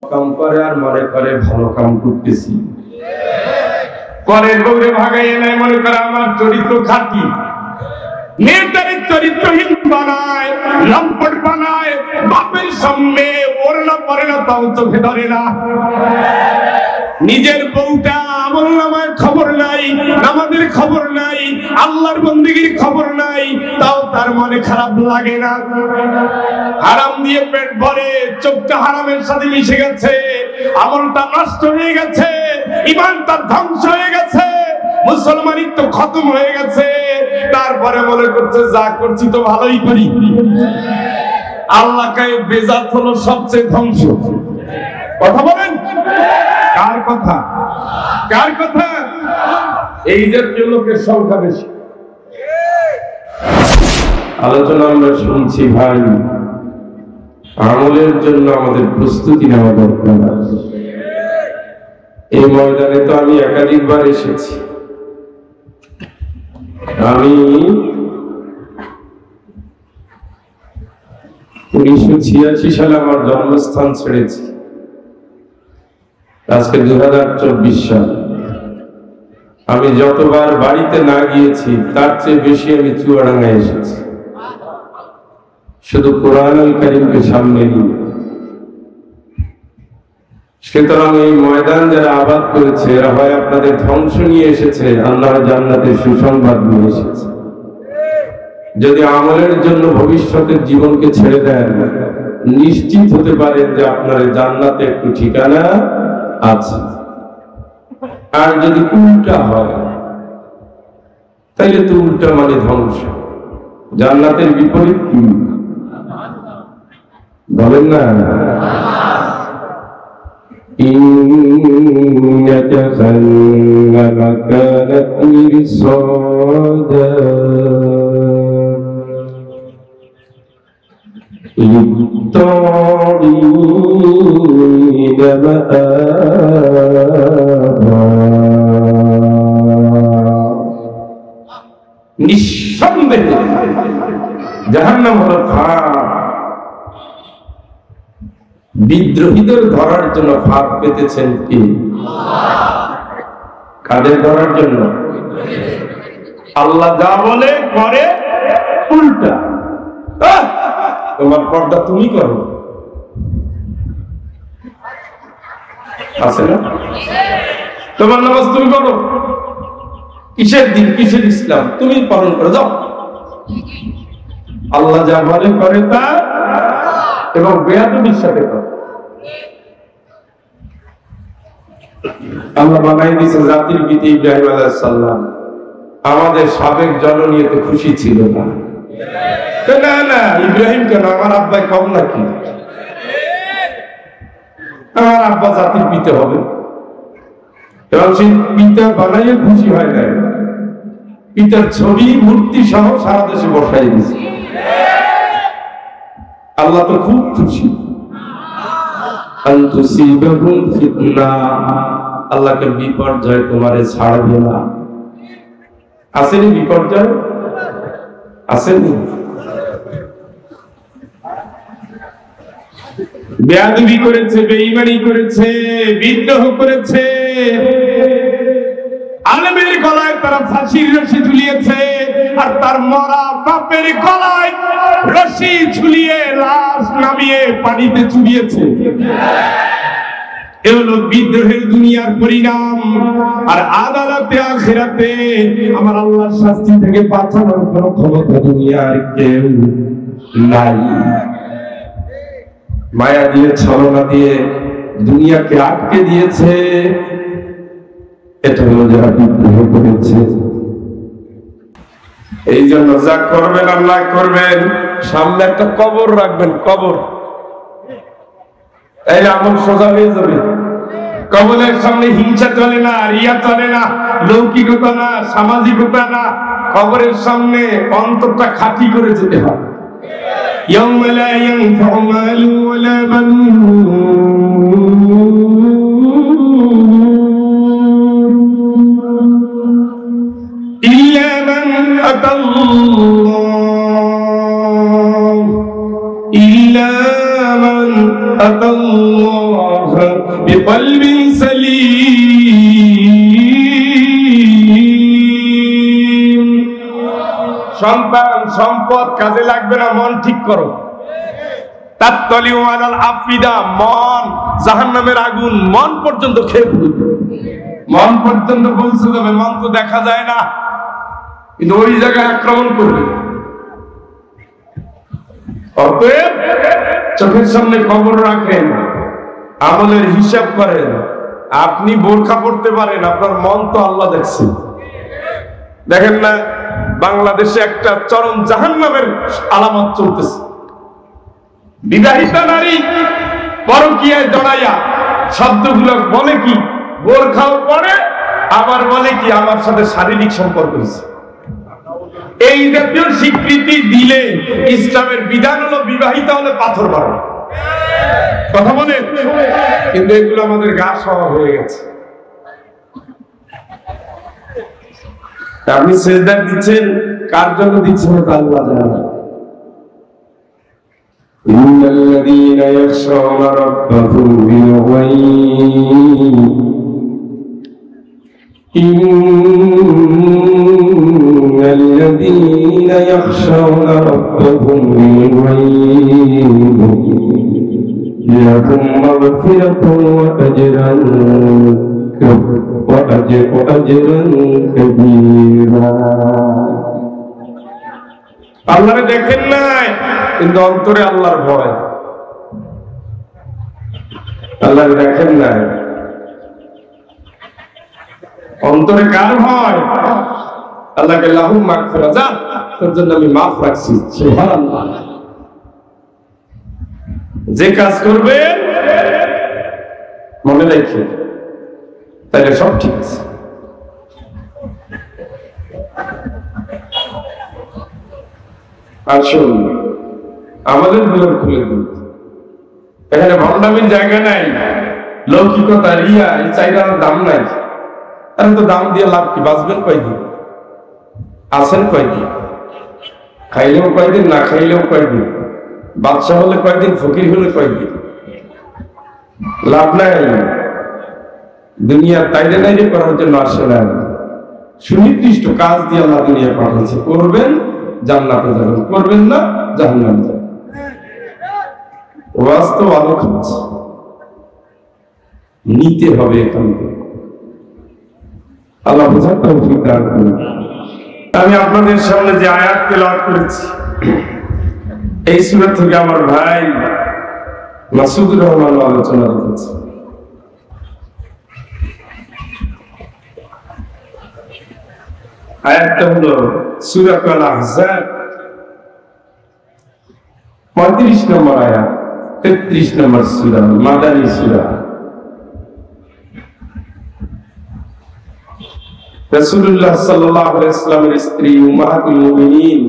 কাম করে আর মনে করে ভালো কাম করতেছি, পরের বউরে ভাগাইয়ে নাই, মনে করে আমার চরিত্র খাঁটি। মেয়েটারে চরিত্রহীন বানায়, লম্পট বানায়, বাপের সামনে ওড়না পরে না, তাও চোখে ধরে না। নিজের বউটা আমল নামায় খবর নাই, আমাদের খবর নাই, আল্লাহর বন্দেগীর খবর নাই, তাও তার মনে খারাপ লাগে না। হারাম দিয়ে পেট ভরে, চোখটা হারামের সাথে মিশে গেছে, আমলটা নষ্ট হয়ে গেছে, ঈমানটা ধ্বংস হয়ে গেছে, মুসলমানিত্ব খতম হয়ে গেছে। তারপরে মনে করছে যা করছি তো ভালোই করি। আল্লাহকে বেজাত হলো সবচেয়ে ধ্বংস। কথা বলেন, কার কথা? কার কথা? এই জাতীয় লোকের সংখ্যা বেশি। আলোচনা আমরা শুনছি, ভাই আমলের জন্য আমাদের প্রস্তুতি নেওয়া দরকার। এই ময়দানে তো আমি একাধিকবার এসেছি। আমি 1986 সালে আমার জন্মস্থান ছেড়েছি, আজকে 2024 সাল। আমি যতবার বাড়িতে না গিয়েছি তার চেয়ে বেশি আমি চুয়াডাঙ্গায় এসেছি, শুধু কোরআনুল কারীমকে সামনে নিয়ে। সুতরাং এই ময়দান যারা আবাদ করেছে, এরা হয় আপনাদের ধ্বংস নিয়ে এসেছে, আল্লাহ জান্নাতের সুসংবাদ নিয়ে এসেছে। যদি আমলের জন্য ভবিষ্যতের জীবনকে ছেড়ে দেন, নিশ্চিত হতে পারেন যে আপনার জান্নাতে একটু ঠিকানা আছে। আর যদি উল্টা হয়, তাইলে তো উল্টা মানে ধ্বংস। জান্নাতের বিপরীত কি বলেন না? إنك جهنم كانت مرصادا للطاغين مآبا। নিঃসন্দেহে জাহান্নাম হলো ফাঁদ। বিদ্রোহীদের ধরার জন্য ফাঁদ পেতেছেন কি? কাদের ধরার জন্য? আল্লাহ যা বলে করে উল্টা। তোমার পর্দা তুমি করো, আছে না? তোমার নামাজ তুমি করো, কিসের দিন কিসের ইসলাম তুমি পালন করে যাও। আল্লাহ যা বলে করে তা, এবং বেয়াদবির সাথে করে। আল্লাহ বানাই দিয়েছে জাতির পিতা ইব্রাহিম আলাইহিস সালাম। আমাদের সাবেক জননী এতে খুশি ছিল না। না না, ইব্রাহিম কেন, আমার আব্বাই কম নাকি? আমার আব্বা জাতির পিতা হবে। এবং সেই পিতা বানাইয়ে খুশি হয় না, পিতার ছবি মূর্তি সহ সারা দেশে বসাই দিয়েছে। আল্লাহ তো খুব খুশি। আল্লাহকে বিপর্যয় তোমারে ছাড়বে না। আসেনি বিপর্যয়? আসেনি? বেয়াদবি করেছে, বেঈমানি করেছে, বিদ্রোহ করেছে, আলেমের গলায় তারা ফাঁসির রশি ঝুলিয়েছে, আর তার মরা বাপের গলায় রশি ঝুলিয়ে লাশ নামিয়ে পানিতে চুবিয়েছে। এ হলো বিদ্রোহের দুনিয়ার পরিণাম। আর আদালতে আখিরাতে আমার আল্লাহর শাস্তি থেকে বাঁচানোর কোনো ক্ষমতা দুনিয়ার কেউ নাই। মায়া দিয়ে, ছলনা দিয়ে দুনিয়াকে আটকে দিয়েছে। এটা হলো যারা বিদ্রোহ করেছে। এই জন্য যা করবেন আল্লাহ করবেন, সামনে একটা কবর রাখবেন, কবর। এই আমল সোজা হয়ে যাবে। কবরের সামনে হিংসা চলে না, রিয়া চলে না, লৌকিকতা না, সামাজিকতা না। কবরের সামনে অন্তরটা খাঁটি করে যেতে হয়। يوم لا ينفع مال ولا بنون إلا من أتى الله إلا من আতাল্লাহ বিকলবিন সালিম। সন্তান সম্পদ কাজে লাগবে না, মন ঠিক করো। তাত্তালিউ আলাল আফিদা, মন জাহান্নামের আগুন মন পর্যন্ত খেয়ে ফেলবে, মন পর্যন্ত পৌঁছে যাবে। মন তো দেখা যায় না, কিন্তু ওই জায়গায় আক্রমণ করবে। অতএব চোখের সামনে খবর রাখেন, আমলের হিসাব করেন। আপনি বোরখা পড়তে পারেন, আপনার মন তো আল্লাহ দেখছে। দেখেন না বাংলাদেশে একটা চরম জাহান্নামের আলামত চলতেছে। বিবাহিতা নারী পরকীয়ায় জড়াইয়া শব্দগুলো বলে কি, বোরখাও পড়ে, আবার বলে কি আমার সাথে শারীরিক সম্পর্ক হয়েছে। এই জাতীয় স্বীকৃতি দিলে ইসলামের বিধান হলো বিবাহিতা হলে পাথর মারো, কথা বলে। কিন্তু এগুলো আমাদের গা সওয়া হয়ে গেছে। আপনি সেজদা দিচ্ছেন, কার জন্য দিচ্ছেন তা আল্লাহ জানেন। ইন্নাল্লাযীনা ইয়াখশাউনা রাব্বাহুম বিল গায়ব, ইন্নাল্লাযীনা ইয়াখশাউনা রাব্বাহুম বিল গায়ব লাহুম মাগফিরাতুন ওয়া আজরুন কাবীরা। আল্লাহরে দেখেন নাই, কিন্তু অন্তরে আল্লাহর ভয়। আল্লাহরে দেখেন নাই, অন্তরে কার ভয়? আল্লাহকে লাহুম মাগফিরাত, যা তোর জন্য আমি মাফ রাখছি। সুবহানাল্লাহ। যে কাজ করবে মনে রাখে, তাহলে সব ঠিক আছে। আসুন আমাদের দুয়ার খুলে দিন। এখানে ভণ্ডামির জায়গা নাই, লৌকিকতা, রিয়া, এই চাইনার দাম নাই। এখন তো দাম দিয়ে লাভ কি? বাঁচবেন কয়দিন, আছেন কয়দিন, খাইলেও কয়দিন, না খাইলেও কয়দিন, বাদশা হলে কয়দিন, ফকির হলে কয়দিন, লাভ নাই। দুনিয়া তাইলে নাই যে করার জন্য আসে না, সুনির্দিষ্ট কাজ দিয়ে আল্লাহ দুনিয়া পাঠিয়েছে। করবেন জান্নাতে যাবেন, করবেন না জাহান্নামে যাবেন। বাস্তব আলো খাচ্ছে, নিতে হবে এখান থেকে। আল্লাহ বোঝার তৌফিক দান করুন। আমি আপনাদের সামনে যে আয়াত তেলাওয়াত করেছি, এই সূরা থেকে আমার ভাই মাসুদুর রহমান আলোচনা রেখেছে। আয়াতটা হলো সূরাতুল আহজাব 35 নম্বর আয়াত, 33 নম্বর সূরা, মাদানী সূরা। রাসূলুল্লাহ সাল্লাল্লাহু আলাইহি ওয়াসাল্লামের স্ত্রী উম্মাহাতুল মুমিনিন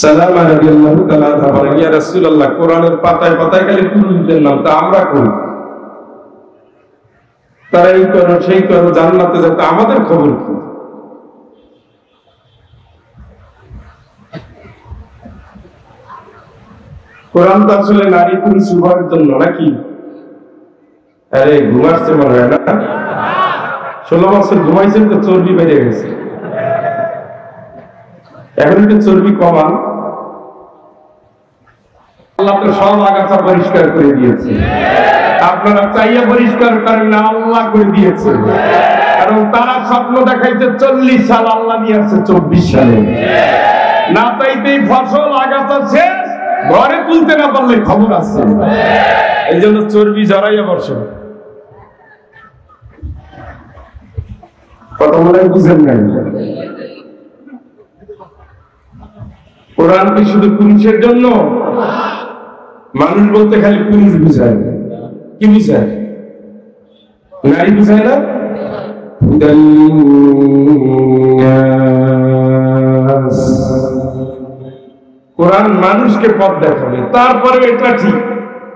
সালামা রাদিয়াল্লাহু তাআলা আনহা বলেন, ইয়া রাসূলুল্লাহ, কোরআনের পাতায় পাতায় খালি পুরুষদের নাম, তা আমরা করি, তারা এই করো সেই করো, জান্নাতে যেতে আমাদের খবর কি? কোরআন তো আসলে নারী পুরুষ উভয়ের জন্য নাকি? আরে ঘুমাচ্ছে মনে হয় না? 16 বছর ঘুমাইছেন তো চর্বি বেড়ে গেছে। এখন একটু চর্বি কমান। আল্লাহ তো সব আগাছা পরিষ্কার করে দিয়েছে, আপনারা চাইয়া পরিষ্কার করেন না, আল্লাহ করে দিয়েছে। কারণ তারা স্বপ্ন দেখাইছে 40 সাল, আল্লাহ নিয়ে আসছে 24 সালে। না চাইতেই ফসল আগাছা শেষ, ঘরে তুলতে না পারলে খবর আছে। এই জন্য চর্বি জড়াইয়া বসে। কথা বলে বুঝেন নাই? কোরআন কি শুধু পুরুষের জন্য? মানুষ বলতে খালি পুরুষ বুঝায়, কি বুঝায়? নারী বুঝায় না? কোরআন মানুষকে পথ দেখাবে। তারপরে এটা ঠিক,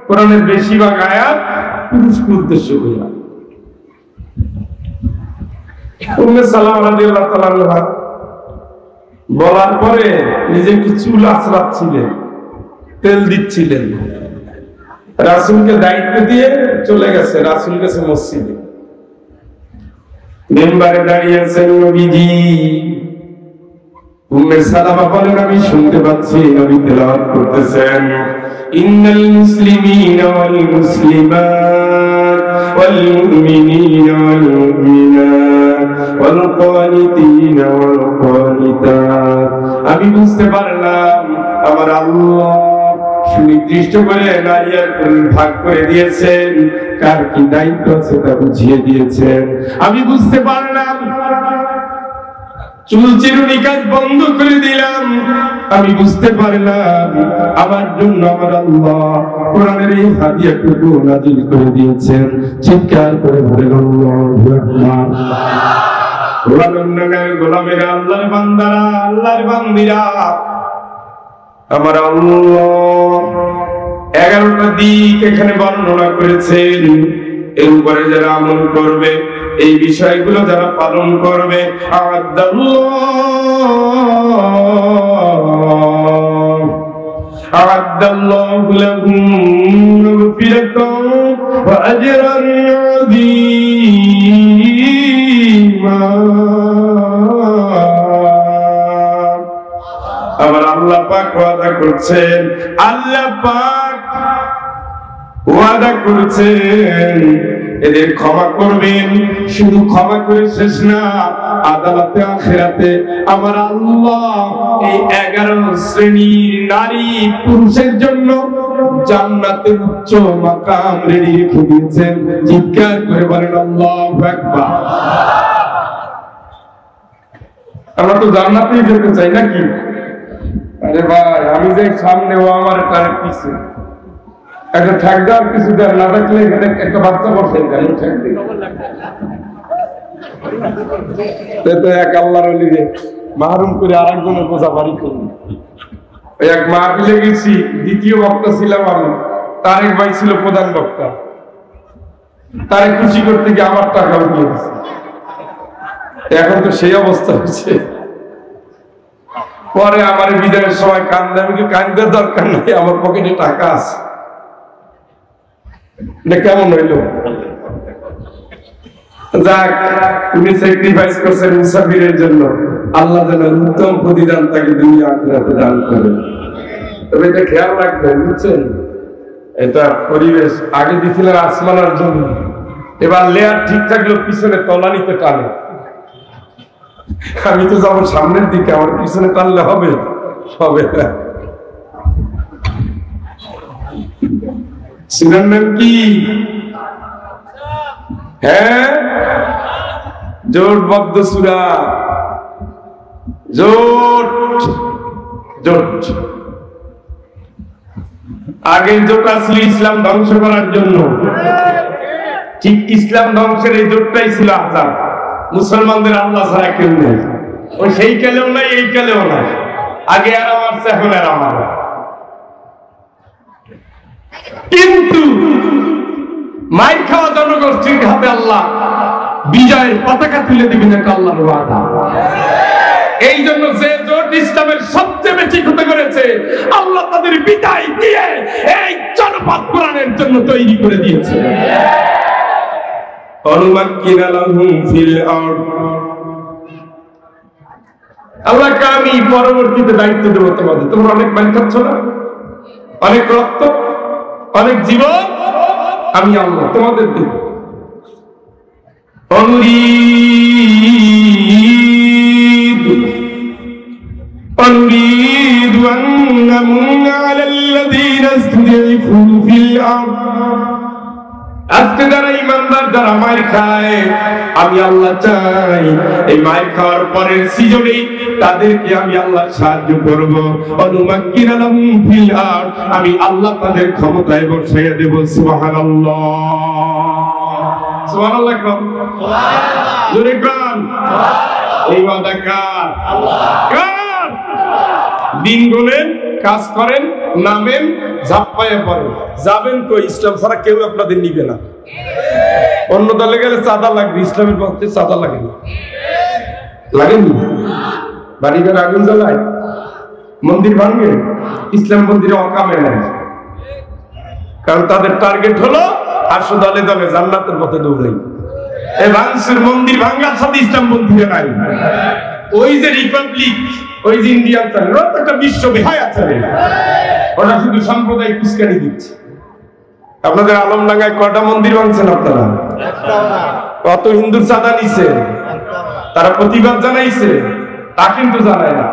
কোরআনের বেশিরভাগ আয়াত পুরুষকে উদ্দেশ্য করে। উম্মে সালামা রাদিয়াল্লাহু তাআলা আনহা বলার পরে নিজে একটু চুল আঁচড়াচ্ছিলেন, তেল দিচ্ছিলেন, রাসূলকে দায়িত্ব দিয়ে চলে গেছে, রাসূল গেছে মসজিদে, মেম্বারে দাঁড়িয়েছেন নবীজি। উম্মে সালামা বলেন আমি শুনতে পাচ্ছি নবী তেলাওয়াত করতেছেন, ইন্নাল মুসলিমিনা ওয়াল মুসলিমাত ওয়াল মুমিনিনা ওয়াল মুমিনাত ওয়াল কানিতিনা ওয়াল কানিতাত। আমি বুঝতে পারলাম আমার আল্লাহ সুনির্দিষ্ট করে নারী আর পুরুষ ভাগ করে দিয়েছেন, কার কি দায়িত্ব আছে তা বুঝিয়ে দিয়েছেন। আমি বুঝতে পারলাম, চুল চিরুনি কাজ বন্ধ করে দিলাম। আমি বুঝতে পারলাম আমার জন্য আমার আল্লাহ কোরআনের এই হাদিয়াটুকু নাযিল করে দিয়েছেন। চিৎকার করে বলেন আল্লাহু আকবার। গোলামেরা, আল্লাহর বান্দারা, আল্লাহর বান্দিরা, আমার আল্লাহ 11টা দিক এখানে বর্ণনা করেছেন। এর উপরে যারা আমল করবে, এই বিষয়গুলো যারা পালন করবে, আ'আদ্দাল্লাহু লাহুম মাগফিরাতান ওয়া আজরান আযীমা। আমার আল্লাহ পাক ওয়াদা করছেন, আল্লাহ পাক ওয়াদা করছেন এদের ক্ষমা করবেন। শুধু ক্ষমা করে শেষ না, আদালতে আখিরাতে আমার আল্লাহ এই 11 শ্রেণীর নারী পুরুষের জন্য জান্নাতের উচ্চ মাকাম রেডি রেখে দিয়েছেন। চিৎকার করে বলেন আল্লাহু আকবার। আমরা তো জান্নাতেই যেতে চাই নাকি? আরে ভাই, আমি যে সামনে ও আমার তার পিছে একটা ঠাকদার কিছু দেন না থাকলে এখানে একটা বাচ্চা বসেন কেন তো এক আল্লাহর ওলিরে মাহরুম করে আর একজনের বোঝা বাড়ি করুন। এক মাহফিলে গেছি, দ্বিতীয় বক্তা ছিলাম আমি, তারেক ভাই ছিল প্রধান বক্তা। তারে খুশি করতে গিয়ে আমার টাকা উঠিয়ে দিচ্ছে। এখন তো সেই অবস্থা হচ্ছে। পরে আমার বিদায়ের সময় কান্দে, আমি কি কান্দার দরকার নাই, আমার পকেটে টাকা আছে। এটা কেমন হইল? যাক, উনি স্যাক্রিফাইস করছেন মুসাফিরের জন্য, আল্লাহ যেন উত্তম প্রতিদান তাকে দুনিয়া আখিরাতে দান করে। তবে এটা খেয়াল রাখবেন, বুঝছেন? এটা পরিবেশ আগে দিছিলেন আসমানের জন্য, এবার লেয়ার ঠিক থাকলেও পিছনে তলানিতে টানে। আমি তো যাবো সামনের দিকে, আমার পিছনে টানলে হবে? হবে না। সুরার নাম কি? হ্যাঁ, জোটবদ্ধ সূরা, জোট জোট। আগে জোট আসলে ইসলাম ধ্বংস করার জন্য, ঠিক ইসলাম ধ্বংসের এই জোটটাই ছিল আযাব। মুসলমানদের আল্লাহ ছাড়া কেউ নেই, ওই সেই কালেও নাই, এই কালেও নাই। আগে আর আমার, এখন আর আমার। কিন্তু মাইর খাওয়া জনগোষ্ঠীর হাতে আল্লাহ বিজয়ের পতাকা তুলে দিবেন, এটা আল্লাহর ওয়াদা। এই জন্য যে জোট ইসলামের সবচেয়ে বেশি ক্ষতি করেছে, আল্লাহ তাদের বিদায় দিয়ে এই জনপদ কোরআনের জন্য তৈরি করে দিয়েছে। আল্লাহকে আমি পরবর্তীতে দায়িত্ব দেবো তোমাদের। তোমরা অনেক মাইর খাচ্ছ না, অনেক রক্ত, অনেক জীবন, আমি আল্লাহ তোমাদের দেব। أنريد أن نمن على الذين استضعفوا في الأرض। আজকে যারা ইমানদার, যারা মার খায়, আমি আল্লাহ চাই এই মার খাওয়ার পরের সিজনে তাদেরকে আমি আল্লাহ সাহায্য করব। অনুমাক্কিনা লাহুম ফিল আরদ, আমি আল্লাহ তাদের ক্ষমতায় বসাইয়া দেব। সুবহানাল্লাহ, সুবহানাল্লাহ, সুবহানাল্লাহ, জোরে কান। এই ওয়াদা কার? আল্লাহ। দিন গুনেন, কাজ করেন, নামেন, ঝাপ্পায়ে পড়েন, যাবেন কই? ইসলাম ছাড়া কেউ আপনাদের নিবে না। অন্য দলে গেলে চাঁদা লাগবে, ইসলামের পক্ষে চাঁদা লাগে না। লাগেনি? বাড়িঘর আগুন জ্বালায়, মন্দির ভাঙবে, ইসলাম মন্দিরে অকামে নাই, কারণ তাদের টার্গেট হলো আসো দলে দলে জান্নাতের পথে দৌড়াই। এই ভাঙচুর মন্দির ভাঙার সাথে ইসলাম মন্দিরে নাই। ওই যে রিপাবলিক, ওই যে ইন্ডিয়ান চলে, ওরা তো একটা বিশ্ব বেহায়া চলে, ওরা শুধু সাম্প্রদায়িক উস্কানি দিচ্ছে। আপনাদের আলমডাঙ্গায় কয়টা মন্দির ভাঙছেন আপনারা? কত হিন্দুর চাঁদা নিছে? তারা প্রতিবাদ জানাইছে? তা কিন্তু জানায় না,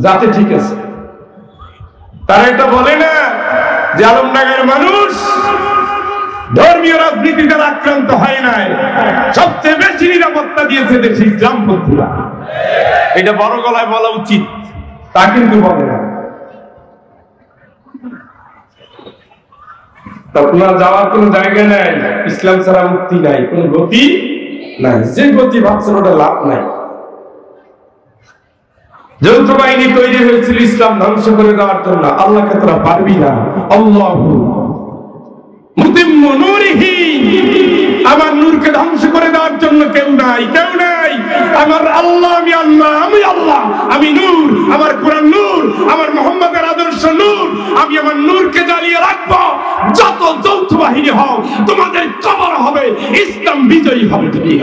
যাতে ঠিক আছে। তারা এটা বলে না যে আলমডাঙ্গার মানুষ ধর্মীয় রাজনীতি দ্বারা আক্রান্ত হয় নাই, সবচেয়ে বেশি নিরাপত্তা দিয়েছে দেশে ইসলামপন্থীরা। এটা বড় গলায় বলা উচিত, তা কিন্তু বলে না। আপনার যাওয়ার কোন জায়গা নাই, ইসলাম ছাড়া মুক্তি নাই, কোন গতি নাই। যে গতি ভাবছেন ওটা লাভ নাই। যৌথ বাহিনী তৈরি হয়েছিল ইসলাম ধ্বংস করে দেওয়ার জন্য, আল্লাহকে তোরা পারবি না। আল্লাহু মুতিম্মু নূরিহি, আমার নূরকে ধ্বংস করে দেওয়ার জন্য কেউ নাই, কেউ নাই। আমার আল্লাহ, আমি আল্লাহ, আমি আল্লাহ, আমি নূর, আমার কোরআন নূর, আমার মুহাম্মদের আদর্শ নূর। আমি আমার নূরকে জ্বালিয়ে রাখবো। যত যৌথ বাহিনী হও, তোমাদের কবর হবে, ইসলাম বিজয়ী হবে। ঠিক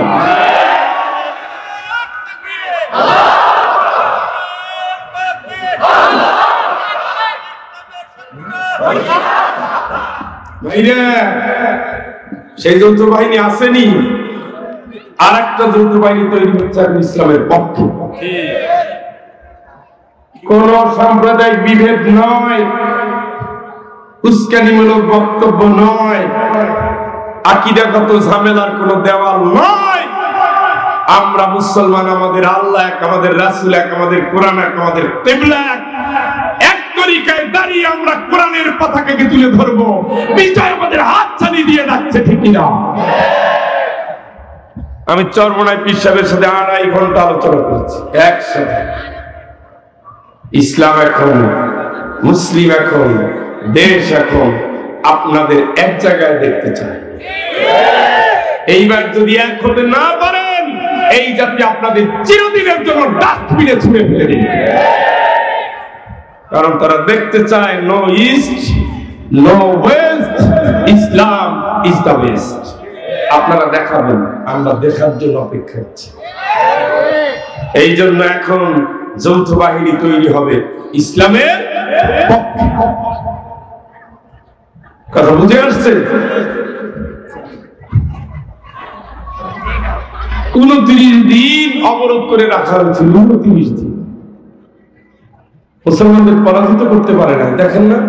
ভাইরা, সেই যৌথ বাহিনী আসেনি, আর একটা যৌথ বাহিনী তৈরি হচ্ছে ইসলামের পক্ষে। কোন সাম্প্রদায়িক বিভেদ নয়, উস্কানিমূলক বক্তব্য নয়, আকীদাগত ঝামেলার কোন দেওয়াল নয়। আমরা মুসলমান, আমাদের আল্লাহ এক, আমাদের রাসূল এক, আমাদের কোরআন এক, আমাদের কিবলা এক তরিকায় দাঁড়িয়ে আমরা কোরআনের পতাকাকে তুলে ধরবো। বিজয় আমাদের হাতছানি দিয়ে যাচ্ছে, ঠিক না? আমি চরমনায় পীর সাহেবের সাথে 2.5 ঘন্টা আলোচনা করেছি একসাথে। ইসলাম এখন, মুসলিম এখন, দেশ এখন আপনাদের এক জায়গায় দেখতে চায়। এইবার যদি এক হতে না পারেন, এই জাতি আপনাদের চিরদিনের জন্য ডাস্টবিনে ছুঁড়ে ফেলে দিবে। কারণ তারা দেখতে চায় no east, no west, Islam is the best. আপনারা দেখাবেন, আমরা দেখার জন্য অপেক্ষা করছি। এই জন্য এখন যৌথ বাহিনী তৈরি হবে ইসলামের পক্ষে। কথা বুঝে আসছে? 29 দিন অবরোধ করে রাখা হয়েছিল, 29 দিন। মুসলমানদের পরাজিত করতে পারে না। দেখেন না,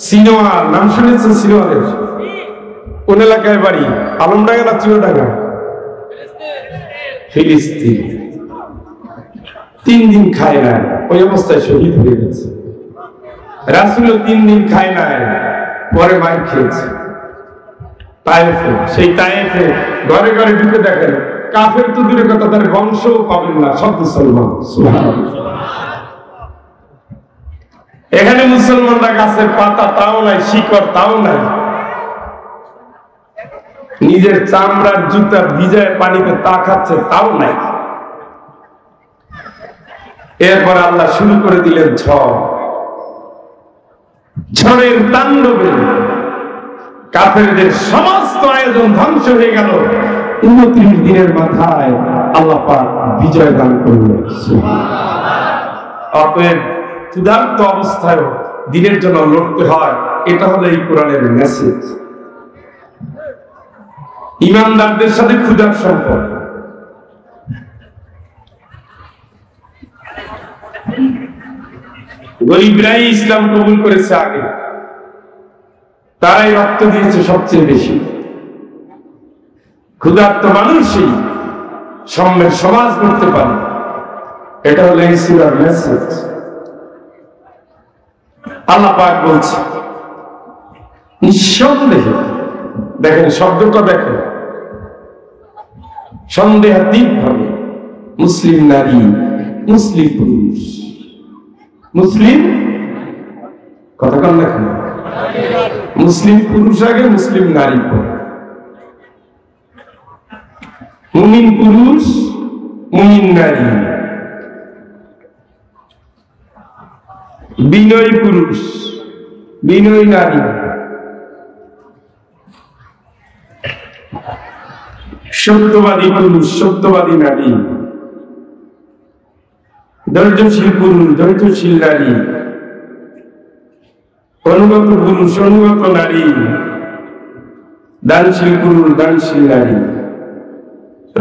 সিনোয়ার নাম শুনেছেন? সিনোয়ারের কোন এলাকায় বাড়ি? আলমডাঙ্গা না চুয়াডাঙ্গা? ফিলিস্তিন। 3 দিন খায় না, ওই অবস্থায় শহীদ হয়ে গেছে। রাসূলও 3 দিন খায় না, পরে মাইর খেয়েছে তায়েফে। সেই তায়েফে ঘরে ঘরে ঢুকে দেখেন, কাফের তো দূরের কথা, তার বংশও পাবেন না, সব মুসলমান। সুবহানাল্লাহ। এখানে মুসলমানরা গাছের পাতা তাও নাই, শিকড় তাও নাই, নিজের চামড়ার জুতা ভিজায় পানিতে তা খাচ্ছে তাও নাই। এরপর আল্লাহ শুরু করে দিলেন ঝড়। ঝড়ের তাণ্ডবে কাফেরদের সমস্ত আয়োজন ধ্বংস হয়ে গেল। 29 দিনের মাথায় আল্লাহ পাক বিজয় দান করলেন। অতএব ক্ষুধার্ত অবস্থায় দিনের জন্য লড়তে হয়, এটা হলো এই কোরআনের মেসেজ। ইমানদারদের সাথে ক্ষুধার সম্পর্ক। গরিবরাই ইসলাম কবুল করেছে আগে, তারাই রক্ত দিয়েছে সবচেয়ে বেশি। ক্ষুধার্ত মানুষই সম্যক সমাজ করতে পারে, এটা হলো এই সূরার মেসেজ। আল্লাহ পাক বলছে নিঃসন্দেহে, দেখেন শব্দটা দেখেন, সন্দেহাতীত ভাবে মুসলিম নারী, মুসলিম পুরুষ, মুসলিম কথা কন দেখেন, মুসলিম পুরুষ আগে, মুসলিম নারী পরে, মুমিন পুরুষ, মুমিন নারী। বিনয়ী পুরুষ, বিনয়ী নারী, সত্যবাদী পুরুষ, সত্যবাদী নারী, ধৈর্যশীল পুরুষ, ধৈর্যশীল নারী, অনুগত পুরুষ, অনুগত নারী, দানশীল পুরুষ, দানশীল নারী,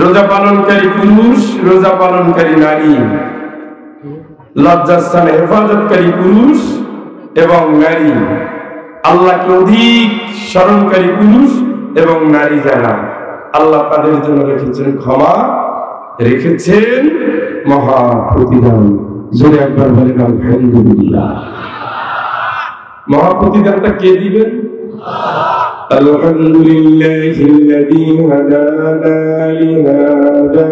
রোজা পালনকারী পুরুষ, রোজা পালনকারী নারী, লজ্জাস্থানে হেফাজতকারী পুরুষ এবং নারী, আল্লাহকে অধিক স্মরণকারী পুরুষ এবং নারী যারা, আল্লাহ তাদের জন্য রেখেছেন ক্ষমা, রেখেছেন মহা প্রতিদান। জোরে একবার বলেন আলহামদুলিল্লাহ। মহা প্রতিদানটা কে দিবেন? আলহামদুলিল্লাহিল্লাযী হাদানা লিহাদা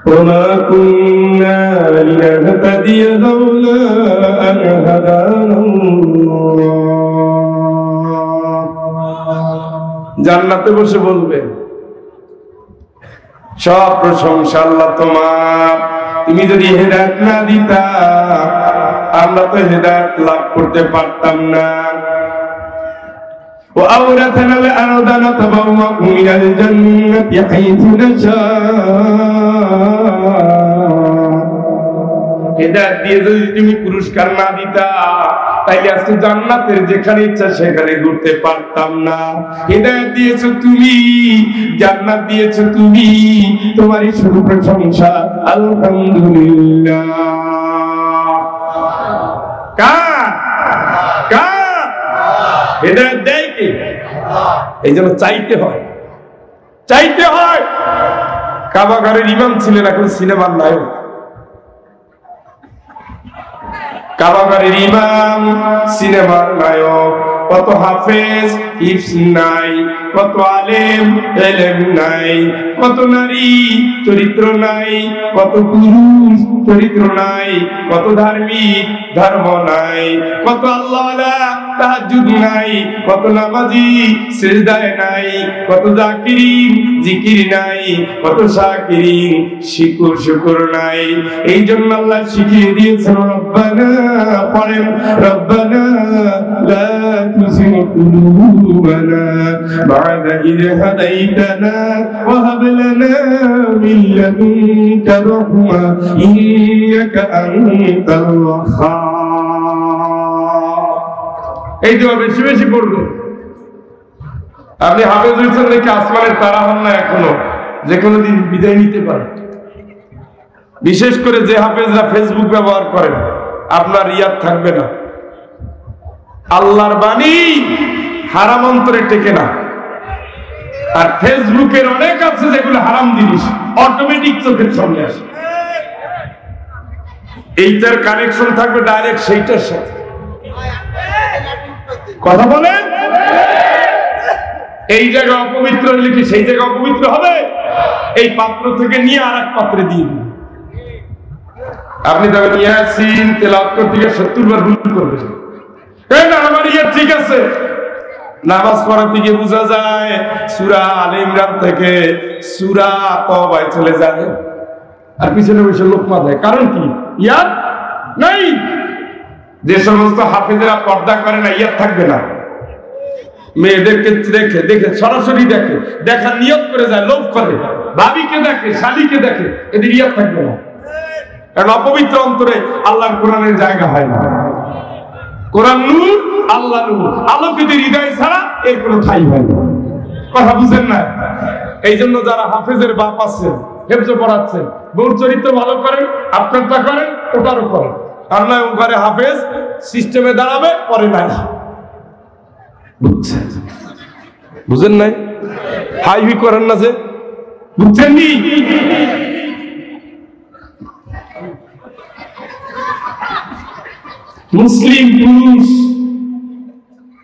ওয়া মা কুন্না লিনাহতাদিয়া লাউলা আন হাদানাল্লাহ। জান্নাতে বসে বলবেন, সব প্রশংসা আল্লাহ তোমার, তুমি যদি হেদায়েত না দিতা আমরা তো হেদায়েত লাভ করতে পারতাম না। وأورثنا الأرض نتبوأ من الجنة حيث نشاء। হেদায়েত দিয়ে যদি তুমি পুরস্কার না দিতা তাইলে আজকে জান্নাতের যেখানে ইচ্ছা সেখানে ঘুরতে পারতাম না। হেদায়েত দিয়েছো তুমি, জান্নাত দিয়েছো তুমি, তোমারই শুধু প্রশংসা আলহামদুলিল্লাহ। কার কার হেদায়েত দেয় কে? এই জন্য চাইতে হয়, চাইতে হয়। কাবাগারের ইমাম ছিলেন, এখন সিনেমার নায়ক। কাবাগারের ইমাম, সিনেমার নায়ক। কত হাফেজ হিফজ নাই, কত আলেম এলেম নাই, কত নারী চরিত্র নাই, কত পুরুষ চরিত্র নাই, কত ধার্মিক ধর্ম নাই, কত আল্লাহওয়ালা তাহাজ্জুদ নাই, কত নামাজি সিজদায় নাই, কত জাকিরিন জিকির নাই, কত শাকিরিন শুকর নাই। এই জন্য আল্লাহ শিখিয়ে দিয়েছেন রব্বানা, পড়েন রব্বানা লা তুযিগ কুলুবানা বা'দা ইয হাদাইতানা ওয়া হাব লানা মিন লাদুনকা রাহমা ইন্নাকা আনতাল ওয়াহ্হাব। এই দোয়া বেশি বেশি পড়বেন। আপনি হাফেজ হয়েছেন নাকি আসমানের তারা হন না এখনো, যে কোনো দিন বিদায় নিতে পারে। বিশেষ করে যে হাফেজরা ফেসবুক ব্যবহার করেন, আপনার ইয়াদ থাকবে না। আল্লাহর বাণী হারাম অন্তরে টেকে না। আর ফেসবুকের অনেক আছে যেগুলো হারাম জিনিস অটোমেটিক চোখের সামনে আসে। এইটার কানেকশন থাকবে ডাইরেক্ট সেইটার সাথে। কথা বলেন, এই জায়গা অপবিত্র হলে কি সেই জায়গা অপবিত্র হবে? এই পাত্র থেকে নিয়ে আর এক পাত্রে দিয়ে দিন। আপনি তখন ইয়াসিন তেলাওয়াত করতে গিয়ে 70 বার ভুল করবেন। না আমার ইয়া ঠিক আছে। নামাজ পড়াতে গিয়ে বোঝা যায় সূরা আলে ইমরান থেকে সূরা তাওবায় চলে যায়, আর পিছনে বসে লোকমা দেয়। কারণ কি? ইয়াদ নাই। যে সমস্ত হাফেজেরা পর্দা করে না, ইয়াদ থাকবে না। মেয়েদেরকে দেখে দেখে সরাসরি দেখে, দেখার নিয়ত করে যায়, লোভ করে, ভাবিকে দেখে, শালীকে দেখে, এদের ইয়াদ থাকবে না। কারণ অপবিত্র অন্তরে আল্লাহর কোরআনের জায়গা হয় না। কোরআন নূর, আল্লাহ নূর, আলোকিত হৃদয় ছাড়া এর কোনো ঠাঁই হয় না। কথা বুঝেন না? এই জন্য যারা হাফেজের বাপ আছেন, হেফজ পড়াচ্ছেন, বউর চরিত্র ভালো করেন, আপনারটা করেন, ওটারও করেন। আর নয় ঘরে হাফেজ সিস্টেমে দাঁড়াবে, পরে নাই। বুঝছেন? বুঝেন নাই? হাইবি করেন না যে, বুঝছেন নি? মুসলিম পুরুষ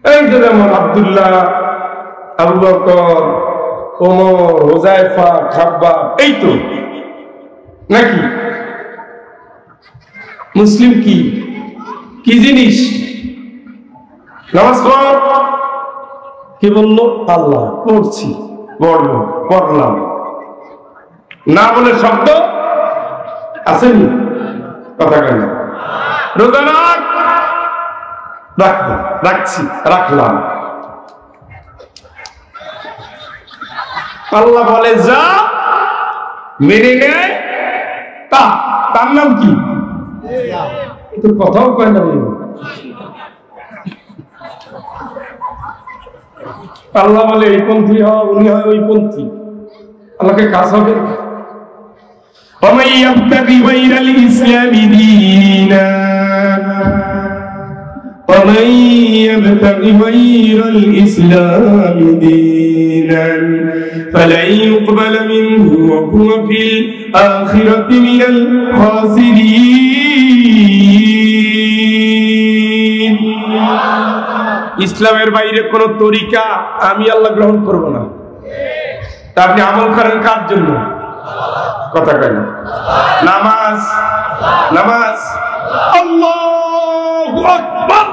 এই যে যেমন আব্দুল্লাহ, আবু বকর, ওমর, হুযায়ফা, খাব্বাব, এই তো নাকি? মুসলিম কি কি জিনিস? নামাজ পড়, কি বললো? আল্লাহ পড়ছি, পড়লাম না বলে শব্দ আসেনি? কথা কেন? রোজা রাখ, রাখবো, রাখছি, রাখলাম। আল্লাহ বলে যা, মেনে নেয়, তার নাম কি? তোর কথাও কয় না। আল্লাহ বলে এই পন্থী হওয়া, উনি হয় ওই পন্থী। আল্লাহকে কাজ হবে। ومن يبتغي غير الإسلام دينا ومن يبتغي غير الإسلام دينا فلن يقبل منه وهو في الآخرة من الخاسرين। ইসলামের বাইরে কোন তরিকা আমি আল্লাহ গ্রহণ করব না। তা আপনি আমল করেন কার জন্য? কথা কেন? নামাজ, নামাজ, আল্লাহু আকবার,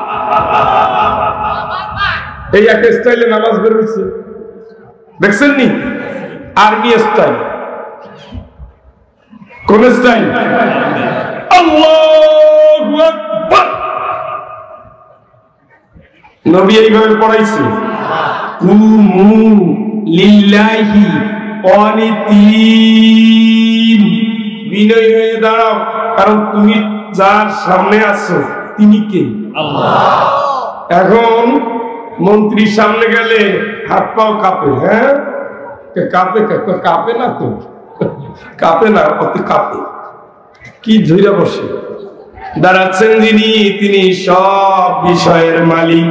এই এক স্টাইলে নামাজ বের হয়েছে, দেখছেন নি? Army style. কোন স্টাইল? আল্লাহু আকবার। নবী এইভাবে পড়াইছে, কুমু লিল্লাহি অনিতিন, বিনয় হয়ে দাঁড়াও, কারণ তুমি যার সামনে আছো তিনি কে? আল্লাহ। এখন মন্ত্রীর সামনে গেলে হাত পাও কাঁপে। হ্যাঁ, কাঁপে, কাঁপে না তো, কাঁপে না, অত কাঁপে কি ধৈর্য বসে দাঁড়াচ্ছেন যিনি, তিনি সব বিষয়ের মালিক।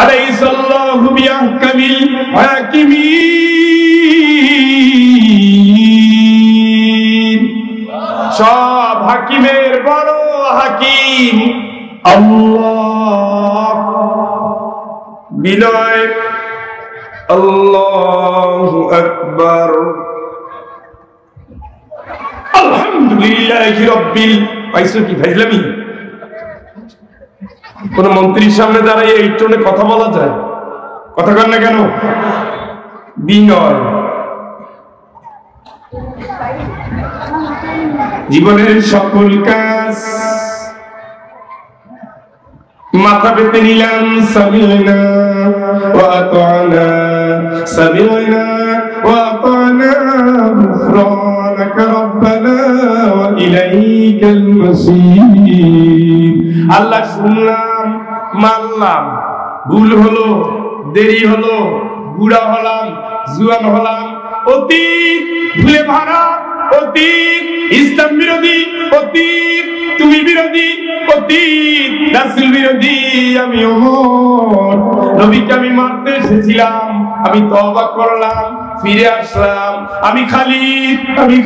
আলাইহিসসালাহু বিআহকামিল হাকিমিন, সব হাকিমের বড় হাকিম আল্লাহ। বিনয়, আল্লাহু আকবার, আলহামদুলিল্লাহি রাব্বিল। পাইছো কি ভাইলামি? কোন মন্ত্রীর সামনে দাঁড়িয়ে এই টোনে কথা বলা যায়? কথা কর না কেন? বিনয়। জীবনের সকল কাজ মাথা পেতে নিলাম, সামি'না ওয়া আতা'না, সামি'না ওয়া আতা'না, গুফরানাকা রাব্বানা ওয়া ইলাইকাল মাসীর। আল্লাহ শুনলাম, মানলাম, ভুল হলো, দেরি হলো, বুড়া হলাম, জুয়ান হলাম, অতীত ভুলে ভরা, অতীত ইসলাম বিরোধী, অতীত তুমি বিরোধী, অতীত রাসূল বিরোধী। আমি ওমর, নবীকে আমি মারতে এসেছিলাম, আমি তওবা করলাম, ফিরে আসলাম। আমি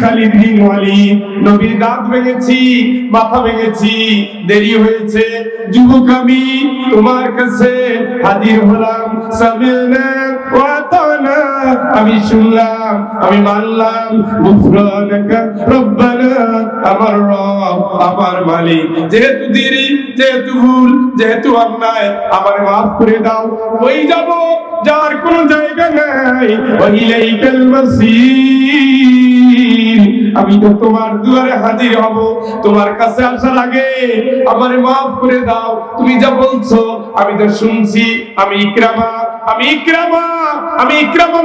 খালিদ বিন ওয়ালিদ, নবীর দাঁত ভেঙেছি, মাথা ভেঙেছি, দেরি হয়েছে, যুবক আমি তোমার কাছে হাজির হলাম। সামি'না ওয়া আতা'না, আমি শুনলাম, আমি মানলাম, গুফরানাকা রাব্বানা, আমার রব, আমার মালিক, যেহেতু দেরি, যেহেতু ভুল, যেহেতু অন্যায়, আমার মাফ করে দাও। ওই যাব, যার কোনো জায়গা নাই, ওয়া ইলাইকাল মাসীর, আমি তো তোমার দুয়ারে হাজির হব, তোমার কাছে আসার আগে আমারে মাফ করে দাও। তুমি যা বলছো আমি তো শুনছি। আমি ইকরামা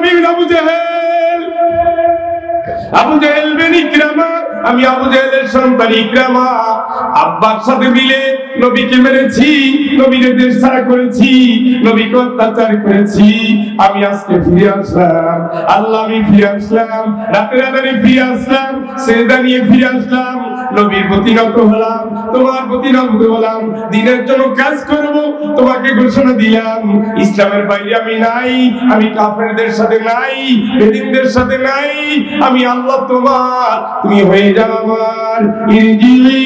বিন আবু জাহেল, আবু জাহেল বিন ইকরামা, আমি আবু জাহেলের সন্তান ইকরামা। আব্বার সাথে মিলে নবীকে মেরেছি, নবীকে দেশ ছাড়া করেছি, নবীকে অত্যাচার করেছি। আমি আজকে ফিরে আসলাম, আল্লাহ, আমি ফিরে আসলাম, রাতের আধারে ফিরে আসলাম, সেজদা নিয়ে ফিরে আসলাম, নবীর প্রতি নত হলাম, তোমার প্রতি নত হলাম, দ্বীনের জন্য কাজ করব, তোমাকে ঘোষণা দিলাম। ইসলামের বাইরে আমি নাই, আমি কাফেরদের সাথে নাই, বেদিনদের সাথে নাই, আমি আল্লাহ তোমার, তুমি হয়ে যাও আমার। ইরজিই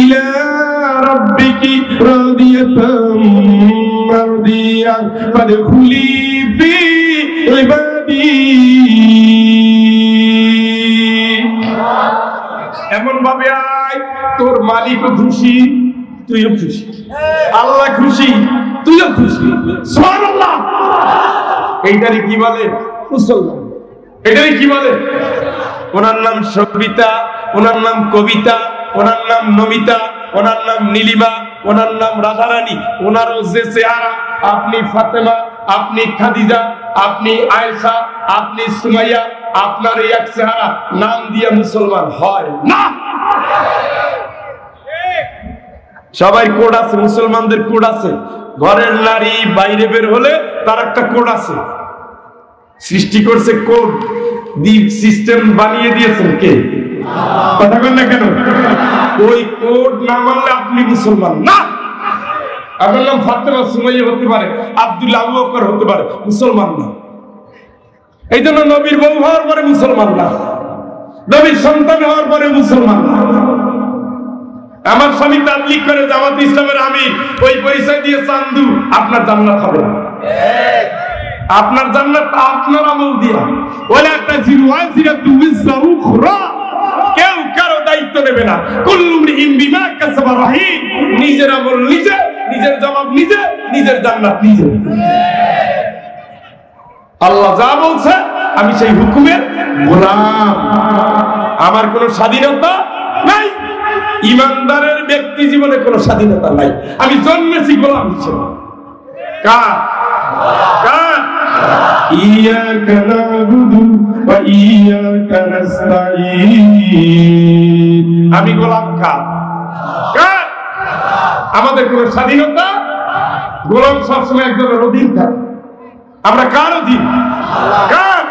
ইলা রাব্বিকি রাদিয়াতাম মারদিয়া ফাদখুলি ফি ইবাদি। এমন ভাবে আয় তোর মালিকও খুশি, তুইও খুশি, আল্লাহ খুশি, তুইও খুশি। সুবহানাল্লাহ। এইটারে কি বলে? মুসলমান। এটারে কি বলে? ওনার নাম সবিতা, ওনার নাম কবিতা, ওনার নাম নমিতা, ওনার নাম নীলিমা, ওনার নাম রাধারানী, ওনারও যে চেহারা, আপনি ফাতেমা, আপনি খাদিজা, আপনি আয়েশা, আপনি সুমাইয়া, আপনার এই এক চেহারা, নাম দিয়ে মুসলমান হয় না। সবাই কোড আছে, মুসলমানদের কোড আছে। ঘরের নারী বাইরে বের হলে তার একটা কোড আছে, সৃষ্টি করছে কোড, দ্বীপ সিস্টেম বানিয়ে দিয়েছেন কে? কথা বল না কেন? ওই কোড না মানলে আপনি মুসলমান না। আপনার নাম ফাতেমা সুমাইয়া হতে পারে, আব্দুল্লাহ আবু বকর হতে পারে, মুসলমান না। এই জন্য নবীর বউ হওয়ার পরে মুসলমান না, নবীর সন্তান হওয়ার পরে মুসলমান না। আমার স্বামী তাবলীগ করে জামাত ইসলামের আমির, ওই পরিচয় দিয়ে চান্দু, আপনার জান্নাত হবে না। আপনার জান্নাত আপনার আমল দিয়া। ওয়ালা তাজিরু ওয়াজিরাতু বিজরা উখরা, কেউ কারো দায়িত্ব নেবে না। কুল্লু ইমরিইন বিমা কাসাবা রাহিন, নিজের আমল নিজে, নিজের জবাব নিজে, নিজের জান্নাত নিজে। আল্লাহ যা বলছে আমি সেই হুকুমের গোলাম, আমার কোনো স্বাধীনতা নাই। ইমানদারের ব্যক্তি জীবনে কোনো স্বাধীনতা নাই। আমি জন্মেছি গোলাম হিসেবে। কার? কার? ইয়াকা নাবুদু ওয়া ইয়াকা নাস্তাঈন। আমি গোলাম কার? কার? আমাদের কোনো স্বাধীনতা, গোলাম সবসময় একজনের অধীন থাকে। আমরা কার অধীন? কার?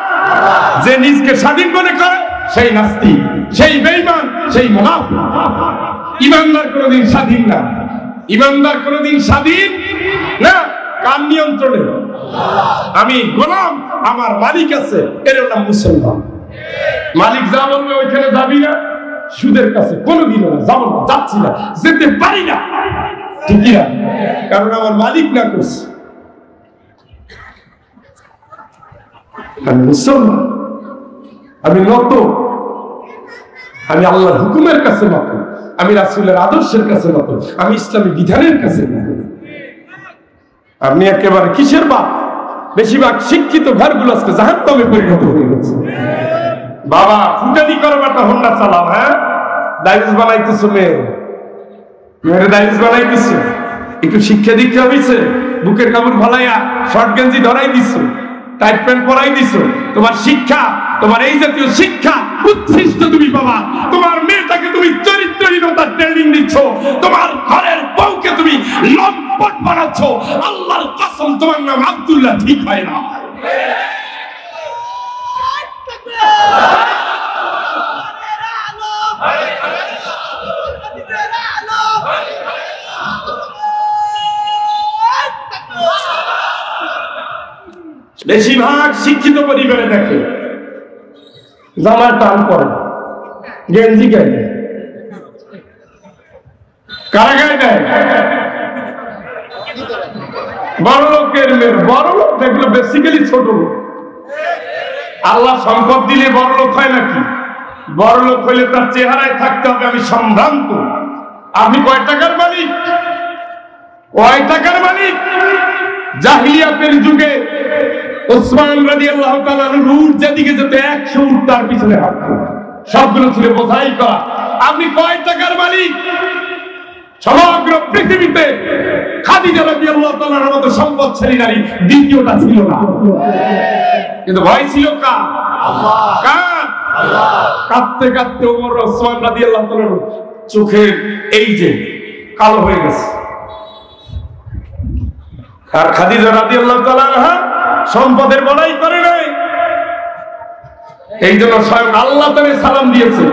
যে নিজকে স্বাধীন মনে করে সেই নাস্তিক, সেই বেঈমান, সেই মুনাফিক। ইমানদার কোনদিন স্বাধীন না। ইমানদার কোনদিন স্বাধীন না। কার নিয়ন্ত্রণে? আমি গোলাম, আমার মালিক আছে, এর নাম মুসলমান। মালিক যা বলবে ওইখানে যাবি না, সুদের কাছে কোনদিনও না, যাবো না, যাচ্ছি না, যেতে পারি না, ঠিক না? কারণ আমার মালিক না করছে। আমি মুসলমান, আমি নত, আমি আল্লাহর হুকুমের কাছে নত, আমি রাসূলের আদর্শের কাছে নত, আমি ইসলামী বিধানের কাছে নত। আপনি একেবারে কিসের বাপ? বেশিরভাগ শিক্ষিত ঘরগুলো আজকে জাহান্নামে পরিণত হয়ে গেছে। বাবা ফুটানি করবাটা হোন্ডা চালাও, হ্যাঁ ডাইরিস বানাইতেছো, মেয়ের ডাইরিস বানাইতেছো, একটু শিক্ষা দীক্ষা হয়েছে, বুকের কাপড় ভালাইয়া শর্ট গেঞ্জি ধরাই দিছো, টাইট প্যান্ট পরাই দিছো। তোমার শিক্ষা, তোমার এই জাতীয় শিক্ষা উচ্ছিষ্ট তুমি বাবা। তোমার মেয়েটাকে তুমি চরিত্রহীনতার ট্রেনিং দিচ্ছ, তোমার ঘরের বউকে তুমি লম্পট বানাচ্ছ। আল্লাহর কসম, তোমার নাম আব্দুল্লাহ ঠিক হয় না। বেশিরভাগ শিক্ষিত পরিবারে দেখে জামার টান পরে, গেঞ্জি গায়ে দেয়, কারা গায়ে দেয়? বড় লোকের মেয়ে। বড় লোক দেখলো বেসিক্যালি ছোট লোক। আল্লাহ সম্পদ দিলে বড় লোক হয় নাকি? বড় লোক হইলে তার চেহারায় থাকতে হবে আমি সম্ভ্রান্ত। আপনি কয় টাকার মালিক? কয় টাকার মালিক? জাহিলিয়াতের যুগে ওসমান রাদিয়াল্লাহু তাআলা উট যেদিকে যেত 100 উট তার পিছনে হাঁটতো, সবগুলো ছিল বোঝাই করা। আপনি কয় টাকার মালিক? সমগ্র পৃথিবীতে খাদিজা রাদিয়াল্লাহু তাআলার মতো সম্পদশালী নারী দ্বিতীয়টা ছিল না। কিন্তু ভয় ছিল কার? আল্লাহ। কার? আল্লাহ। কাঁদতে কাঁদতে ওমর ওসমান রাদিয়াল্লাহু তাআলার চোখের এই যে কালো হয়ে গেছে। আর খাদিজা রাদিয়াল্লাহু তাআলা আনহা সম্পদের বড়াই করে নাই। এই জন্য স্বয়ং আল্লাহ তাকে সালাম দিয়েছে,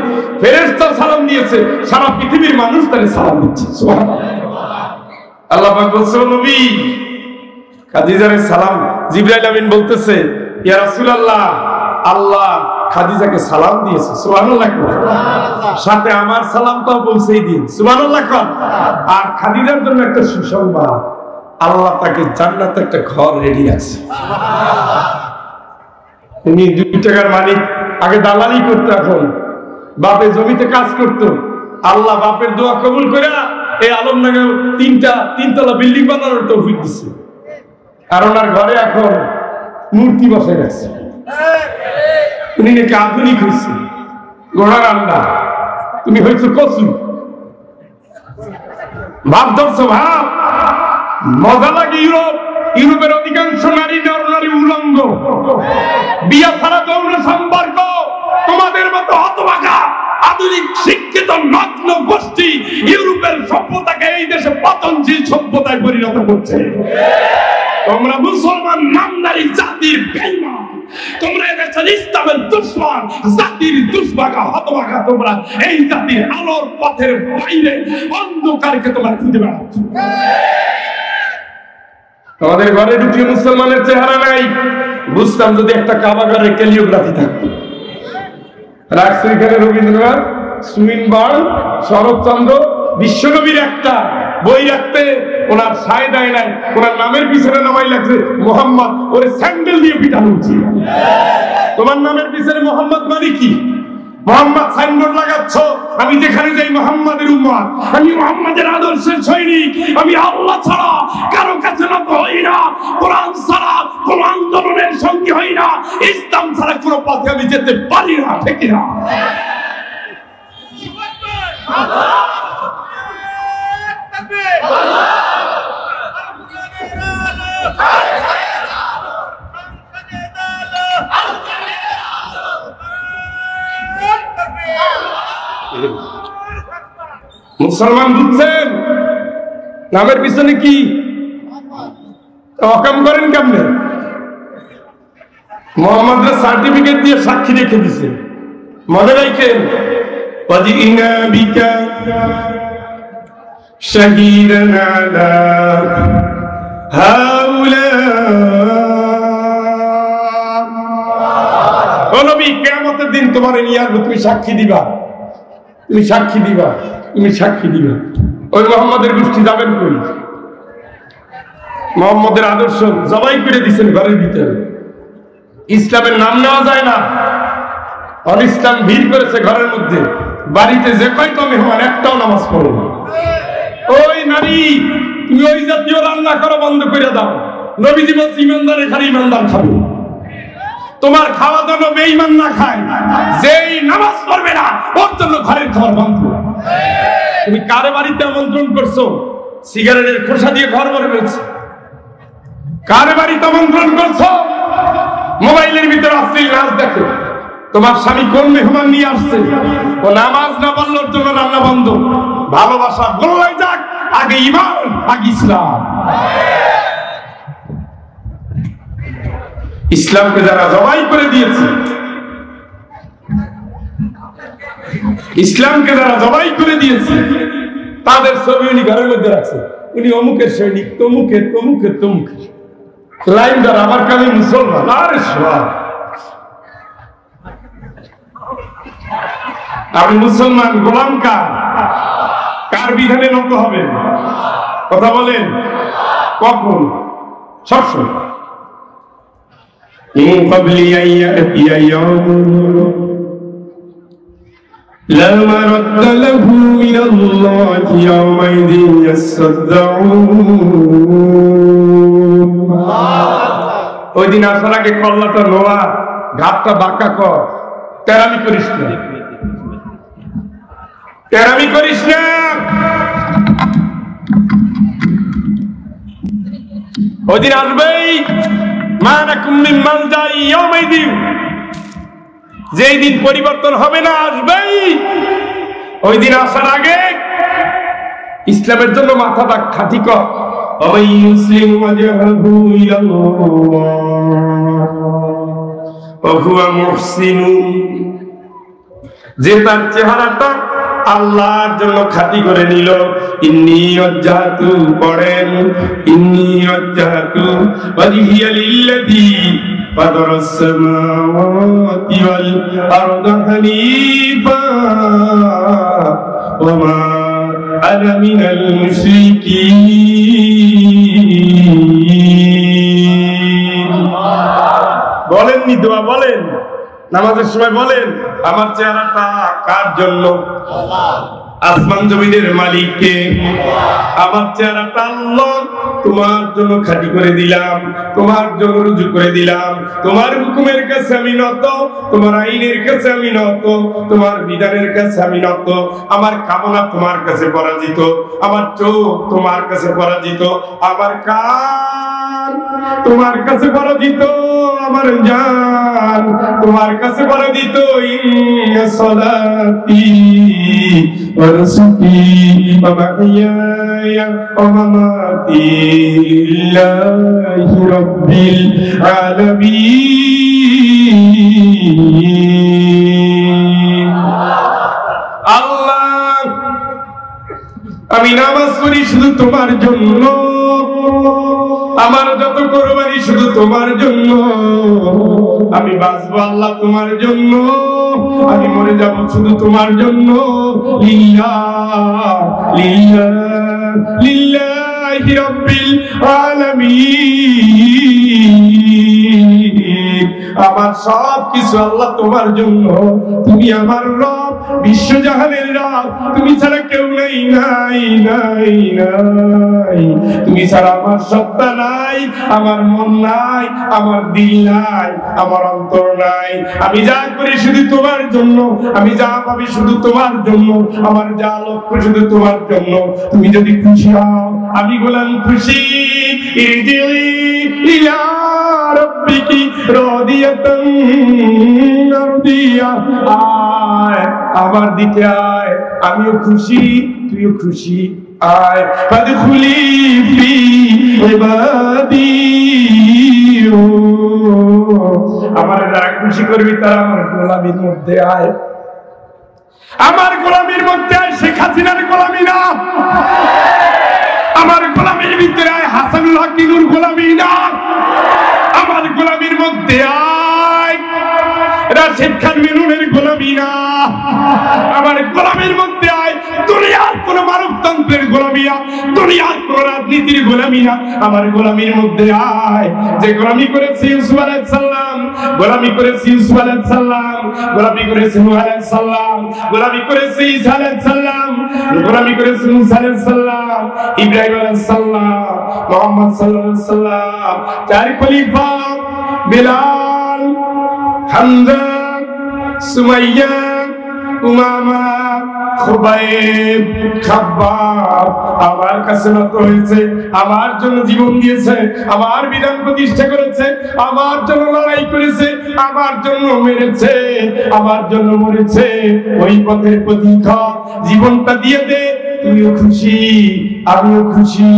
ফেরেশতা সালাম দিয়েছে, সারা পৃথিবীর মানুষ তাকে সালাম দিচ্ছে। সুবহানাল্লাহ। আল্লাহ পাক বলছেন নবী খাদিজার সালাম। জিবরাইল আমিন বলতেছে ইয়া রাসূলুল্লাহ, আল্লাহ খাদিজাকে সালাম দিয়েছে। সুবহানাল্লাহ। সাথে আমার সালামটাও পৌঁছেই দিন। সুবহানাল্লাহ। আর খাদিজার জন্য একটা সুসংবাদ, আল্লাহ তাকে জান্নাতে একটা ঘর রেডি আছে। তিনি 2 টাকার মালিক, আগে দালালি করতো, এখন বাপে জমিতে কাজ করতো। আল্লাহ বাপের দোয়া কবুল করে এই আলমনগর 3তলা বিল্ডিং বানানোর তৌফিক দিচ্ছে। আর ওনার ঘরে এখন মূর্তি বসে গেছে। উনি নাকি আধুনিক হয়েছে, ঘোড়ার আন্ডা, তুমি হয়েছো কচু। ভাব ধরছো ভাব। মজা লাগে ইউরোপের অধিকাংশ নারী নরনারী উলঙ্গ, বিয়া ছাড়া যৌন সম্পর্ক। তোমাদের মতো হতভাগা আধুনিক শিক্ষিত নগ্ন গোষ্ঠী ইউরোপের সভ্যতাকে এই দেশে পতনশীল সভ্যতায় পরিণত করছে। তোমরা মুসলমান নামধারী জাতির বেঈমান, তোমরা এদেশের ইসলামের দুশমন, জাতির দুর্ভাগা হতভাগা। তোমরা এই জাতির আলোর পথের বাইরে অন্ধকারকে তোমরা খুঁজে বেড়াচ্ছ। আমাদের ঘরে ঢুকে মুসলমানের চেহারা নাই। বুঝতাম যদি একটা কাবাগারের ক্যালিওগ্রাফি থাকতো। রাখছে এখানে রবীন্দ্রনাথ, সুইনবার্ন, শরৎচন্দ্র, বিশ্বনবীর একটা বই রাখতে ওনার সায়দায় নাই। ওনার নামের পিছনে নামাই লাগছে মোহাম্মদ, ওর স্যান্ডেল দিয়ে পিটানো উচিত। তোমার নামের পিছনে মোহাম্মদ মানে কি? মোহাম্মদ সাইনবোর্ড লাগাচ্ছ, আমি যেখানে যাই মোহাম্মদের উম্মত, আমি মোহাম্মদের আদর্শের সৈনিক, আমি আল্লাহ ছাড়া কারো কাছে নত হই না, কোরআন ছাড়া কোন আন্দোলনের সঙ্গী হই না, ইসলাম ছাড়া কোন পথে আমি যেতে পারি না। ঠিক না? মুসলমান বুঝছেন নামের পিছনে কি অকাম করেন কেমনে? মোহাম্মদের সার্টিফিকেট দিয়ে সাক্ষী রেখে দিছে। মনে রাখেন, ওয়াজিনা বিকা শাহীদান আলা হাউলা। ও নবী, কিয়ামতের দিন তোমার নিয়ে আসবে, তুমি সাক্ষী দিবা, তুমি সাক্ষী দিবা, তুমি সাক্ষী দিবা। ওই মোহাম্মদের গোষ্ঠী যাবেন কই? মোহাম্মদের আদর্শ জবাই করে দিচ্ছেন ঘরের ভিতরে। ইসলামের নাম নেওয়া যায় না, অন ইসলাম ভিড় করেছে ঘরের মধ্যে। বাড়িতে যে কয়টা মেহমান একটাও নামাজ পড়ে না। ওই নারী, তুমি ওই জাতীয় রান্না করা বন্ধ করে দাও। নবীজি বলছে ইমানদার এখানে ইমানদার খাবে। তোমার খাওয়া জন্য বেঈমান না খায়, যেই নামাজ পড়বে না ওর জন্য ঘরের খাবার বন্ধ। তুমি কারে বাড়িতে আমন্ত্রণ করছো? সিগারেটের খোসা দিয়ে ঘর ভরে ফেলছো। কারে বাড়িতে আমন্ত্রণ করছো? মোবাইলের ভিতরে অশ্লীল নাচ দেখো। তোমার স্বামী কোন মেহমান নিয়ে আসছে, ও নামাজ না পড়লোর জন্য রান্না বন্ধ। ভালোবাসা গোল্লাই যাক, আগে ঈমান, আগে ইসলাম। ইসলামকে যারা জবাই করে দিয়েছে, ইসলামকে যারা জবাই করে দিয়েছে, তাদের ছবি উনি ঘরের মধ্যে রাখছে। উনি অমুকের সৈনিক, তমুকের তমুকের তমুকের লাইন দ্বারা আমার কামি মুসলমান। আরে সব আপনি মুসলমান, গোলাম কার? কার বিধানে নত হবেন? কথা বলেন। কখন? সবসময়। من قبل أن يأتي يوم لا مرد له من الله يومئذ يصدعون। ওই দিন আসার আগে কল্লাটা নোয়া, ঘাটটা বাঁকা কর, তেরামি করিস না, তেরামি করিস না। ওই দিন আসবেই, যেই দিন পরিবর্তন হবে না, আসবেই। ওই দিন আসার আগে ইসলামের জন্য মাথাটা খাঁটি কর। যে তার চেহারাটা আল্লাহর জন্য খাঁটি করে নিল। ইন্নী ওয়াজ্জাহতু পড়েন, ইন্নী ওয়াজ্জাহতু ওয়াজহিয়া লিল্লাযী ফাতারাস সামাওয়াতি ওয়াল আরদা হানিফা ওয়া মা আনা মিনাল মুশরিকিন। বলেননি দোয়া বলেন, নামাজের সময় বলেন, আমার চেহারাটা কার জন্য? আল্লাহ। আসমান জমিনের মালিক কে? আমার চেহারাটা আল্লাহ তোমার জন্য খাঁটি করে দিলাম, তোমার জন্য রুজু করে দিলাম, তোমার হুকুমের কাছে আমি নত, তোমার আইনের কাছে আমি নত, তোমার বিধানের কাছে আমি নত। আমার কামনা তোমার কাছে পরাজিত, আমার চোখ তোমার কাছে পরাজিত, আমার কান তোমার কাছে পরাজিত, আমার জান তোমার কাছে পরাজিত। ইন্না সলাতি ওয়া নুসুকি ওয়া মাহইয়ায়া ওয়া মামাতি লিল্লাহি রাব্বিল আলামিন। আল্লাহ, আমি নামাজ পড়ি শুধু তোমার জন্য, আমার যত কোরবানি শুধু তোমার জন্য, আমি বাঁচবো আল্লাহ তোমার জন্য, আমি মরে যাব শুধু তোমার জন্য। লিল্লাহ লিল্লাহ লিল্লাহি রাব্বিল আলামিন। আমার সব কিছু আল্লাহ তোমার জন্য। তুমি আমার রব, বিশ্বজাহানের রব, তুমি ছাড়া কেউ নাই নাই নাই নাই। তুমি ছাড়া আমার সত্তা নাই, আমার মন নাই, আমার দিল নাই, আমার অন্তর নাই। আমি যা করি শুধু তোমার জন্য, আমি যা ভাবি শুধু তোমার জন্য, আমার যা লক্ষ্য শুধু তোমার জন্য। তুমি যদি খুশি হও আমি গোলাম খুশি। ইরজিই ইলা রাব্বিকি রাদিয়াতান মারদিয়া। আয় আমার দিকে আয়, আমিও খুশি তুইও খুশি। আয় ফাদখুলি ফি ইবাদি। আমার যারা খুশি করবি তারা আমার গোলামির মধ্যে আয়, আমার গোলামির মধ্যে আয়। শেখ হাসিনার গোলামি না, আমার গোলামির ভিতরে আয়। হাসানুল হকের গোলামি না, আমার গোলামির মধ্যে আয়। রাশেদ খান মিনুনের গোলামি না, আমার গোলামির মধ্যে আয়। দুনিয়ার কোন মানবতন্ত্রের গোলামি না, দুনিয়ার কোন রাজনীতির গোলামি না, আমার গোলামির মধ্যে আয়। যে গোলামি করেছে ইউসুফ আলাইহিস সালাম, গোলামি করেছে ইউসুফ আলাইহিস সালাম, গোলামি করেছে নূহ আলাইহিস সালাম, গোলামি করেছে ঈসা আলাইহিস সালাম, গোলামি করেছে মুসা আলাইহিস সালাম, ইব্রাহিম আলাইহিস সালাম, মুহাম্মদ সাল্লাল্লাহু আলাইহি সাল্লাম। চার খলিফা বিলাল, হামজা, সুমাইয়া, উমামা, খুবাইব, খাব্বাব আমার কাছে নত হয়েছে, আমার জন্য জীবন দিয়েছে, আমার বিধান প্রতিষ্ঠা করেছে, আমার জন্য লড়াই করেছে, আমার জন্য মেরেছে, আমার জন্য মরেছে। ওই পথের প্রতীক্ষক জীবনটা দিয়ে দে, তুইও খুশি আমিও খুশি।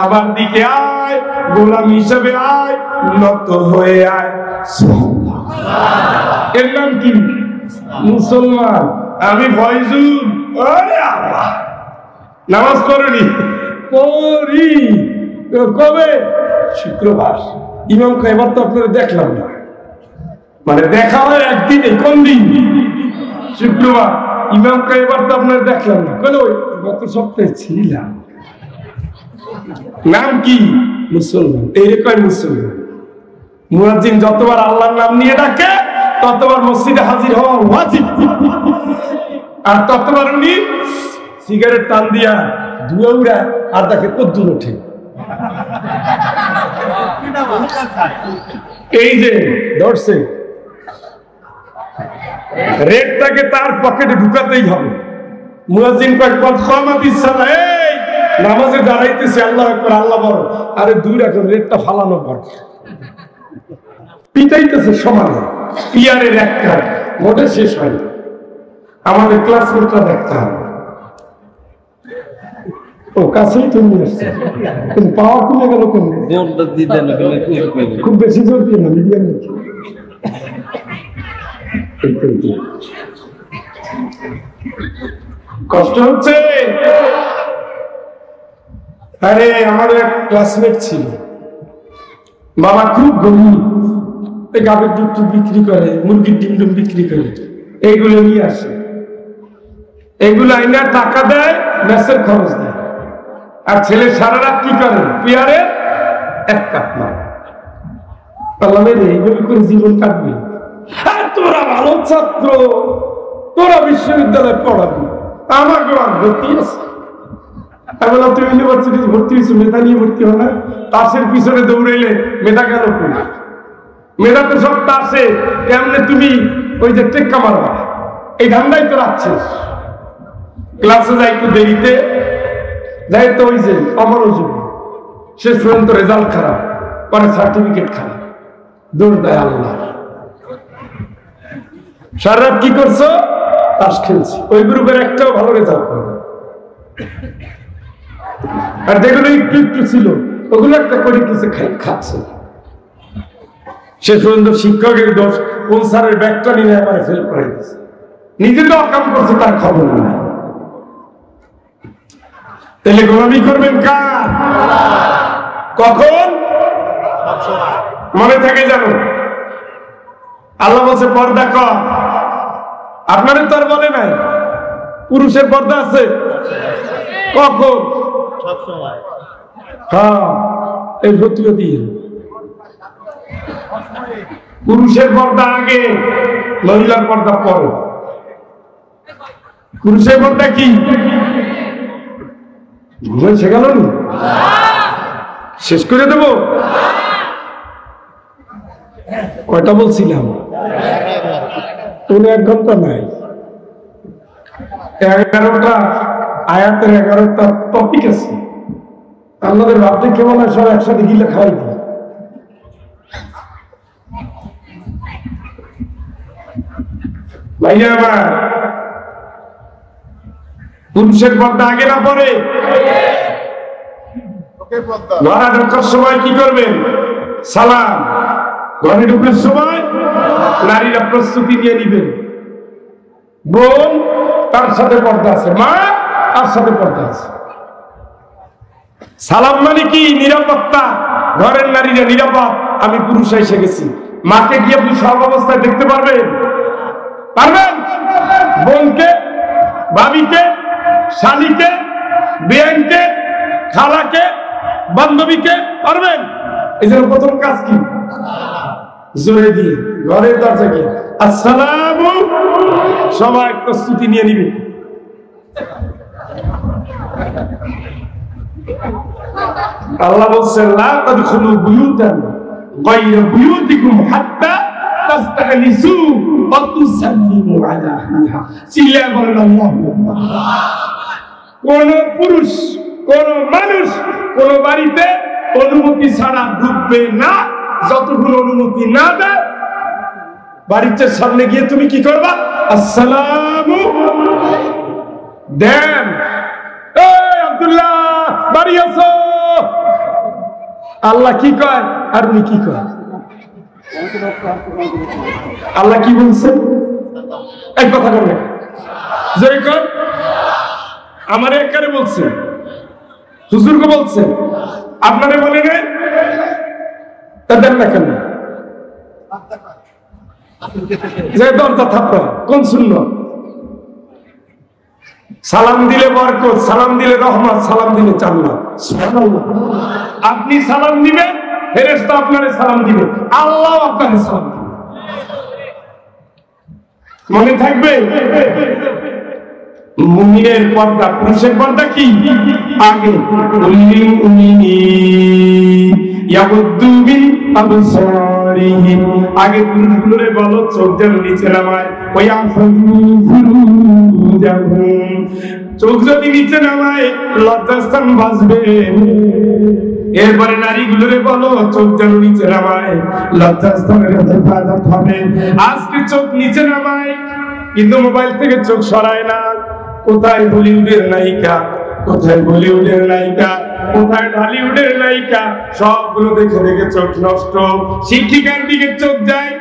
আমার দিকে আয়, গোলাম হিসেবে আয়, নত হয়ে আয়। এর নাম কি? মুসলমান। আমি ফয়জুল। ওরে আল্লাহ, নামাজ পড়নি? পড়ি। কবে? শুক্রবার। ইমাম এবার তো আপনারা দেখলাম না, মানে দেখা হয় একদিনে। কোন দিন? শুক্রবার। ইমাম এবার তো আপনারা দেখলাম না, কেন? গত সপ্তাহে ছিলাম। নাম কি? মুসলমান। এইরকম মুসলমান। মুয়াজ্জিন যতবার আল্লাহর নাম নিয়ে ডাকে ততবার মসজিদে হাজির হওয়া ওয়াজিব, আর ততবার উনি সিগারেট টান দিয়া ধুয়ে উড়া আর দেখে কদ্দুর ওঠে। এই যে ধরছে, রেটটাকে তার পকেটে ঢুকাতেই হবে। মুয়াজ্জিন কয় কত খামাতিস সালাহ, এই নামাজে দাঁড়াইতেছে, আল্লাহু আকবার, আল্লাহ বড়। আরে দূর এখন রেটটা ফালানো পর পিটাইতেছে সমানে। ইয়ারের একটা মোটে শেষ হয়। আমাদের ক্লাসমেটটা দেখতে হবে। ও কাছেই তো নিয়ে আসছে, কিন্তু পাওয়া কমে গেল। খুব বেশি জোর দিয়ে না, মিডিয়াম। কষ্ট হচ্ছে। আরে আমাদের এক ক্লাসমেট ছিল, বাবা খুব গরিব, গাভীর দুধ বিক্রি করে, মুরগির ডিম ডুম বিক্রি করে, এইগুলো নিয়ে আসে। এগুলো আইনা টাকা দেয়, ম্যাচের খরচ দেয়। আর ছেলে সারা রাত কি করে? পিয়ারে এক কাপ মারে। এইগুলো করে জীবন কাটবে। তোরা ভালো ছাত্র, তোরা বিশ্ববিদ্যালয়ে পড়াবি, আমার আর ভর্তি আছে। আমি বললাম তুমি ইউনিভার্সিটিতে ভর্তি হয়েছো, মেধা নিয়ে ভর্তি হো না? তাসের পিছনে দৌড়াইলে মেধা গেল কই? মেধা তো সব তাসে, কেমনে তুমি ওই যে টেক্কা মারবা, এই ধান্দাই তো রাখছিস। ক্লাসে যাই একটু দেরিতে যাই তো ওই যে অমনোযোগ, শেষ পর্যন্ত রেজাল্ট খারাপ, পরে সার্টিফিকেট খারাপ, দৌড় দেয় আল্লাহ। সারা রাত কি করছো? তাস খেলছি। ওই গ্রুপের একটাও ভালো রেজাল্ট করবে, আর যেগুলো একটু একটু ছিল ওগুলো একটা করে কিছু খাচ্ছে। শেষ পর্যন্ত শিক্ষকের দোষ, কোন স্যারের ব্যাগটা নিয়ে আমার ফেল করে দিচ্ছে, নিজে তো অকাম করছে তার খবর নাই। তাহলে গোলামি করবেন কার? কখন? মনে থাকে জানো, আল্লাহ বলছে পর্দা কর। আপনাদের তো আর বলে নাই পুরুষের পর্দা আছে কখন? হ্যাঁ, এই ভর্তিও দিয়ে পুরুষের পর্দা আগে, মহিলার পর্দা পরে। পুরুষের পর্দা কি শেখাল নি? শেষ করে দেব? কয়টা বলছিলাম? 1 ঘন্টা নাই, 11টা আয়াতের 11টা টপিক আছে। আপনাদের ভাবতে কেমন হয় সব একসাথে গিলে খাওয়াই দিই। ভাইয়া আমার, পুরুষের পর্দা আগে না পরে? ঘরে ঢোকার সময় কি করবেন? সালাম। ঘরে ঢোকার সময় নারীরা প্রস্তুতি নিয়ে নিবেন। বোন তার সাথে পর্দা আছে, মা তার সাথে পর্দা আছে। সালাম মানে কি? নিরাপত্তা। ঘরের নারীরা নিরাপদ, আমি পুরুষ এসে গেছি। মাকে কি আপনি সর্বাবস্থায় দেখতে পারবেন? পারবেন? বোনকে, ভাবিকে, শালীকে, বেআইনকে, খালাকে, বান্ধবীকে পারবেন? এই জন্য প্রথম কাজ কি? জোরে দিয়ে ঘরের দরজা কি আসসালামু, সবাই প্রস্তুতি নিয়ে নিবে। আল্লাহ বলছেন লা তাদখুলু বুয়ুতান গায়রা বুয়ুতিকুম হাত্তা তাস্তাগনিসু ওয়া তুসাল্লিমু আলা আহলিহা। চিল্লা বলেন আল্লাহু আকবার। কোন পুরুষ, কোন মানুষ কোন বাড়িতে অনুমতি ছাড়া ঢুকবে না, যতক্ষণ অনুমতি না দেয়। বাড়িতে সামনে গিয়ে তুমি কি করবা? আসসালামু দেন। এই আব্দুল্লাহ বাড়ি আসো। আল্লাহ কি কয় আর উনি কি কয়? আল্লাহ কি বলছেন? এক কথা বলবে জয় কর। আমার একবারে বলছে, হুজুরকে বলছে, আপনারে বলে নাই, তা দেন না কেন? যে দরজা থাপড়া কোন সুন্নাত? সালাম দিলে বরকত, সালাম দিলে রহমত, সালাম দিলে জান্নাত। সুবহানাল্লাহ। আপনি সালাম দিবেন, ফেরেশতা আপনারে সালাম দিবে, আল্লাহ আপনারে সালাম দিবে। মনে থাকবে? মুমিনের পর্দা, পুরুষের পর্দা কি? আগে উল্লিল মুমিনিন ইয়াগুদ্দু মিন আবসারিহিম। আগে পুরুষগুলোরে বলো চোখ যেন নিচে নামায়। ওয়ায়াফযু ফুরুজাহুম। চোখ যদি নিচে নামায় লজ্জাস্থান বাঁচবে। এরপরে নারীগুলোরে বলো চোখ যেন নিচে নামায়, লজ্জাস্থানের হেফাজত হবে। আজকে চোখ নিচে নামায় কিন্তু মোবাইল থেকে চোখ সরায় না। কোথায় বলিউডের নায়িকা, কোথায় বলিউডের নায়িকা, কোথায় ঢালিউডের নায়িকা, সবগুলো দেখে দেখে চোখ নষ্ট। শিক্ষিকার দিকে চোখ যায়,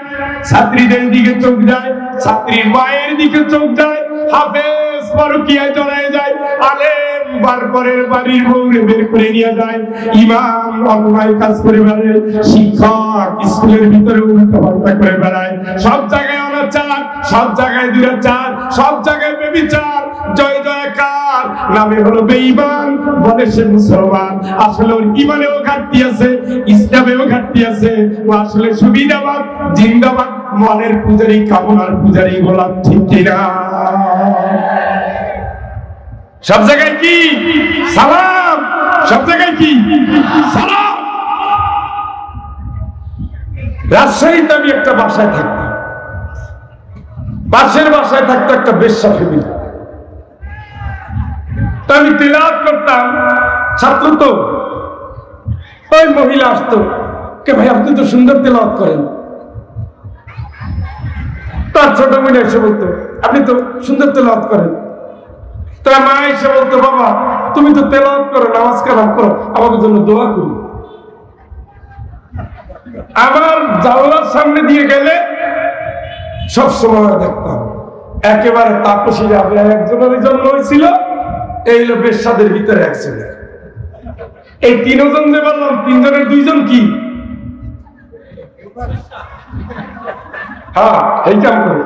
ছাত্রীদের দিকে চোখ যায়, ছাত্রীর মায়ের দিকে চোখ যায়, হাফেজ পরকীয়ায় জড়ায় যায়, আলেম বারপরের বাড়ির বউরে বের করে নিয়ে যায়, ইমাম অন্যায় কাজ করে বেড়ায়, শিক্ষক স্কুলের ভিতরে উল্টোপাল্টা করে বেড়ায়। সব জায়গায় অনাচার, সব জায়গায় দুরাচার, সব জায়গায় বেবিচার। জয় জয়কার নামে হলো বেঈমান, বলে সে মুসলমান, আসলে ওর ঈমানেও ঘাটতি আছে, ইসলামেও ঘাটতি আছে। ও আসলে সুবিধাবাদ, জিন্দাবাদ, মনের পূজারী, কামনার পূজারী, গোলাম। ঠিক কিনা? সব জায়গায় কি সালাম, সব জায়গায় কি সালাম। রাজশাহীতে আমি একটা বাসায় থাকতাম, পাশের বাসায় থাকতো একটা বেশ্যা ফ্যামিলি। আমি তিলাওয়াত করতাম, ছাত্র তো, ওই মহিলা আসতো, কে ভাই আপনি তো সুন্দর তেলাওয়াত করেন। তার ছোট মেয়ে এসে বলতো আপনি তো সুন্দর তেলাওয়াত করেন। তার মা এসে বলতো বাবা তুমি তো তেলাওয়াত করো, নামাজ কালাম করো, আমাদের জন্য দোয়া করি। আমার জানলার সামনে দিয়ে গেলে সব সময় দেখতাম একেবারে তাপসী যাবে একজনের জন্ম হয়েছিল, এই হলো বেশ্যাদের ভিতরে একজন। এই তিনজন যে বললাম, তিনজনের দুইজন কি হ্যাঁ এই কাম করে।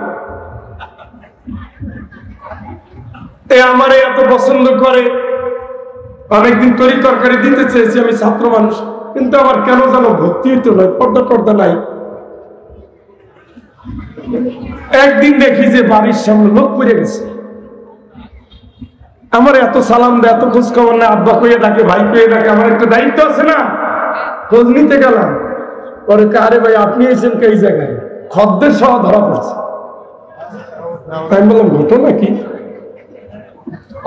আমারে এত পছন্দ করে, অনেকদিন তরি তরকারি দিতে চেয়েছি, আমি ছাত্র মানুষ, কিন্তু আমার কেন যেন ভর্তি হইতে নয়, পর্দা টর্দা নাই। একদিন দেখি যে বাড়ির সামনে লোক পড়ে গেছে, আমার এত সালাম দেয়, এত খোঁজ খবর নেই, আব্বা কইয়ে ডাকে, ভাই কইয়ে ডাকে, আমার একটা দায়িত্ব আছে না, খোঁজ নিতে গেলাম। পরে আরে ভাই আপনি এসেছেন এই জায়গায়, খদ্দের সহ ধরা পড়ছে। আমি বললাম ঘটনা কি?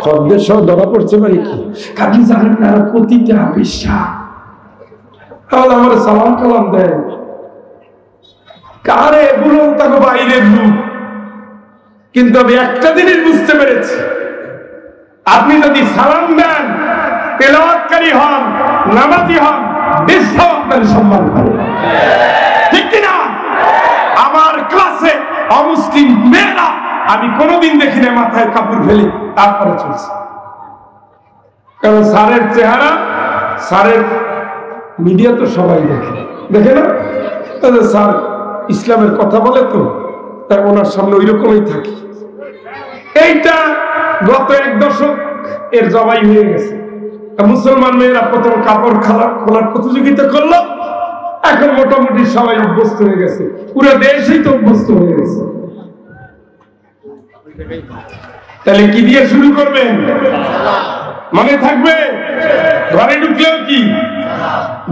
খদ্দের সহ ধরা পড়ছে মানে কি? আপনি জানেন না প্রতিটা বেশ্যা তাহলে আমার সালাম কালাম দেয়, কারে এগুলো তাকে বাইরের রূপ। কিন্তু আমি একটা জিনিস বুঝতে পেরেছি, আপনি যদি সালাম দেন, তেলাওয়াতকারী হন, নামাজি হন, বেশ্যা আপনার সম্মান করে, ঠিক কিনা? আমার ক্লাসে অমুসলিম মেয়েরা আমি কোনোদিন দেখি না মাথায় কাপড় ফেলে তারপরে চলছে। কারণ স্যারের চেহারা, স্যারের মিডিয়া তো সবাই দেখে, দেখে না? স্যার ইসলামের কথা বলে তো, তাই ওনার সামনে ওই রকমই থাকি। এইটা গত 1 দশক এর জবাই হয়ে গেছে। মুসলমান মেয়েরা প্রথম কাপড় খোলার প্রতিযোগিতা করলো, এখন মোটামুটি সবাই অভ্যস্ত হয়ে গেছে, পুরো দেশই তো অভ্যস্ত হয়ে গেছে। তাহলে কি দিয়ে শুরু করবেন? মনে থাকবে? ঘরে ঢুকলেও কি,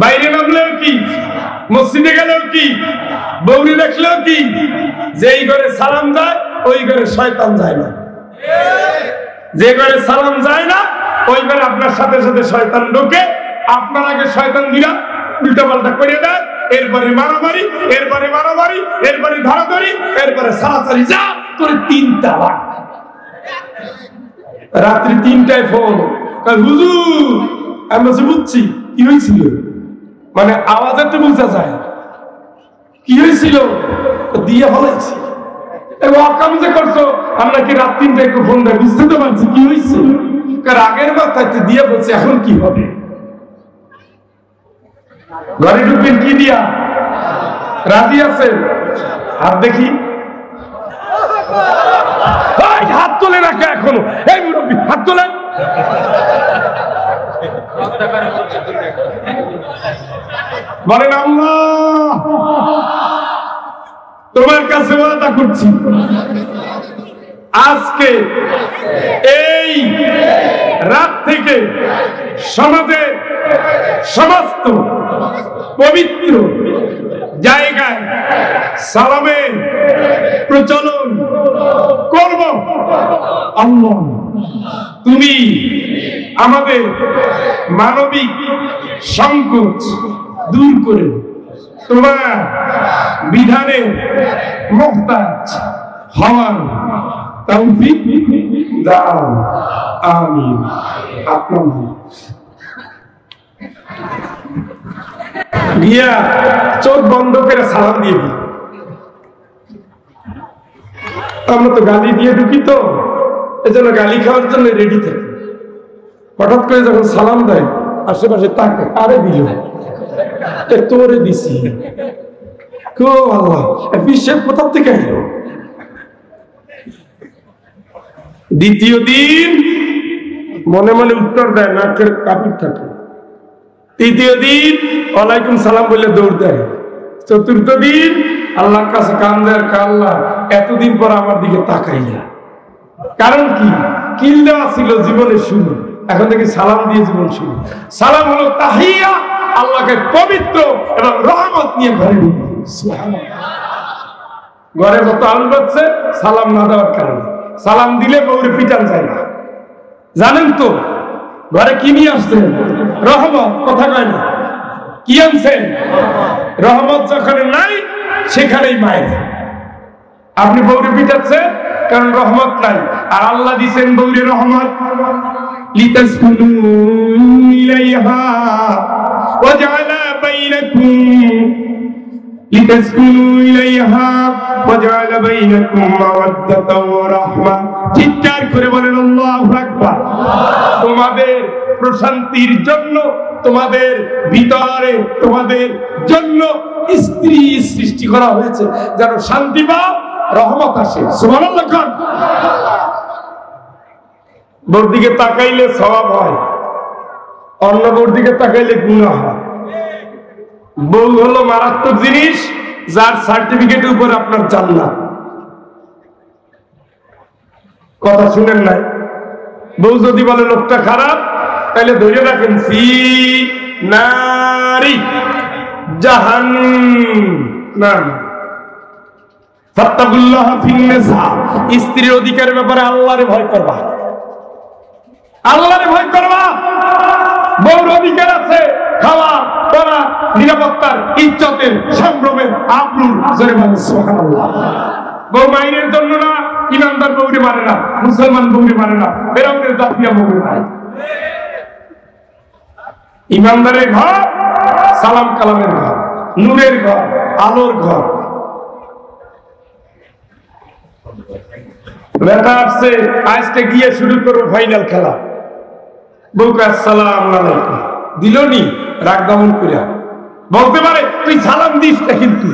বাইরে নামলেও কি, মসজিদে গেলেও কি, বৌরি দেখলেও কি, যেই ঘরে সালাম যায় ওই ঘরে শয়তান যায় না। যে ঘরে সালাম যায় না ওই ঘরে আপনার সাথে সাথে শয়তান ঢোকে। আপনার আগে শয়তান দিরা উল্টা পাল্টা করে দেয়, এরপরে মারামারি, এরপরে মারামারি, এরপরে ধরাধরি, এরপরে সারাসারি, যা তোর 3 তালাক। রাত্রি 3টায় ফোন, হুজুর আমি বুঝছি কি হয়েছিল, মানে আওয়াজে তো বুঝা যায় কি হয়েছিল, দিয়ে ফলাইছি। অকাম যে করছো, আমরা কি রাত 3টায় একটু ফোন দেয়, বুঝতে তো পারছি কি হয়েছে। আগের মাথায় দিয়ে বলছে এখন কি হবে। ঘরে ঢুকবেন কি দিয়া? রাজি আছেন? হাত দেখি, হাত তোলে রাখে এখনো, এই মুরব্বী হাত তোলেন। বলেন আল্লাহ তোমার কাছে ওয়াদা করছি, আজকে এই রাত থেকে সমাজে সমস্ত পবিত্র জায়গায় সালামের প্রচলন করব। আল্লাহ তুমি আমাদের মানবিক সংকোচ দূর করে তোমার বিধানের মুহতাজ হওয়ার তৌফিক দাও, আমিন। আপনার গিয়া চোখ বন্ধ করে সালাম দিয়ে দিই। আমরা তো গালি দিয়ে ঢুকি, তো এজন্য গালি খাওয়ার জন্য রেডি থাকি। হঠাৎ করে যখন সালাম দেয় আশেপাশে তাকে, আরে দিল তোরে দিছি, আল্লাহ বিশ্বের কোথা থেকে এলো। দ্বিতীয় দিন মনে মনে উত্তর দেয়, নাকের কাপড় থাকে। তৃতীয় দিন ওয়ালাইকুম সালাম বলে দৌড় দেয়। চতুর্থ দিন আল্লাহর কাছে কান দেয়, আল্লাহ এতদিন পর আমার দিকে তাকাইলা, কারণ কি? কিল দেওয়া ছিল জীবনের শুরু, এখন থেকে সালাম দিয়ে জীবন শুরু। সালাম হলো তাহিয়া, আল্লাহকে পবিত্র এবং রহমত নিয়ে ঘরে ঢুকবে। ঘরে যত আলু বাচ্ছে সালাম না দেওয়ার কারণে, সালাম দিলে বউরে পিটান যায় না। জানেন তো ঘরে কি নিয়ে আসছেন? রহমত। কথা কয় না, কি আনছেন? রহমত যেখানে নাই সেখানেই মায়ের। আপনি বউরে পিটাচ্ছেন কারণ রহমত নাই, আর আল্লাহ দিচ্ছেন বউরে রহমত। লিতাসকুনু ইলাইহা ওয়া জাআলা বাইনাকুম মাওয়াদ্দাতাও ওয়া রাহমা। চিৎকার করে বলেন আল্লাহু আকবার। তোমাদের প্রশান্তির জন্য, তোমাদের ভিতরে তোমাদের জন্য স্ত্রী সৃষ্টি করা হয়েছে, যেন শান্তি পাও, রহমত আসে। সুবহানাল্লাহ। বউর দিকে তাকাইলে সওয়াব হয়, অন্য বউর দিকে তাকাইলে গুনাহ হয়। বউ হলো মারাত্মক জিনিস, যার সার্টিফিকেটের উপর আপনার জান্নাত। কথা শুনেন নাই? বউ যদি বলে লোকটা খারাপ, তাহলে ধরে রাখেন ফি নারি জাহান্নাম। ফাত্তাকুল্লাহ ফিন নিসা। স্ত্রীর অধিকারের ব্যাপারে আল্লাহরে ভয় করবা, আল্লাহরে ভয় করবা। বউর অধিকার আছে খাওয়া পড়া, নিরাপত্তার, ইজ্জতের, সম্ভ্রমের, আব্রুর। জোরে বলেন সুবহানাল্লাহ। বউ মাইনের জন্য না, ইমানদার বউরে মানে না, মুসলমান বউরে মানে না, ফেরাউনের জাতীয় বউরে নাই। ইমানদারের ঘর সালাম কালামের ঘর, নূরের ঘর, আলোর ঘর। বেটা আসছে, আজকে গিয়ে শুরু করবো ফাইনাল খেলা। বউকে আসসালাম আলাইকুম দিল নি, রাগ দমন করিয়া বলতে পারে তুই সালাম দিস না, কিন্তু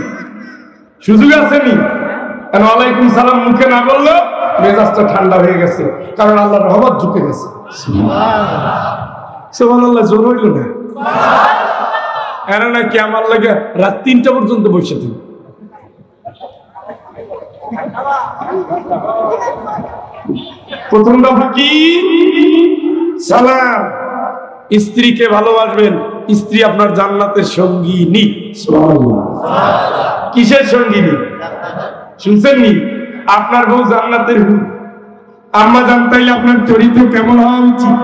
সুযোগ আছে নি। ওয়ালাইকুম সালাম মুখে না বললো মেজাজটা ঠান্ডা হয়ে গেছে, কারণ আল্লাহর রহমত ঝুঁকে গেছে। সুবহানাল্লাহ। জোর হইল না? এরা নাকি আমার লাগে রাত 3টা পর্যন্ত বসে থাকি। প্রথম দফা কি? সালাম। স্ত্রীকে ভালোবাসবেন, স্ত্রী আপনার জান্নাতের সঙ্গিনী। সুবহানাল্লাহ। কিসের সঙ্গিনী শুনছেন নি? আপনার বউ জান্নাতের হুর। আম্মা জানতাইলে আপনার চরিত্র কেমন হওয়া উচিত?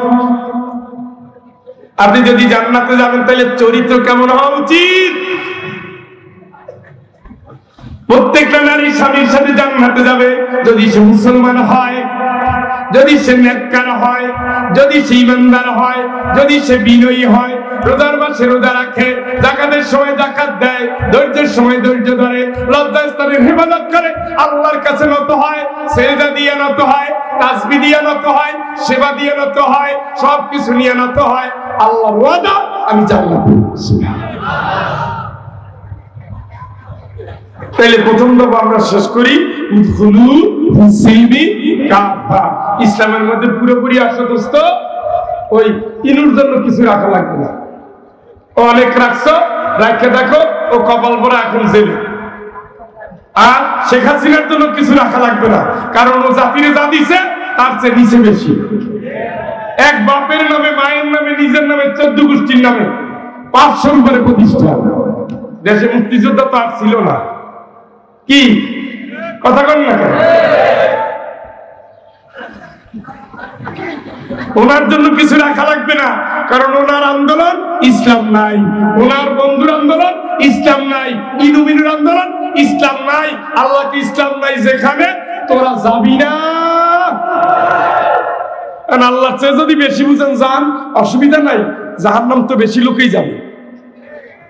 আপনি যদি জান্নাতে যাবেন তাহলে চরিত্র কেমন হওয়া উচিত? প্রত্যেকটা নারী স্বামীর সাথে জান্নাতে যাবে যদি সে মুসলমান হয়, যদি সে নেককার হয়, যদি সে ইমানদার হয়, যদি সে বিনয়ী হয়, রোজার মাসে রোজা রাখে, যাকাতের সময় যাকাত দেয়, ধৈর্যের সময় ধৈর্য ধরে, লজ্জাস্থানের হেফাজত করে, আল্লাহর কাছে নত হয়, সেজদা দিয়ে নত হয়, তাসবিহ দিয়ে নত হয়, সেবা দিয়ে নত হয়, সবকিছু নিয়ে নত হয়। আল্লাহর ওয়াদা আমি জান্নাত দেব। সুবহানাল্লাহ। তাহলে প্রথম দফা আমরা শেষ করি উদখুলু ফিসসিলমি কাফা। ইসলামের মধ্যে পুরোপুরি আসো দোস্ত। ওই ইনুর জন্য কিছু রাখা লাগবে না। অনেক রাখছো, রাখে দেখো ও কপাল পরা এখন জেলে। আর শেখ হাসিনার জন্য কিছু রাখা লাগবে না, কারণ ও জাতিরে যা দিছে তার চেয়ে নিচে বেশি। এক বাপের নামে, মায়ের নামে, নিজের নামে, 14 গোষ্ঠীর নামে 500 উপরে প্রতিষ্ঠা। দেশে মুক্তিযোদ্ধা তো আর ছিল না। কি কথা কন না কেন? ওনার জন্য কিছু রাখা লাগবে না, কারণ ওনার আন্দোলন ইসলাম নাই, ওনার বন্ধুর আন্দোলন ইসলাম নাই, ইনুমিনুর আন্দোলন ইসলাম নাই। আল্লাহকে ইসলাম নাই যেখানে, তোরা যাবি না। আল্লাহর চেয়ে যদি বেশি বুঝেন যান, অসুবিধা নাই, জাহান্নাম তো বেশি লোকেই যাবে।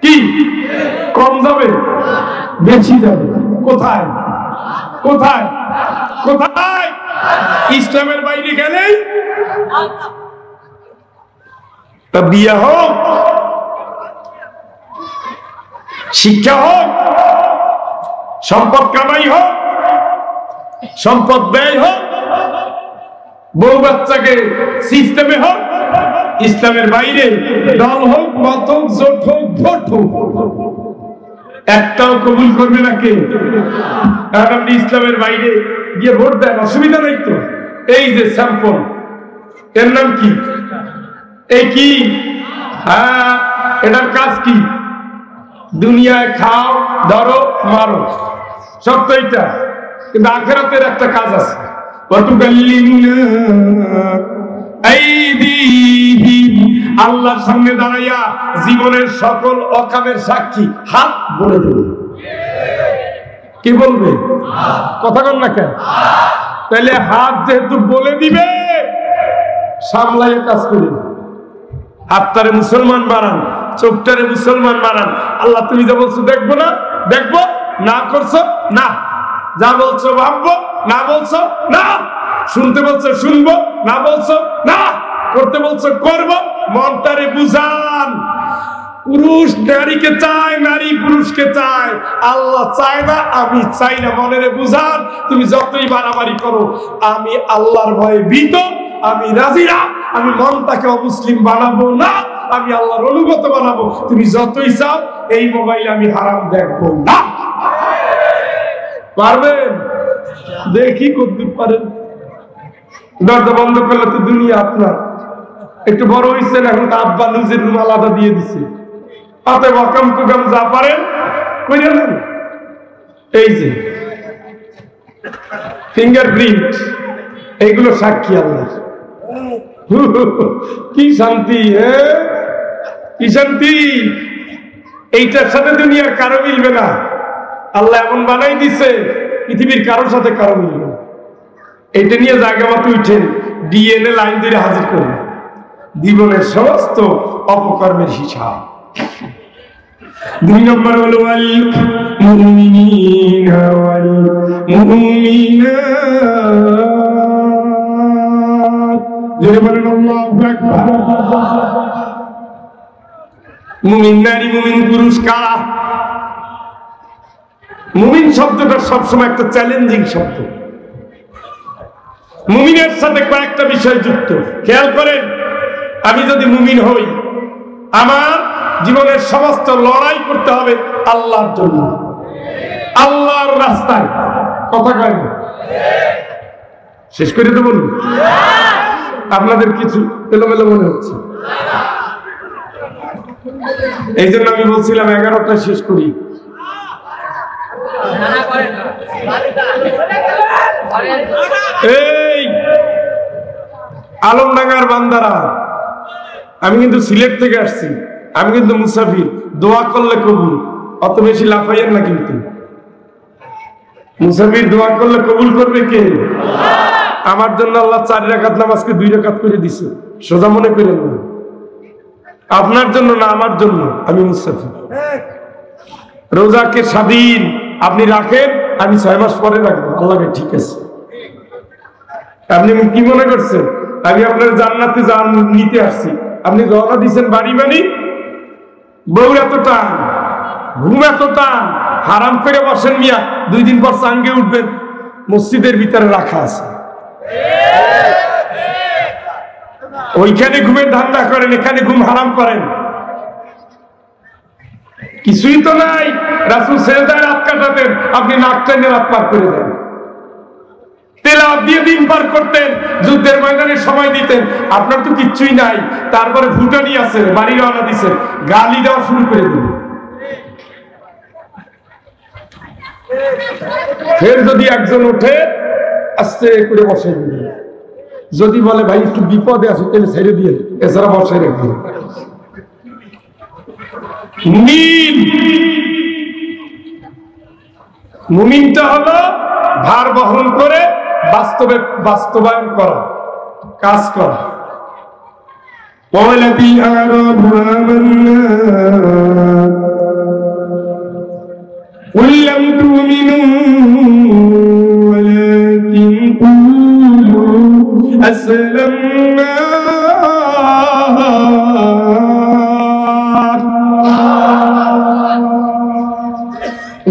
কি কম যাবে? বেশি যাবে। কোথায় কোথায় কোথায়? ইসলামের বাইরে গেলেই বিয়ে হোক, শিক্ষা হোক, সম্পদ কামাই হোক, সম্পদ ব্যয় হোক, বউ বাচ্চাকে সিস্টেমে হোক, ইসলামের বাইরে দল হোক, মত হোক, জোট হোক, ভোট হোক, একটাও কবুল করবে না কে? আপনি ইসলামের বাইরে গিয়ে ভোট দেন, অসুবিধা নাই তো। এই যে স্যাম্পল, এর নাম কি? এই কি? হ্যাঁ, এটার কাজ কি? দুনিয়ায় খাও, ধরো, মারো, সব তো এইটা। কিন্তু আখিরাতের একটা কাজ আছে, আল্লাহর সামনে দাঁড়াইয়া জীবনের সকল অকামের সাক্ষী হাত বলে দেবে। কি বলবে? কথা কন না কেন? তাহলে হাত যেহেতু বলে দিবে, সামলাই কাজ করে। হাতটারে মুসলমান বানান, চোখটারে মুসলমান বানান। আল্লাহ তুমি যা বলছো দেখবো না, দেখবো, না করছো না, যা বলছো ভাববো, না বলছো না, শুনতে বলছো শুনবো, না বলছো না, করতে বলছো করবো। মনটারে বুঝান। পুরুষ নারীকে চায়, নারী পুরুষকে চায়, আল্লাহ চায় না, আমি চাই না। মনেরে বুঝান। তুমি যতই বাড়াবাড়ি করো, আমি আল্লাহর ভয়ে ভীত, আমি রাজি না, আমি মনটাকে অমুসলিম বানাবো না, আমি আল্লাহর অনুগত বানাবো। তুমি যতই চাও, এই মোবাইল আমি হারাম দেখবো না। পারবেন? দেখি কতদূর পারেন। দরজা বন্ধ করলে তো দুনিয়া আপনার। একটু বড় হয়েছেন, এখন তো আব্বা নিজের রুম আলাদা দিয়ে দিছে। অতএব অকাম কুকাম যা পারেন করে নেন। এই যে ফিঙ্গারপ্রিন্ট, এইগুলো সাক্ষী আল্লাহ। কি শান্তি! কি শান্তি! এইটার সাথে দুনিয়ার কারো মিলবে না। আল্লাহ এমন বানাই দিছে, পৃথিবীর কারোর সাথে কারো মিলবে না। এইটা নিয়ে জায়গা মতো উঠেন, ডিএনএ লাইন ধরে হাজির করবেন জীবনের সমস্ত অপকর্মের হিসাব। 2 নম্বর হলো ওয়াল মুমিনিনা ওয়াল মুমিনাত। জোরে বলেন আল্লাহু আকবার। মুমিন নারী, মুমিন পুরুষ কারা? মুমিন শব্দটা সবসময় একটা চ্যালেঞ্জিং শব্দ। মুমিনের সাথে কয়েকটা বিষয় যুক্ত। খেয়াল করেন, আমি যদি মুমিন হই, আমার জীবনের সমস্ত লড়াই করতে হবে আল্লাহর জন্য, আল্লাহর রাস্তায়। কথা কয় না? শেষ করে তো বলুন। আপনাদের কিছু এলোমেলো মনে হচ্ছে, এই জন্য আমি বলছিলাম 11টায় শেষ করি। এই আলমডাঙ্গার বান্দারা, আমি কিন্তু সিলেট থেকে আসছি, আমি কিন্তু মুসাফির। দোয়া করলে কবুল, অত বেশি লাফাইয়েন না। কিন্তু মুসাফির দোয়া করলে কবুল করবে কে? আমার জন্য আল্লাহ 4 রাকাত নামাজকে 2 রাকাত করে দিছে। সোজা মনে করেন না, আপনার জন্য না, আমার জন্য। আমি মুসাফির। রোজাকে স্বাধীন আপনি রাখেন, আমি 6 মাস পরে রাখবো। আল্লাহকে ঠিক আছে। আপনি কি মনে করছেন আমি আপনার জান্নাতে নিতে আসছি? আপনি রওনা দিচ্ছেন বাড়ি বাড়ি, বউ এত টান, ঘুম এত টান, হারাম করে বসেন মিয়া। 2 দিন পর চাঙ্গে উঠবেন, মসজিদের ভিতরে রাখা আছে। ওইখানে ঘুমের ধান্দা করেন, এখানে ঘুম হারাম করেন। কিছুই তো নাই। রাসূল সেজদায় রাত কাটাতেন, আপনি নাক টেনে রাত পার করে দেন। তেলাওয়াত দিয়ে দিন পার করতেন, যুদ্ধের ময়দানে সময় দিতেন। আপনার তো কিচ্ছুই নাই, তারপরে ফুটানি আছে, বাড়ি রওনা দিচ্ছেন, গালি দেওয়া শুরু করে দিন। ফের যদি একজন ওঠে, আস্তে করে বসাই দিন। যদি বলে ভাই একটু বিপদে আছে, তাহলে ছেড়ে দিয়ে, এছাড়া বসাই রাখবেন। মুমিনটা হলো ভার বহন করে বাস্তবায়ন করা, কাজ করা।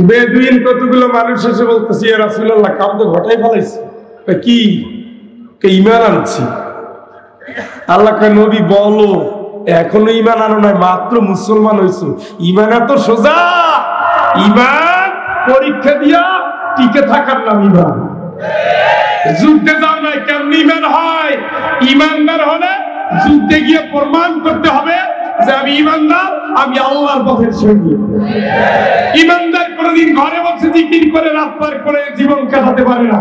বেদুইন কতগুলো মানুষ এসে বলতেছি, ইয়া রাসূলুল্লাহ, কাম তো ঘটাই ফেলাইছি। কি ঈমান আনছি। আল্লাহ কয়, নবী বলো, এখনো ঈমান আনো নাই, মাত্র মুসলমান হইছো। ঈমান এত সোজা? ঈমান পরীক্ষা দিয়া টিকে থাকার নাম ঈমান। যুদ্ধে যাও নাই, কেমনি ঈমান হয়? ঈমানদার হলে যুদ্ধে গিয়ে প্রমাণ করতে হবে যে আমি ঈমানদার, আমি আল্লাহর পথের সৈনিক। ঈমানদার কোনদিন ঘরে বসে জিকির করে রাত পার করে জীবন কাটাতে পারে না।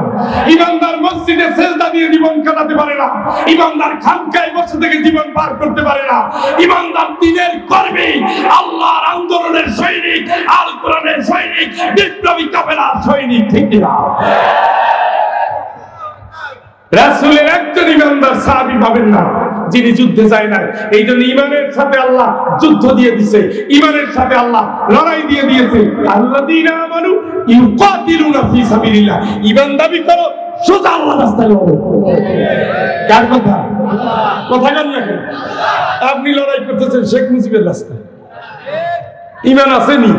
ঈমানদার মসজিদে সিজদা দিয়ে জীবন কাটাতে পারে না। ঈমানদার খানকায় বসে থেকে জীবন পার করতে পারে না। ঈমানদার দ্বীনের কর্মী, আল্লাহর আন্দোলনের সৈনিক, আল কোরআনের সৈনিক, বিপ্লবী কাফেলার সৈনিক। ঠিক না? রাসূলের একজন ঈমানদার সাহাবী পাবেন না যিনি যুদ্ধে যায় না। এই জন্য ঈমানের সাথে আল্লাহ যুদ্ধ দিয়ে দিয়েছে, ঈমানের সাথে আল্লাহ লড়াই দিয়ে দিয়েছে। আল্লাযীনা আমানু ইউকাতিলুনা ফি সাবিলিল্লাহ। ঈমান দাবি করো, সোজা আল্লাহর রাস্তায় লড়ো। কার কথা? কথা বলেন না কেন? আপনি লড়াই করতেছেন শেখ মুজিবের রাস্তায়, ঈমান আসেনি।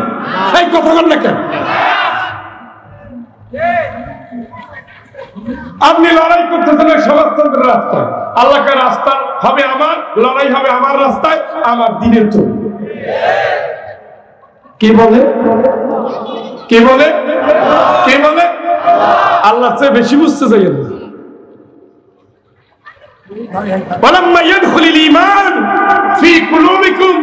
এই কথা বলেন না কেন? আপনি লড়াই করতেছেন সমাজতন্ত্রের রাস্তায়। আল্লাহর রাস্তা হবে আমার, লড়াই হবে আমার রাস্তায়, আমার দ্বীনের জন্য। কে বলে? কে বলে? কে বলে? আল্লাহর চেয়ে বেশি বুঝতে চাই না। ওয়ালাম্মা ইয়াদখুলিল ঈমান ফি কুলুবিকুম,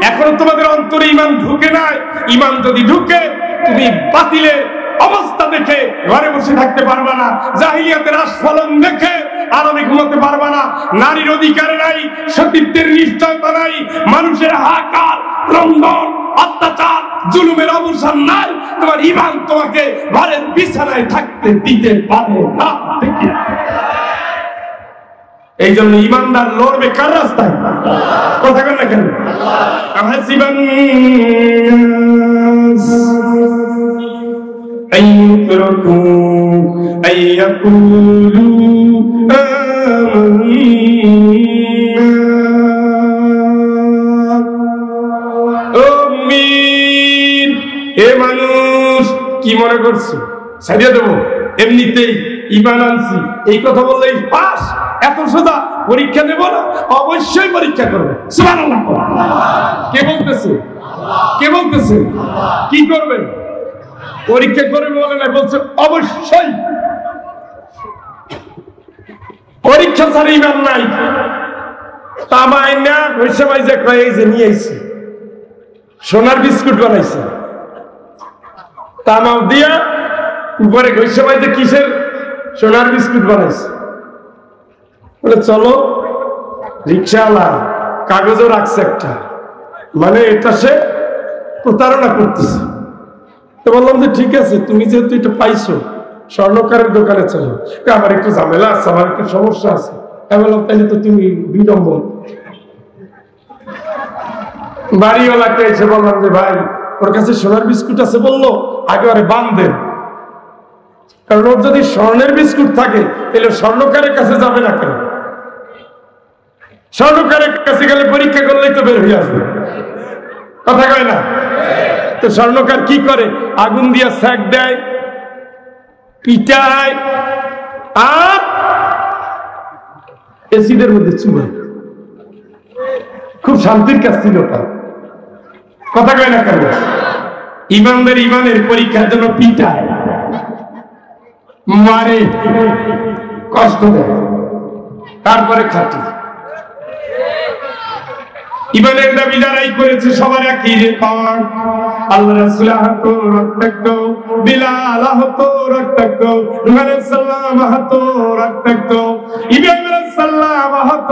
এখনো তোমাদের অন্তরে ঈমান ঢুকে নাই। ঈমান যদি ঢুকে, তুমি বাতিলের অবস্থা দেখে ঘরে বসে থাকতে পারবা না, জাহিলিয়াতের আস্ফলন দেখে আরামে ঘুমাতে পারবা না। নারীর অধিকার নাই, সতীত্বের নিশ্চয়তা নাই, মানুষের হাহাকার, ক্রন্দন, অত্যাচার, জুলুমের অবসান নাই। তোমার ঈমান তোমাকে ঘরের বিছানায় থাকতে দিতে পারে না। এই জন্য ঈমানদার লড়বে কার রাস্তায়? কথা বলেন না কেন? আহসিবান أن يتركوا أن يقولوا آمين। এ মানুষ কি মনে করছো ছাড়িয়ে দেবো? এমনিতেই ঈমান আনছি, এই কথা বললেই পাস? এত সোজা? পরীক্ষা দেব না? অবশ্যই পরীক্ষা করবে। সুবহানাল্লাহ। কে বলতেছে? কে বলতেছে? কি করবেন? পরীক্ষা করে বলে না, বলছে অবশ্যই। পরীক্ষা ছাড়া ঈমান নাই। তামাই না হইছে ভাই যে কয় এই যে নিয়ে আইছে সোনার বিস্কুট বানাইছে, তামাও দিয়া উপরে গইছে ভাই যে কিসের সোনার বিস্কুট বানাইছে। বলে চলো, রিকশাওয়ালা কাগজও রাখছে একটা, মানে এটা সে প্রতারণা করতেছে। তো বললাম যে ঠিক আছে, তুমি যেহেতু এটা পাইছো, স্বর্ণকারের দোকানে চলো। আমার একটু ঝামেলা আছে, আমার একটু সমস্যা আছে। বললাম তাহলে তো তুমি 2 নম্বর। বাড়িওয়ালাকে এসে বললাম যে ভাই, ওর কাছে সোনার বিস্কুট আছে। বললো আগে ওরে বাঁধেন, কারণ ওর যদি স্বর্ণের বিস্কুট থাকে তাহলে স্বর্ণকারের কাছে যাবে না কেন? স্বর্ণকারের কাছে গেলে পরীক্ষা করলেই তো বের হয়ে আসবে। কথা কয় না? তো স্বর্ণকার কি করে? আগুন দিয়া সেক দেয়, পিটায়, আর এসিডের মধ্যে চুবায়। খুব শান্তির কাজ ছিল তার। কথা কয় না কেন? ঈমানদার ঈমানের পরীক্ষার জন্য পিটায়, মারে, কষ্ট দেয়, তারপরে খাটি। ঈমানের দাবি যারাই করেছে সবার একই রেকর্ড। আল্লাহ রাসূল আহত রক্তাক্ত, বিলাল আহত রক্তাক্ত, নূহ আলাইহিস সালাম আহত রক্তাক্ত, ইব্রাহিম আলাইহিস সালাম আহত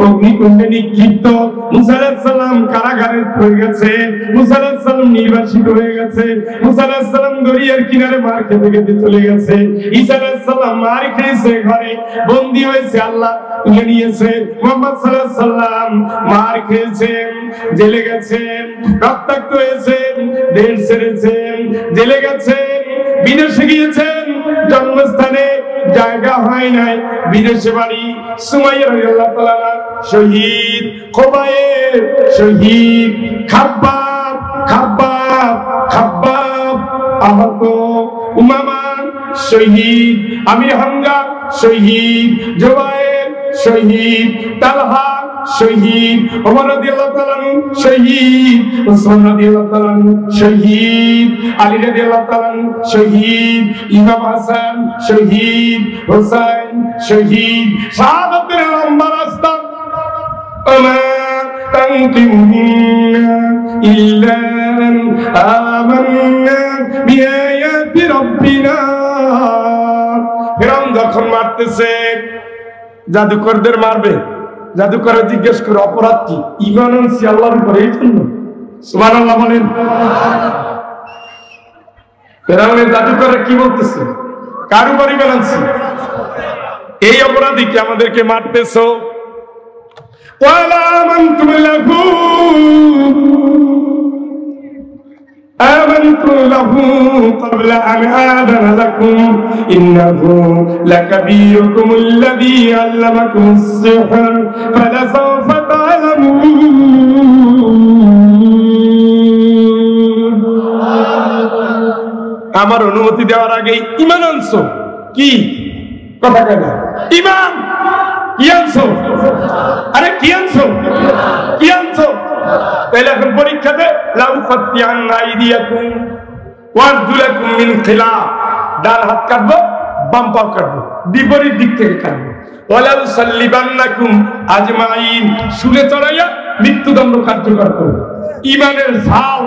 অগ্নিকুণ্ডে নিক্ষিপ্ত, মুসা আলাইহিস সালাম কারাগারে পড়ে গেছে, মুসা আলাইহিস সালাম নির্বাসিত হয়ে গেছে, মুসা আলাইহিস সালাম দরিয়ার কিনারে মার খেতে খেতে চলে গেছে, ঈসা আলাইহিস সালাম মার খেয়েছে, ঘরে বন্দী হয়েছে, আল্লাহ তুলে নিয়েছে, মুহাম্মদ সাল্লাল্লাহু আলাইহি সাল্লাম মার খেয়েছেন, জেলে গেছেন, রক্তাক্ত হয়েছেন, দেশ ছেড়েছেন, জেলে গেছেন, বিদেশে গিয়েছেন, জন্মস্থানে জায়গা হয় নাই, বিদেশে বাড়ি। সুমাইয়া রাদিয়াল্লাহু তাআলা শহীদ, খুবাইব শহীদ, খাব্বাব খাব্বাব খাব্বাব আহত, উমামা শহীদ, আমির হামজা শহীদ, জুবায়ের শহীদ, তালহা শহীদ, ওমর রাদিয়াল্লাহু তাআলা শহীদ, উসমান রাদিয়াল্লাহু তাআলা শহীদ, আলী রাদিয়াল্লাহু তাআলা শহীদ, ইমাম হাসান শহীদ, হুসাইন শহীদ। শাহাদাতের লম্বা রাস্তা। ওমা তানকিমু মিন্না ইল্লা আন আমান্না বিআয়াতি রাব্বিনা। ফিরআউন যখন মারতেছে, জাদুকরদের মারবে, জাদুকর জিজ্ঞেস করে অপরাধ কি? ঈমান আনছি আল্লাহর উপরে, এই জন্য। সুবহানাল্লাহ বলেন। ফিরআউনের জাদুকররা কি বলতেছে? কার উপরে ঈমান আনছি? এই অপরাধী কি আমাদেরকে মারতেছো? ওয়ালা আমানতু লাহু آمنت له قبل أن آذن لكم إنه لكبيركم الذي علمكم السحر فلسوف تعلمون। আমার অনুমতি দেওয়ার আগেই ঈমান আনছো? কি কথা কেন? ঈমান কি আনছো? আরে কি আনছো? কি আনছো? তাহলে এখন পরীক্ষাতে লাউ ফাতিয়ান্না আইদিয়াকুম ওয়া আরজুলাকুম মিন খিলাফ, ডান হাত কাটবো, বাম পা কাটবো, বিপরীত দিক থেকে কাটবো। ওয়ালা উসাল্লিবান্নাকুম আজমাইন, শুলে চড়াইয়া মৃত্যুদণ্ড কার্যকর করবো। ঈমানের ঝাল।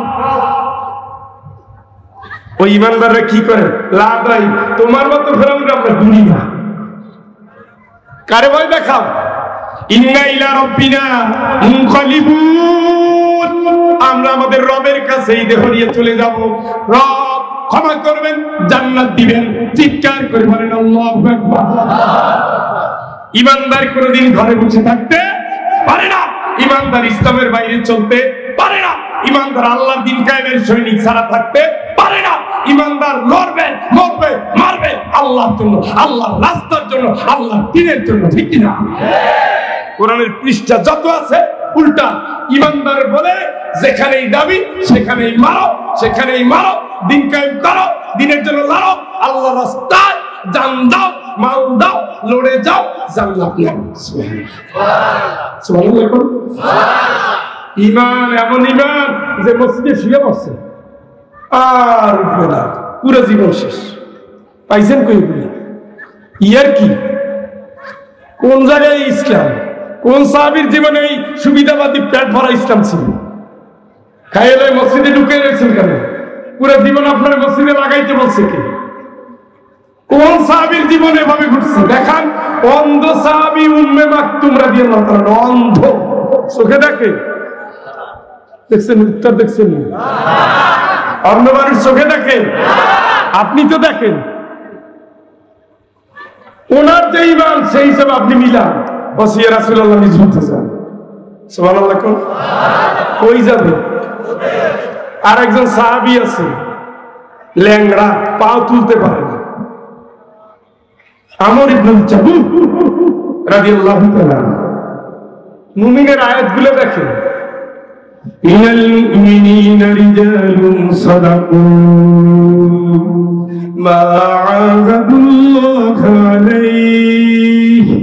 ওই ঈমানদাররা কি করে? লাদাই তোমার মতো ফেরাউন আমরা দুনি না। কারে ভয় দেখাও? ইন্না ইলা রাব্বিনা মুনকালিবুন, আমরা আমাদের রবের কাছে এই দেহ নিয়ে চলে যাব। রব ক্ষমা করবেন, জান্নাত দিবেন। চিৎকার করে বলেন আল্লাহু আকবার। ঈমানদার কোনদিন ঘরে বসে থাকতে পারে না। ঈমানদার ইসলামের বাইরে চলতে পারে না। ঈমানদার আল্লাহর দ্বীন কায়েমের সৈনিক ছাড়া থাকতে পারে না। ঈমানদার লড়বে, মরবে, মারবে আল্লাহর জন্য, আল্লাহর রাস্তার জন্য, আল্লাহর দ্বীনের জন্য। ঠিক কি না? কোরআনের পৃষ্ঠা যত আছে উল্টা। ঈমানদার বলে যেখানেই দাবি সেখানেই মারো, সেখানেই মারো, দ্বীন কায়েম করো, দ্বীনের জন্য লড়ো, আল্লাহর রাস্তায় জান দাও, মাল দাও, লড়ে যাও, জান্নাত নাও। সুবহানাল্লাহ, সুবহানাল্লাহ। ঈমান এমন ঈমান যে মসজিদে শুয়ে পড়ছে আর উঠবে না, পুরো জীবন শেষ। পাইছেন কই বলি? ইয়ার কি? কোন জায়গায় ইসলাম? কোন সাহাবীর জীবনে এই সুবিধাবাদী পেট ভরা ইসলাম ছিল? খাইলে মসজিদে ঢুকে রয়েছেন কেন? পুরো জীবন আপনার মসজিদে লাগাইতে বলছে কি? কোন সাহাবীর জীবনে এভাবে ঘুরছে? দেখান। অন্ধ সাহাবী উম্মে মাকতুম রাদিয়াল্লাহু তাআলা, অন্ধ, চোখে দেখে। দেখছেন? উত্তর দেখছেন? অন্ধ মানুষ চোখে দেখে? আপনি তো দেখেন। ওনার যে ঈমান সেই হিসাবে আপনি মিলান। ওসিয়া রাসূলুল্লাহ নিজ হতে চান। সুবহানাল্লাহ। কই যাবে? আর একজন সাহাবী আছে ল্যাংড়া, পাও তুলতে পারে না, আমর ইবনে জাবুর রাদিয়াল্লাহু তাআলা। মুমিনের আয়াতগুলো দেখেন। মিনাল মুমিনিনা রিজালুন সাদাকু মা আযাবুল্লাহ আলাইহি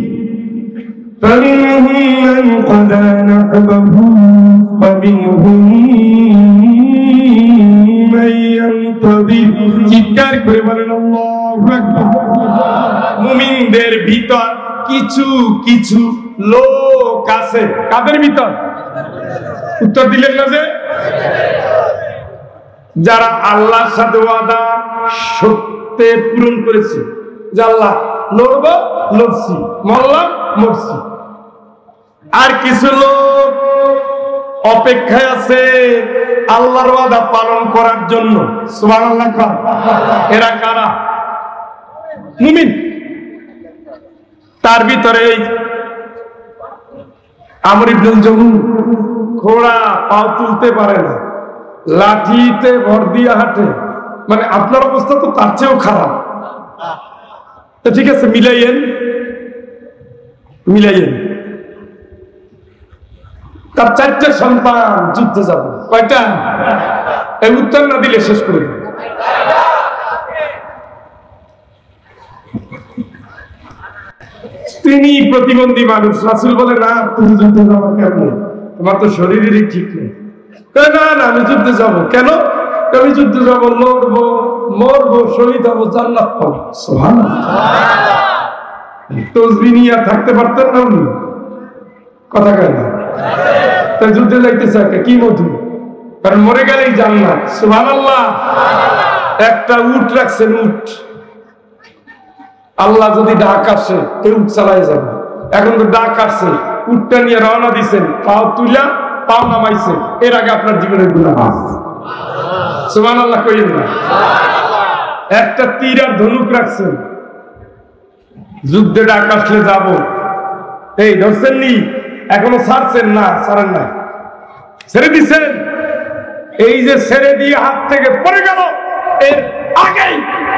ফামিনহুম মান ক্বাদা নাহবাহু ওয়া মিনহুম মান ইয়ানতাযির। চিৎকার করে বলেন আল্লাহু আকবার। মুমিনদের ভিতর কিছু কিছু লোক আছে। কাদের ভিতর? উত্তর দিলেন না যে? যারা আল্লাহর সাথে ওয়াদা সত্যে পূরণ করেছে যে আল্লাহ লড়ব, লড়ছি, মরলাম, মরছি। আর কিছু লোক অপেক্ষায় আছে আল্লাহর ওয়াদা পালন করার জন্য। সুবহানাল্লাহ। এরা কারা? মুমিন। তার ভিতরে আমর ইবনে জামুহ, ঘোড়া পাও তুলতে পারে না, লাঠিতে ভর দিয়া হাঁটে। মানে আপনার অবস্থা তো তার চেয়েও খারাপ। তো ঠিক আছে, মিলাইয়েন, মিলাইয়েন। তার 4টে সন্তান যুদ্ধে যাবে। কয়টা? এই উত্তর না দিলে শেষ করে দেব। 3 তিনি প্রতিবন্ধী মানুষ। রাসূল বলে, না তুমি যুদ্ধে যাবো কেমনে, তোমার তো শরীরেরই ঠিক নেই। না না আমি যুদ্ধে যাবো। কেন? আমি যুদ্ধে যাবো, লড়বো, মরবো, শহীদ হবো, জান্নাত পাবো। সুবহানাল্লাহ। তসবিহ নিয়ে থাকতে পারতেন না উনি? কথা কয় না? তাই যুদ্ধে যাইতে চায় কি মধু, কারণ মরে গেলেই জান্নাত। সুবহানাল্লাহ। একটা উট রাখছেন, উট। আল্লাহ যদি ডাক আসে এই উট চালাই যাবে। এখন তো ডাক আসছে, উটটা নিয়ে রওনা দিছেন, পাও তুলা পাও নামাইছে, এর আগে আপনার জীবনের গুনাহ মাফ। সুবহানাল্লাহ কইেন না? একটা তীর আর ধনুক রাখছেন, যুদ্ধে ডাক আসলে যাব, এই ধরছেন নি, এখনো ছাড়ছেন না? ছাড়েন না, ছেড়ে দিচ্ছেন। এই যে ছেড়ে দিয়ে হাত থেকে পড়ে গেল, এর আগেই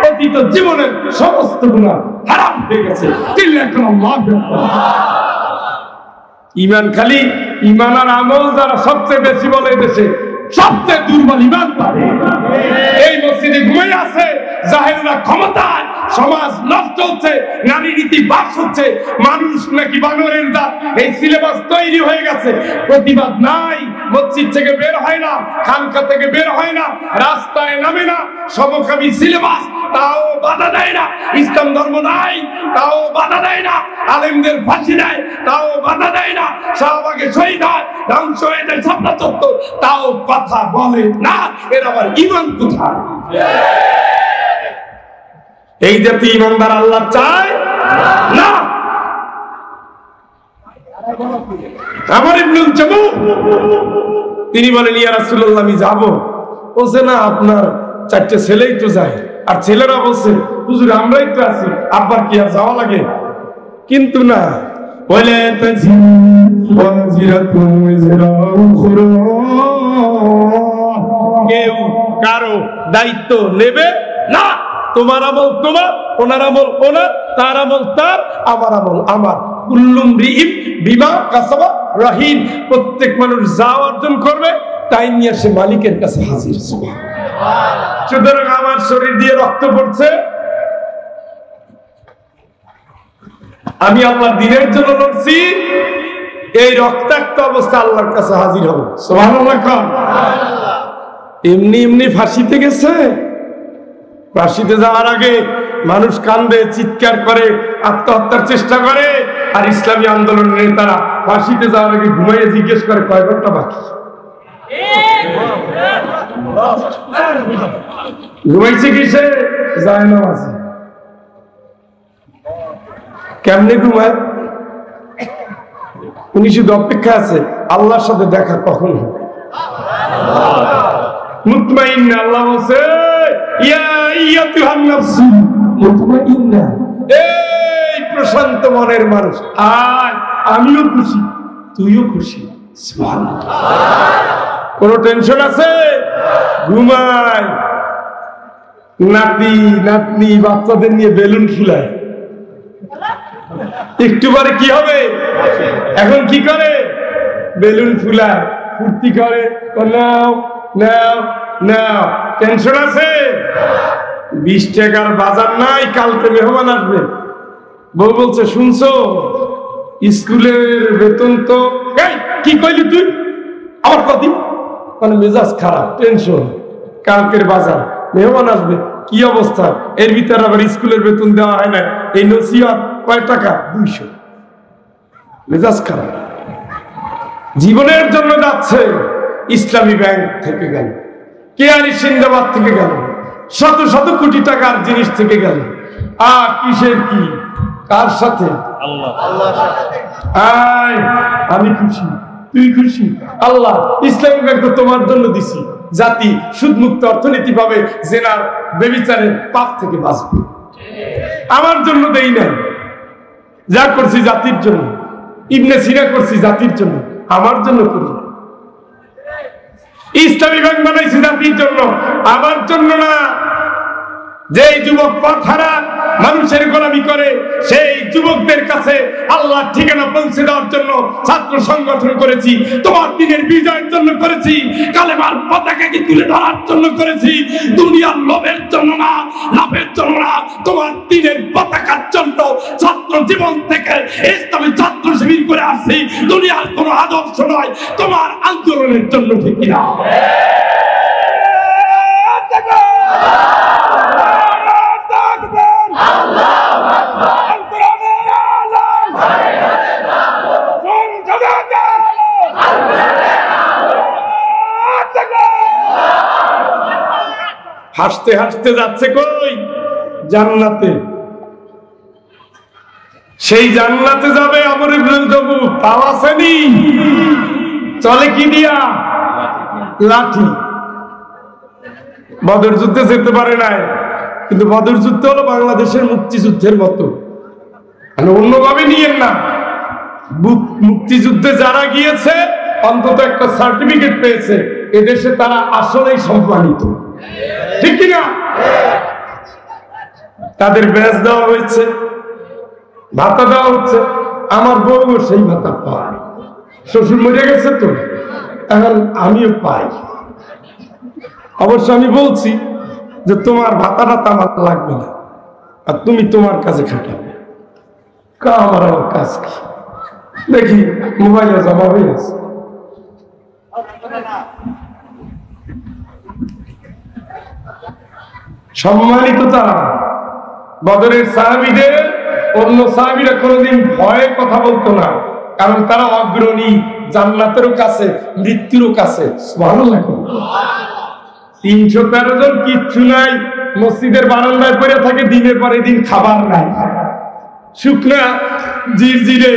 অতীত জীবনের সমস্ত গুনাহ হারাম হয়ে গেছে। ঈমান, খালি ঈমান আর আমল যারা সবচেয়ে বেশি বলে দেশে, সবচেয়ে দুর্বল ঈমান পাবে। এই মসজিদে ঘুমিয়ে আছে জাহেলরা ক্ষমতায়, সমাজ নষ্ট হচ্ছে, নারী নীতি বাস হচ্ছে, মানুষ নাকি বানরের দাঁত। এই সিলেবাস তৈরি হয়ে গেছে, প্রতিবাদ নাই, মসজিদ থেকে বের হয় না, খানকা থেকে বের হয় না, রাস্তায় নামে না, সমকামী সিলেবাস তাও বাধা দেয় না, ইসলাম ধর্ম নাই তাও বাধা দেয় না, আলেমদের ফাঁসি দেয় তাও বাধা দেয় না, শাহবাগে শহীদ হয়, ধ্বংস হয়ে যায় ছাপড়া চত্বর, তাও কথা বলে না। এর আবার ঈমান কোথায়? এই জাতি ঈমানদার আল্লাহ চায় না। আমার ইবনুল জামু তিনি বলেন, ইয়া রাসূলুল্লাহ আমি যাব। বলছে, না আপনার 4টে ছেলেই তো যায়। আর ছেলেরা বলছে, হুজুর আমরাই তো আছি, আব্বার কি আর যাওয়া লাগে? কিন্তু না, বলে কেউ কারো দায়িত্ব নেবে না। তোমার আমল তোমার, ওনার আমল ওনার, তার আমল তার, আমার আমল আমার। কুল্লুম রিইম বিমা কাসাবা রাহিন। প্রত্যেক মানুষ যা অর্জন করবে তাই নিয়ে সে মালিকের কাছে হাজির। সুতরাং আমার শরীর দিয়ে রক্ত পড়ছে, আমি আল্লাহর দ্বীনের জন্য লড়ছি, এই রক্তাক্ত অবস্থা আল্লাহর কাছে হাজির হব। সুবহানাল্লাহ। এমনি এমনি ফাঁসিতে গেছে। ফাঁসিতে যাওয়ার আগে মানুষ কান্দে, চিৎকার করে, আত্মহত্যার চেষ্টা করে। আর ইসলামী আন্দোলনের নেতারা ফাঁসিতে যাওয়ার আগে ঘুমাইয়ে জিজ্ঞেস করে কয় ঘন্টা বাকি। ঘুমাইছে কিসে? যায় না আছে। কেমনে ঘুমায়? উনি শুধু অপেক্ষা আছে আল্লাহর সাথে দেখা কখন হবে। মুতমাইন্না, আল্লাহ বলছে, ইয়া আইয়াতুহান নাফসু মুতমাইন্না, এই প্রশান্ত মনের মানুষ, আয়, আমিও খুশি, তুইও খুশি। সুবহানাল্লাহ। কোন টেনশন আছে? ঘুমায়। নাতি নাতনি বাচ্চাদের নিয়ে বেলুন ফুলায়, একটু পরে কি হবে? এখন কি করে? বেলুন ফুলায়, ফুর্তি করে, নাও নাও নাও। টেনশন আছে? 20 টাকার বাজার নাই, কালকে মেহমান আসবে। বউ বলছে, শুনছো স্কুলের বেতন তো, কি কইলি তুই আমার কদি? মানে মেজাজ খারাপ, টেনশন, কালকের বাজার, মেহমান আসবে, কি অবস্থা? এর ভিতরে আবার স্কুলের বেতন দেওয়া হয় না, এই নসিহত কয় টাকা? 200। মেজাজ খারাপ। জীবনের জন্য যাচ্ছে, ইসলামী ব্যাংক থেকে গেল, কেয়ারি সিন্দাবাদ থেকে গেল, শত শত কোটি টাকার জিনিস থেকে গেল। আর কিসের কি? কার সাথে? আল্লাহর সাথে। আয়, আমি খুশি, তুই খুশি। আল্লাহ ইসলামী ব্যাংক তো তোমার জন্য দিছি, জাতি সুদমুক্ত অর্থনীতি পাবে, জেনার বেবিচারের পাপ থেকে বাঁচবে। আমার জন্য দেই না, যা করছি জাতির জন্য। ইবনে সিনা করছি জাতির জন্য, আমার জন্য করি না। ইসলামী ব্যাংক বানাইছি জাতির জন্য, আমার জন্য না। যেই যুবক পথহারা মানুষের গোলামি করে সেই যুবকদের কাছে আল্লাহর ঠিকানা পৌঁছে দেওয়ার জন্য ছাত্র সংগঠন করেছি, তোমার দিনের বিজয়ের জন্য করেছি, কালেমার পতাকাকে তুলে ধরার জন্য করেছি, দুনিয়ার লোভের জন্য না, লাভের জন্য না, তোমার দিনের পতাকার জন্য ছাত্র জীবন থেকে ইসলামী ছাত্র শিবির করে আসছি। দুনিয়ার কোনো আদর্শ নয়, তোমার আন্দোলনের জন্য। ঠিক কিনা? হাসতে হাসতে যাচ্ছে কই? জান্নাতে। সেই জান্নাতে যাবে আমর ইবনে জবু। পাওয়াছেনি? চলে কি দিয়া? লাঠি। বদর যুদ্ধে যেতে পারে নাই, কিন্তু বদর যুদ্ধ হলো বাংলাদেশের মুক্তিযুদ্ধের মতো, অন্যভাবে নিয়েন না। মুক্তিযুদ্ধে যারা গিয়েছে অন্তত একটা সার্টিফিকেট পেয়েছে, এদেশে তারা আসলেই সম্মানিত। ঠিক কিনা? তাদের ব্যাজ দেওয়া হয়েছে, ভাতা দেওয়া হচ্ছে। আমার বউ সেই ভাতা পায়, শ্বশুর মরে গেছে তো, এখন আমিও পাই। অবশ্য আমি বলছি যে তোমার ভাতাটা আমার লাগবে না, আর তুমি তোমার কাছে খাটাবে। আমার কাজ কি? দেখি মোবাইলে জমা হয়ে আছে। সম্মানিত তারা বদরের সাহাবীদের অন্য সাহাবীরা কোনোদিন ভয়ে কথা বলতো না, কারণ তারা অগ্রণী, জান্নাতেরও কাছে, মৃত্যুরও কাছে। সুবহানাল্লাহ। 313 জন কিচ্ছু নাই, মসজিদের বারান্দায় পড়ে থাকে, দিনের পরে দিন খাবার নাই, শুকনা জিরজিরে,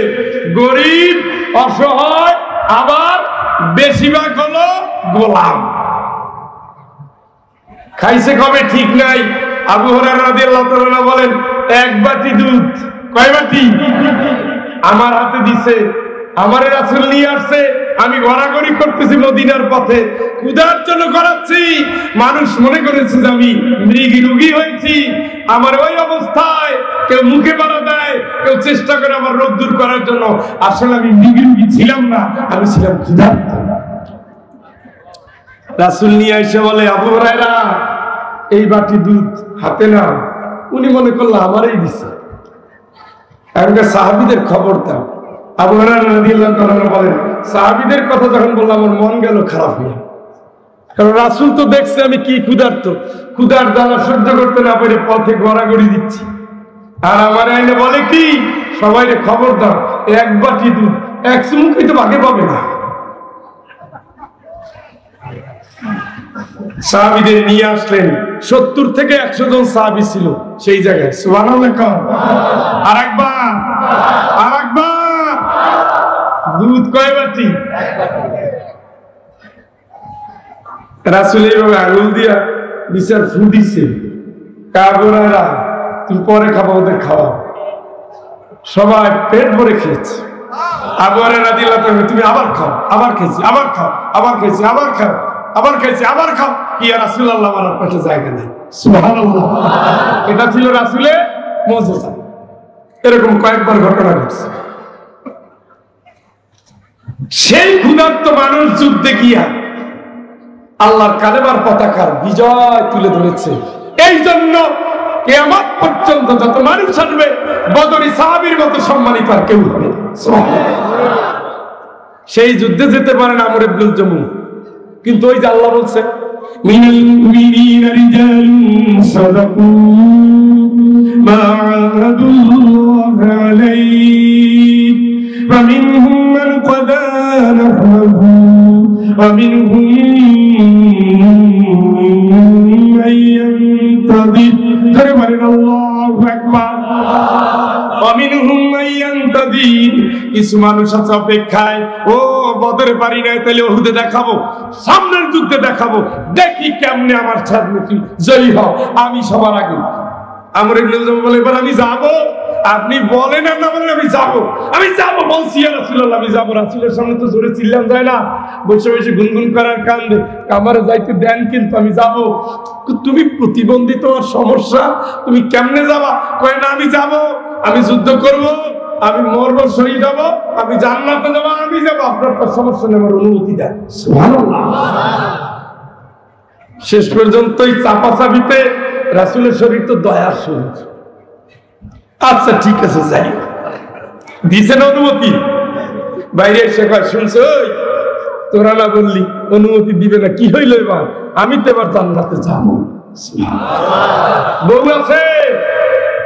গরিব, অসহায়, আবার বেশিরভাগ হলো গোলাম। খাইছে কবে ঠিক নাই। আবু হুরায়রা রাদিয়াল্লাহু তাআলা বলেন, এক বাটি দুধ। কয় বাটি? আমার হাতে দিছে, আমার রাসূল নিয়ে আসছে, আমি ঘোরাঘুরি করতেছি মদিনার পথে, ক্ষুধার জন্য করাচ্ছি। মানুষ মনে করেছে যে আমি মৃগী রোগী হয়েছি। আমার ওই অবস্থায় কেউ মুখে বাড়া দেয়, কেউ চেষ্টা করে আমার রোগ দূর করার জন্য। আসলে আমি মৃগী রোগী ছিলাম না, আমি ছিলাম ক্ষুধার্ত। রাসূল নিয়ে এসে বলে, আবু হুরায়রা এই বাটি দুধ হাতে নাও। উনি মনে করলো আমারই দিছে। এখনকার সাহাবীদের খবর দাও। আবু হুরায়রা রাদিয়াল্লাহু তাআলা বলেন, সাহাবীদের কথা যখন বললাম আমার মন গেল খারাপ হয়ে, কারণ রাসূল তো দেখছে আমি কি ক্ষুধার্ত, ক্ষুধার জ্বালা সহ্য করতে না পেরে পথে গড়াগড়ি দিচ্ছি। আর আমার আইনে বলে কি, সবাইকে খবর দাও, এক বাটি দুধ এক চুমুকই তো ভাগে পাবে না। সাহাবীদের নিয়ে আসলেন, 70 থেকে 100 জন সাহাবী ছিল সেই জায়গায়। সুবহানাল্লাহ। আরেকবার, আরেকবার। দুধ কয় বাটি? রাসূল এইভাবে আঙুল দিয়া বিচার ফু দিছে, কাবরারা তুমি পরে খাবো, ওদের খাওয়া। সবাই পেট ভরে খেয়েছে। আবু হুরায়রা রাদিয়াল্লাহু তাআলা, তুমি আবার খাও। আবার খেয়েছি, আবার খাও, আবার খেয়েছি, আবার খাও, আবার খাইছি, আবার খাও। কি ইয়া রাসূলুল্লাহ, আমার পেটে জায়গা নেই। সুবহানাল্লাহ। এটা ছিল রাসূলের মুজিজা। এরকম কয়েকবার ঘটনা ঘটছে। সেই ক্ষুধার্ত মানুষ যুদ্ধে গিয়া আল্লাহর কালেমার পতাকার বিজয় তুলে ধরেছে। এই জন্য কিয়ামত পর্যন্ত যত মানুষ আসবে, বদরী সাহাবীর মতো সম্মানিত আর কেউ হবে না। সুবহানাল্লাহ। সেই যুদ্ধে যেতে পারেন আমর ইবনে জমু, কিন্তু ওই যে আল্লাহ বলছে, মিনাল মুমিনিনা রিজালুন সাদাকু মা আহাদুল্লাহ আলাইহি ওয়া মিনহুম মান ক্বাদা নাহবু ওয়া মিনহুম মান ইয়ানতাদির। ধরে বলেন আল্লাহু আকবার। ওয়া মিনহুম মান ইয়ানতাদির। কিছু মানুষ আছে অপেক্ষায়, ও বদরে পারি নাই, তাহলে উহুদে দেখাবো, সামনের যুদ্ধে দেখাবো, দেখি কেমনে আমার সামনে তুই জয়ী হও, আমি সবার আগে। আমর ইবনে জুবাইর বলে, এবার আমি যাবো, আপনি বলেন আর না বলেন, আমি যাবো বলছি ইয়া রাসূলুল্লাহ, আমি যাবো। রাসূলের সামনে তো জোরে চিল্লান যায় না, বসে বসে গুনগুন করার কান্দে, আমারে যাইতে দেন কিন্তু আমি যাবো। তুমি প্রতিবন্ধী, তোমার সমস্যা, তুমি কেমনে যাবা? কয় না আমি যাবো, আমি যুদ্ধ করব, আমি মরবো, শহীদ হবো, আমি জান্নাতে যাবো, আমি যাবো, আপনার তো সমস্যা নেই, আমার অনুমতি দেন। সুবহানাল্লাহ। শেষ পর্যন্তই চাপাচাপিতে রাসূলের শরীর তো দয়ার শরীর। আচ্ছা ঠিক আছে, যাই, দিছেন অনুমতি। বাইরে এসে কয়, শুনছো, তোরা না বললি অনুমতি দিবে না, কি হইল এবার? আমি তো এবার জান্নাতে যাবো। বউ আছে,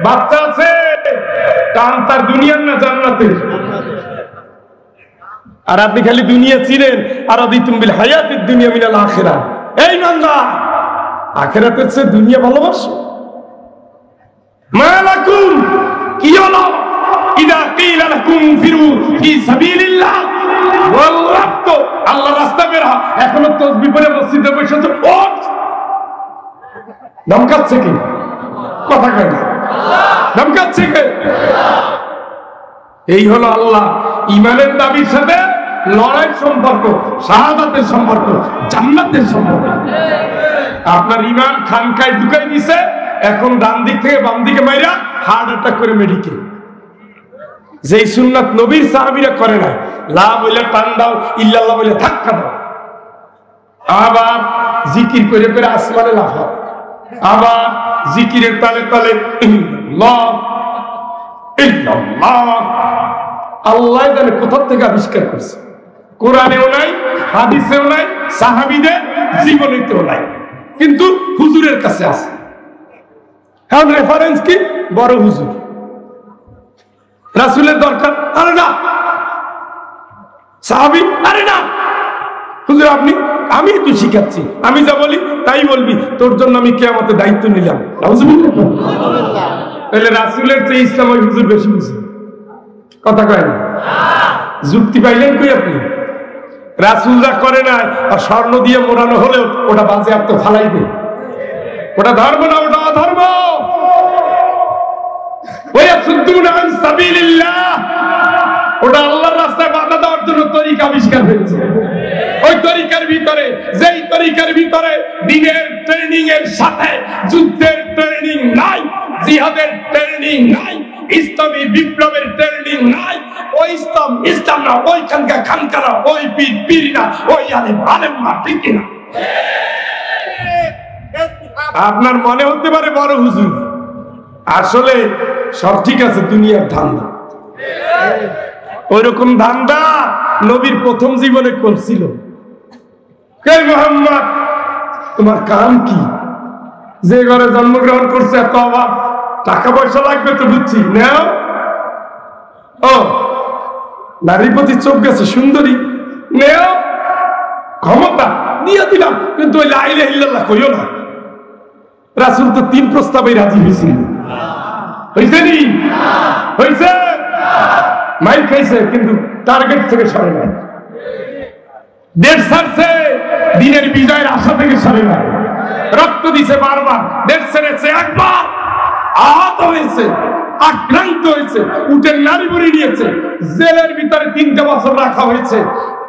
বাচ্চা আছে, টান তার দুনিয়ার না জান্নাতের। আর আপনি খালি দুনিয়া চিনেন, আর রাদিতুম বিল হায়াতিদ দুনিয়া মিনাল আখিরাহ। এই বান্দা, আখিরাতের চেয়ে দুনিয়া ভালোবাসো? মালাকুম, কি হলো? ইদা কিলা লাকুম ফিরু ফি সাবিলিল্লাহ, ওয়াল্লাহু, আল্লাহর রাস্তায় বের হও। এখনো তাসবিহ পড়ে মসজিদে বসে তো ওঠ, ধমকাচ্ছে কি? কথা কয় না, ধমকাচ্ছে কে? এই হলো আল্লাহ ইমানের দাবির সাথে লড়াই সম্পর্ক, শাহাদাতের সম্পর্ক, জান্নাতের সম্পর্ক। আপনার ইমান খানকায় ঢুকাই দিছে, এখন ডান দিক থেকে বাম দিকে মাইরা হার্ট অ্যাটাক করে মেডিকেল। যেই সুন্নাত নবীর সাহাবীরা করে না, লা বলে টান দাও, ইল্লাল্লাহ বলে ধাক্কা দাও, আবার জিকির করে করে আসমানে লাফাও, আবার জিকিরের তালে তালে ইল্লাল্লাহ ইল্লাল্লাহ। আল্লাহ জানে কোথা থেকে আবিষ্কার করছে, কোরআনেও নাই, হাদিসেও নাই, সাহাবীদের জীবনেও নাই, কিন্তু হুজুরের কাছে আছে। এখন রেফারেন্স কি? বড় হুজুর, রাসূলের দরকার, আরে না, সাহাবী, আরে না, হুজুর আপনি, আমি তো শিখাচ্ছি, আমি যা বলি তাই বলবি, তোর জন্য আমি কিয়ামতে দায়িত্ব নিলাম। তাহলে রাসূলের চেয়ে ইসলামের হুজুর বেশি বুঝে, কথা কয় না? যুক্তি পাইলেন কই আপনি? রাসূল যা করে না, আর স্বর্ণ দিয়ে মোড়ানো হলেও ওটা বাজেয়াপ্ত ফালাইবে, ওটা ধর্ম না, ওটা অধর্ম। ওটা আল্লাহর রাস্তায় বাধা দেওয়ার জন্য তরিকা আবিষ্কার হয়েছে। ওই তরিকার ভিতরে, যেই তরিকার ভিতরে দিনের ট্রেনিং এর সাথে যুদ্ধের ট্রেনিং নাই, জিহাদের ট্রেনিং নাই, ইসলামী বিপ্লবের ট্রেনিং নাই, ওই ইসলাম না, ওইখানকার খানকারা, ওই পীর পীরিনা, ওই আলেম না, ঠিক কিনা? আপনার মনে হতে পারে বড় হুজুর, আসলে সব ঠিক আছে, দুনিয়ার ধান্দা। ওইরকম ধান্দা নবীর প্রথম জীবনে করছিল। কে মুহাম্মদ, তোমার কাম কি? যে ঘরে জন্মগ্রহণ করছে এত অভাব, টাকা পয়সা লাগবে তো বুঝছি, নেও। ও নারীর প্রতি চোখ গেছে, সুন্দরী, নেও, ক্ষমতা দিয়ে দিলাম, কিন্তু ওই লা ইলাহা ইল্লাল্লাহ কইও না। রাসূল তো 3 প্রস্তাবে রাজি হয়েছিল। হয়েছে নি? হয়েছে, মাইর খাইছে, কিন্তু টার্গেট থেকে সরে নাই, দেশ ছাড়ছে, দিনের বিজয়ের আশা থেকে সরে নাই, রক্ত দিছে বারবার, দেশ ছেড়েছে একবার, আহত হয়েছে, আক্রান্ত হয়েছে, উটের নাড়ি বুড়ি নিয়েছে, জেলের ভিতরে 3টা বছর রাখা হয়েছে,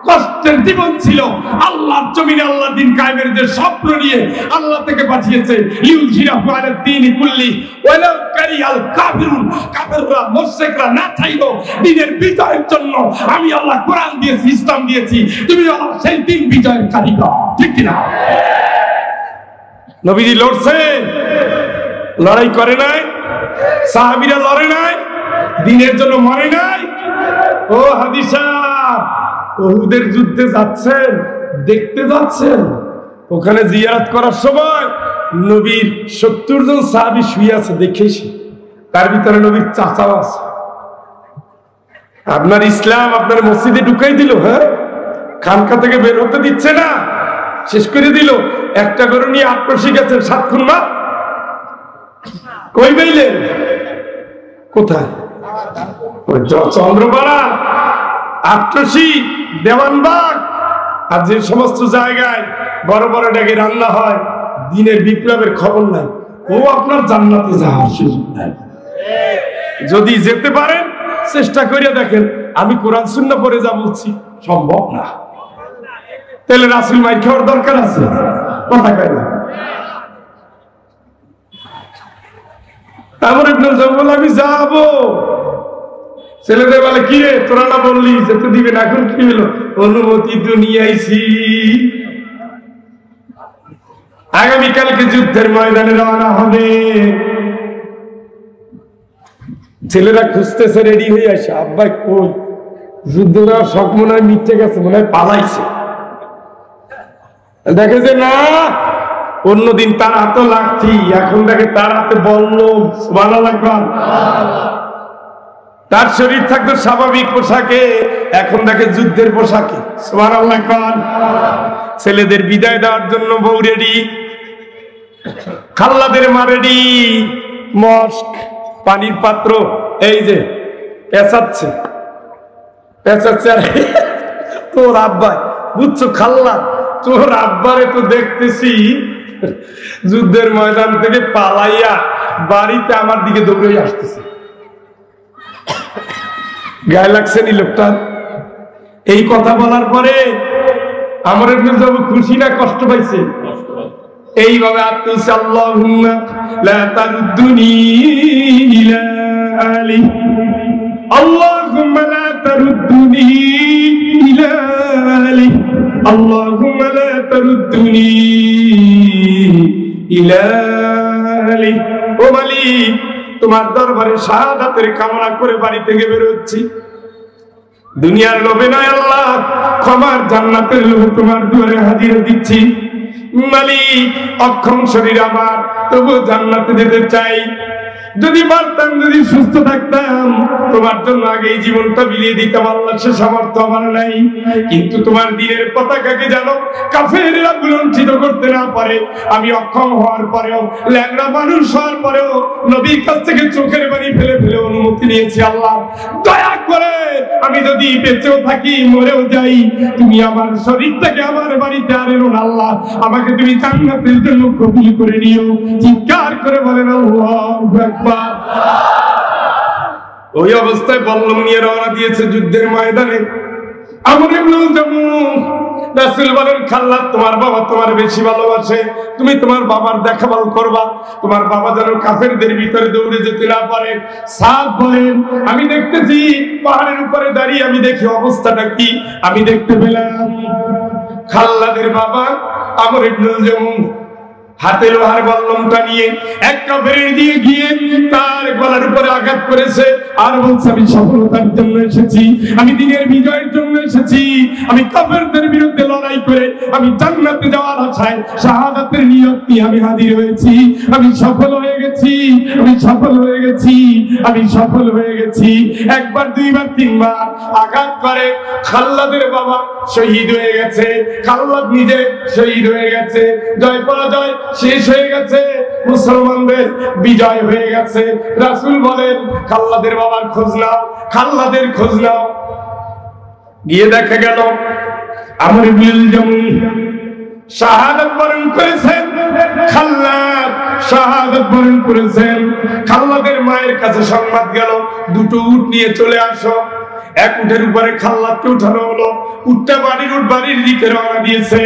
কষ্টের জীবন ছিল। আল্লাহর জমিনে আল্লাহর দ্বীন কায়েমের যে স্বপ্ন নিয়ে আল্লাহ থেকে পাঠিয়েছে, ইউজিরাহু আলাদ দ্বীনি কুল্লি ওয়ালাউ কারিহাল কাফিরুন, কাফেররা মুশরিকরা না চাইলো দ্বীনের বিজয়ের জন্য আমি আল্লাহ কোরআন দিয়েছি, ইসলাম দিয়েছি, তুমি আল্লাহ সেই দ্বীন বিজয়ের কারিগর, ঠিক কি না? নবীজি লড়ছে, লড়াই করে নাই, সাহাবীরা লড়ে নাই, দ্বীনের জন্য মরে নাই। ও হাদিসা, উহুদের যুদ্ধে যাচ্ছেন, দেখতে যাচ্ছেন, ওখানে জিয়ারত করার সময় নবীর 70 জন সাহাবী শুয়ে আছে দেখেছি, তার ভিতরে নবীর চাচাও আছে। আপনার ইসলাম আপনার মসজিদে ঢুকাই দিল, হ্যাঁ, খানকা থেকে বের হতে দিচ্ছে না, শেষ করে দিল। একটা গরু নিয়ে আটপশি গেছেন 7 খুনমা, কই পাইলেন? কোথায়? চন্দ্রপাড়া, আট্টসি, দেওয়ানবাগ, আর যে সমস্ত জায়গায় বড় বড় ডেকে রান্না হয়, দিনের বিপ্লবের খবর নাই। ও আপনার জান্নাতে যাওয়ার সুযোগ নাই। যদি যেতে পারেন চেষ্টা করে দেখেন। আমি কোরআন সুন্নাহ পড়ে যা বলছি সম্ভব না, তাহলে রাসূল মাইর খাওয়ার দরকার আছে? কথা কয় না। আমার ইবনুল জামুল আমি যাবো, ছেলেদের বলে কি রে তোরা না বললি যেতে দিবে না, এখন কি হলো? অনুমতি তো নিয়ে আইছি, আগামীকালকে যুদ্ধের ময়দানে রওনা হবে। ছেলেরা খুঁজতেছে, রেডি হয়ে আসে, আব্বা কই? যুদ্ধ যাওয়ার শখ মনে হয় মিটে গেছে, মনে হয় পালাইছে। দেখে যে না, অন্যদিন তার হাতে লাগছি, এখন দেখে তার হাতে বললো ভালো লাগবে। তার শরীর থাকতো স্বাভাবিক পোশাকে, এখন দেখে যুদ্ধের পোশাকে। সুবহানাল্লাহ। ছেলেদের বিদায় দেওয়ার জন্য বউ রেডি, খাল্লাদের মা রেডি, মস্ক পানির পাত্র এই যে পেঁচাচ্ছে তোর আব্বা, বুঝছো খাল্লা, তোর আব্বারে তো দেখতেছি যুদ্ধের ময়দান থেকে পালাইয়া বাড়িতে আমার দিকে দৌড়ে আসতেছে। গায়ে লাগছে নি লোকটা? এই কথা বলার পরে আমার যাব খুশি না কষ্ট পাইছে? এইভাবে আত্মীয় আল্লাহুম্মা লা তারুদ্দুনি ইলা আলি, আল্লাহুম্মা লা তারুদ্দুনি ইলা আলি, আল্লাহুম্মা লা তারুদ্দুনি ইলা আলি। ও মালিক, তোমার দরবারে শাহাদাতের কামনা করে বাড়ি থেকে বের হচ্ছি। দুনিয়ার লোভে নয় আল্লাহ, ক্ষমার জান্নাতের লোভে তোমার দুয়ারে হাজিরা দিচ্ছি। মালিক, অক্ষম শরীর আমার, তবু জান্নাতে যেতে চাই। যদি পারতাম, যদি সুস্থ থাকতাম, তোমার জন্য আগে এই জীবনটা বিলিয়ে দিতাম। আল্লাহ, সে সামর্থ্য আমার নাই। কিন্তু তোমার দিনের পতাকাকে জানো কাফেররা বুলঞ্চিত করতে না পারে। আমি অক্ষম হওয়ার পরেও, ল্যাংড়া মানুষ হওয়ার পরেও নবীর কাছ থেকে চোখের পানি ফেলে ফেলে অনুমতি নিয়েছি। আল্লাহ, দয়া করে আমি যদি বেঁচেও থাকি, মরেও যাই, তুমি আমার শরীরটাকে আমার বাড়িতে আনেন। আল্লাহ, আমাকে তুমি জান্নাতের জন্য কবুল করে নিও। চিৎকার করে বলেন আল্লাহু আকবার। ওই অবস্থায় বল্লম নিয়ে রওনা দিয়েছে যুদ্ধের ময়দানে। আমর ইবনুল জামূহ, রাসূল বলেন, খাল্লা, তোমার বাবা তোমার বেশি ভালোবাসে, তুমি তোমার বাবার দেখাভাল করবা, তোমার বাবা যেন কাফেরদের ভিতরে দৌড়ে যেতে না পারে। সাদ বলেন, আমি দেখতেছি পাহাড়ের উপরে দাঁড়িয়ে, আমি দেখি অবস্থাটা কি। আমি দেখতে পেলাম খাল্লাদের বাবা আমর ইবনুল জামূহ হাতে লোহার বল্লমটা নিয়ে এক কাফেরের দিয়ে গিয়ে তার গলার উপরে আঘাত করেছে, আর বলছে, আমি সফলতার জন্য এসেছি, আমি দিনের বিজয়ের জন্য এসেছি, আমি কাফেরদের বিরুদ্ধে লড়াই করে আমি জান্নাতে যাওয়ার আশায় শাহাদাতের নিয়ত নিয়ে আমি হাজির হয়েছি। আমি সফল হয়ে গেছি, আমি সফল হয়ে গেছি, আমি সফল হয়ে গেছি। একবার, দুইবার, তিনবার আঘাত করে খাল্লাদের বাবা শহীদ হয়ে গেছে, খাল্লাদ নিজে শহীদ হয়ে গেছে। জয় পরাজয় শেষ হয়ে গেছে, মুসলমানদের বিজয় হয়ে গেছে। রাসূল বলেন, খাল্লাদের বাবার খোঁজ নাও, খাল্লাদের খোঁজ নাও। গিয়ে দেখা গেল আমর ইবনুল জামূহ শাহাদাত বরণ করেছেন, খাল্লাদ শাহাদাত বরণ করেছেন। খাল্লাদের মায়ের কাছে সংবাদ গেল, দুটো উট নিয়ে চলে আসো। এক উটের উপরে খাল্লাদকে উঠানো হলো, উটটা বাড়ির দিকে রওনা দিয়েছে।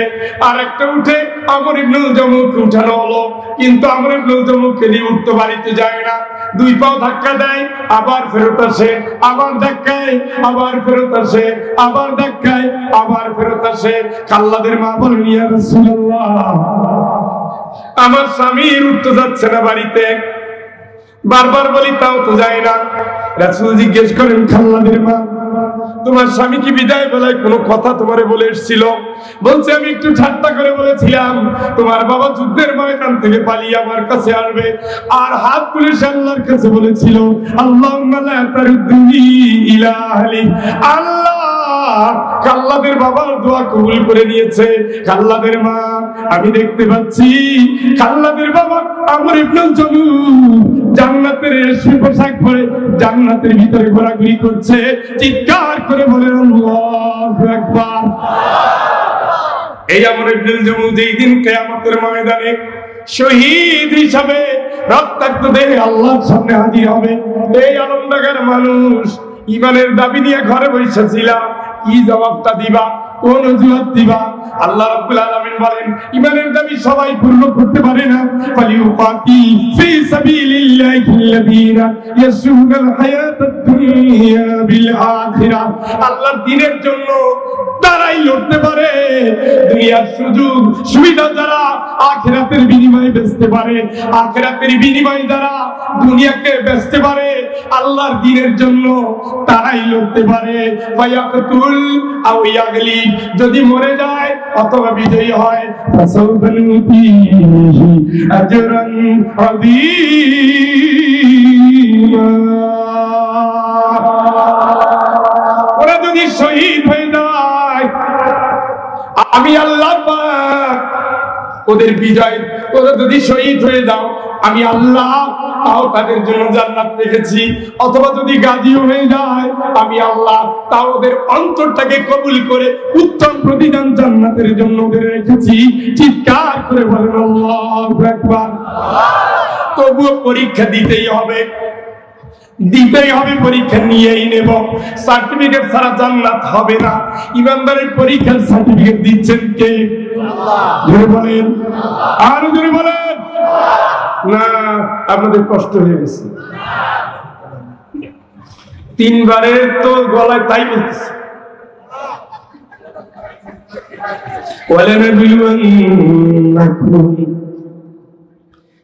আর একটা উঠে আমর ইবনুল জামূহকে উঠানো হলো, কিন্তু আমর ইবনুল জামূহকে নিয়ে উঠতে বাড়িতে যায় না। দুই পাও ধাক্কা দেয়, আবার ফেরত আসে, আবার ধাক্কায়, আবার ফেরত আসে, আবার ধাক্কায়, আবার ফেরত আসে। খাল্লাদের মা বলেন, ইয়া রাসূলুল্লাহ, আমার স্বামীর উঠতে যাচ্ছে না বাড়িতে। বারবার বলি, তাও তো যায় না। রাসূল জিজ্ঞেস করেন, খাল্লাদের মা, তোমার স্বামী কি বিদায় বেলায় কোনো কথা তোমারে বলে এসেছিল? বলছে, আমি একটু ঠাট্টা করে বলেছিলাম তোমার বাবা যুদ্ধের ময়দান থেকে পালিয়ে আমার কাছে আসবে, আর হাত তুলে আল্লাহর কাছে বলেছিল, আল্লাহুম্মা লা তারুদ্দুনি ইলা আহলি। আল্লাহ খাল্লাদের বাবার দোয়া কবুল করে নিয়েছে। খাল্লাদের মা, আমি দেখতে পাচ্ছি খাল্লাদের বাবা আমর ইবনুল জামূহ জান্নাতের রেশমি পোশাক পরে জান্নাতের ভিতরে ঘোরাঘুরি করছে। চিৎকার করে বলেন আল্লাহু আকবার। এই আমর ইবনুল জামূহ যেই দিন কিয়ামতের ময়দানে শহীদ হিসাবে রক্তাক্ত দেহে আল্লাহর সামনে হাজির হবে। এই আনন্দগার মানুষ ইমানের দাবি নিয়ে ঘরে বসেছিলাম, কি জবাবটা দিবা, কোন অজুহাত দিবা? আল্লাহ রাব্বুল আলামিন বলেন ইমানের দাবি সবাই পূর্ণ করতে পারে না। ফালিউকাতি ফি সাবিলিল্লাহিল্লাযীনা ইয়াসুনাল হায়াতাদ দুনিয়া বিল আখিরাহ। আল্লাহর দ্বীনের জন্য তারাই লড়তে পারে। দুনিয়ার সুযোগ সুবিধা যারা আখিরাতের বিনিময়ে বেচতে পারে, আখিরাতের বিনিময়ে যারা দুনিয়াকে বেচতে পারে, আল্লাহর দ্বীনের জন্য তারাই লড়তে পারে। ফায়াকতুল আও ইয়াগলি, যদি মরে যায় অথবা বিজয়ী হয়, ফাসাউফানুতিহি আজরান আযীমা। ওরা যদি শহীদ হয়ে যায়, আমি আল্লাহ পাক ওদের বিজয়, ওরা যদি শহীদ হয়ে যাও আমি আল্লাহ তাও তাদের জন্য জান্নাত রেখেছি। অথবা যদি গাজী হয়ে যায় আমি আল্লাহ তাও ওদের অন্তরটাকে কবুল করে উত্তম প্রতিদান জান্নাতের জন্য ওদের রেখেছি। চিৎকার করে বলেন আল্লাহু আকবার। তবুও পরীক্ষা দিতেই হবে, দিতেই হবে, পরীক্ষা নিয়েই নেব। সার্টিফিকেট ছাড়া জান্নাত হবে না। ইমানদারের পরীক্ষার সার্টিফিকেট দিচ্ছেন কে? আল্লাহ। জোরে বলেন, আরো জোরে বলেন। না, আপনাদের কষ্ট হয়ে গেছে। তিনবারে তো গলায় তাই বলতেছে, ওয়ালানাবিলুন্নাকুম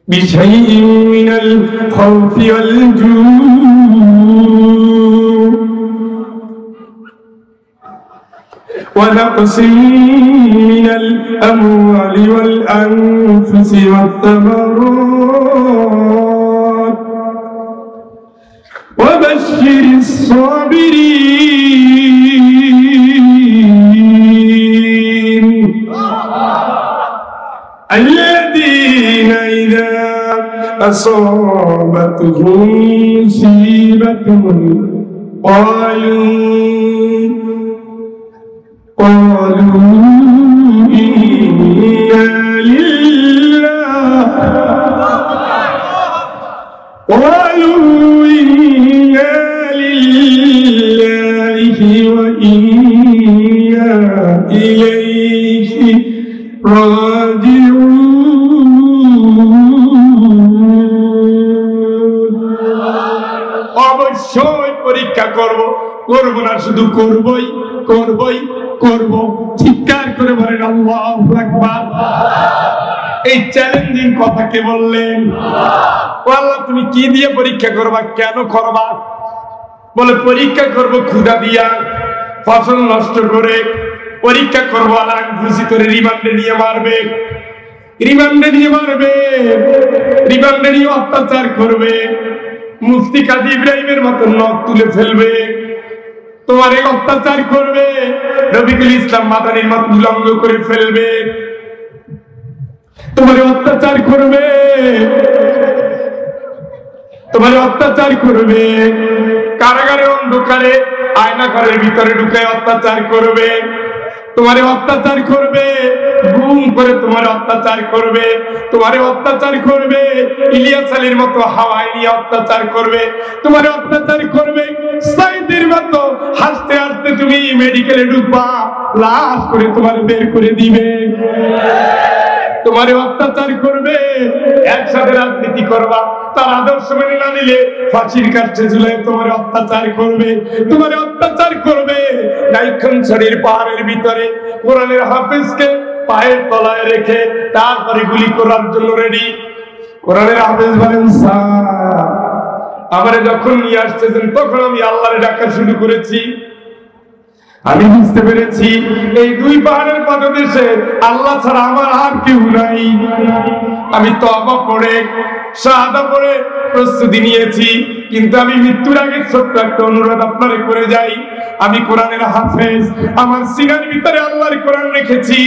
বিশাইইন মিনাল খাউফি ওয়াল জূ' ওয়া নাকসিম মিনাল আমওয়ালি ওয়াল আনফুসি ওয়াত তামারাত ওয়া বাশশিরিস সাবিরিন الذين إذا أصابتهم مصيبة قالوا إنا لله وإنا إليه راجعون। অবশ্যই পরীক্ষা করব, করব না শুধু করবই করবই করব। চিৎকার করে বলেন আল্লাহু আকবার। এই চ্যালেঞ্জিং কথা কে বললেন? ও আল্লাহ, তুমি কি দিয়ে পরীক্ষা করবা, কেন করবা? বলে পরীক্ষা করব ক্ষুধা দিয়া, ফসল নষ্ট করে পরীক্ষা করবো। আর খুশি করে রিমান্ডে নিয়ে মারবে, রিমান্ডে নিয়ে মারবে, রিমান্ডে নিয়ে অত্যাচার করবে, মুফতি কাজী ইব্রাহিমের মতো নখ তুলে ফেলবে, তোমার এই অত্যাচার করবে, রফিকুল ইসলাম মাদানির মতো উলঙ্গ করে ফেলবে, তোমার অত্যাচার করবে, তোমার অত্যাচার করবে, কারাগারে অন্ধকারে আয়না ঘরের ভিতরে ঢুকে অত্যাচার করবে, তোমারে অত্যাচার করবে, গুম করে তোমার অত্যাচার করবে, তোমারে অত্যাচার করবে, ইলিয়াস আলীর মতো হাওয়ায় নিয়ে অত্যাচার করবে, তোমারে অত্যাচার করবে, সাইদের মতো হাসতে হাসতে তুমি মেডিকেলে ঢুকবা, লাশ করে তোমার বের করে দিবে, তোমারে অত্যাচার করবে, একসাথে রাজনীতি করবা, তার আদর্শ মেনে না নিলে ফাঁসির কাছে ঝুলে তোমার অত্যাচার করবে, তোমার অত্যাচার করবে। নাইক্ষণ ছড়ির পাহাড়ের ভিতরে কোরআনের হাফেজকে পায়ের তলায় রেখে তারপরে গুলি করার জন্য রেডি। কোরআনের হাফেজ বলেন, স্যার আমারে যখন নিয়ে আসতেছেন তখন আমি আল্লাহরে ডাকা শুরু করেছি, আমি বুঝতে পেরেছি এই দুই পাহাড়ের পাদদেশে আল্লাহ ছাড়া আমার আর কেউ নাই। আমি তওবা পড়ে শাহাদা পড়ে প্রস্তুতি নিয়েছি, কিন্তু আমি মৃত্যুর আগে ছোট্ট একটা অনুরোধ আপনারে করে যাই। আমি কোরআনের হাফেজ, আমার সিনার ভিতরে আল্লাহর কোরআন রেখেছি,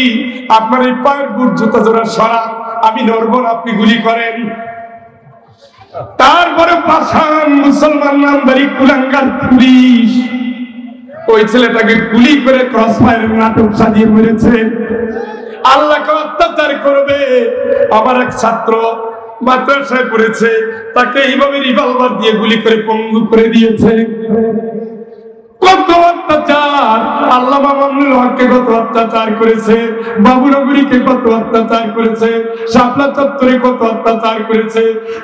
আপনার এই পায়ের বুট জুতা জোড়া সরান, আমি নড়বো না, আপনি গুলি করেন। তারপরে পাষাণ মুসলমান নামধারী কুলাঙ্গার পুলিশ ওই ছেলেটাকে গুলি করে ক্রস ফায়ারের নাটক সাজিয়ে মেরেছে। আল্লাহকে অত্যাচার করবে। আমার এক ছাত্র মাদ্রাসায় পড়েছে, তাকে এইভাবে রিভলভার দিয়ে গুলি করে পঙ্গু করে দিয়েছে। কত অত্যাচার! আল্লামা মামুনুল হককে কত অত্যাচার করেছে, বাবুনগরীকে কত অত্যাচার করেছে, শাপলা চত্বরে কত অত্যাচার করেছে,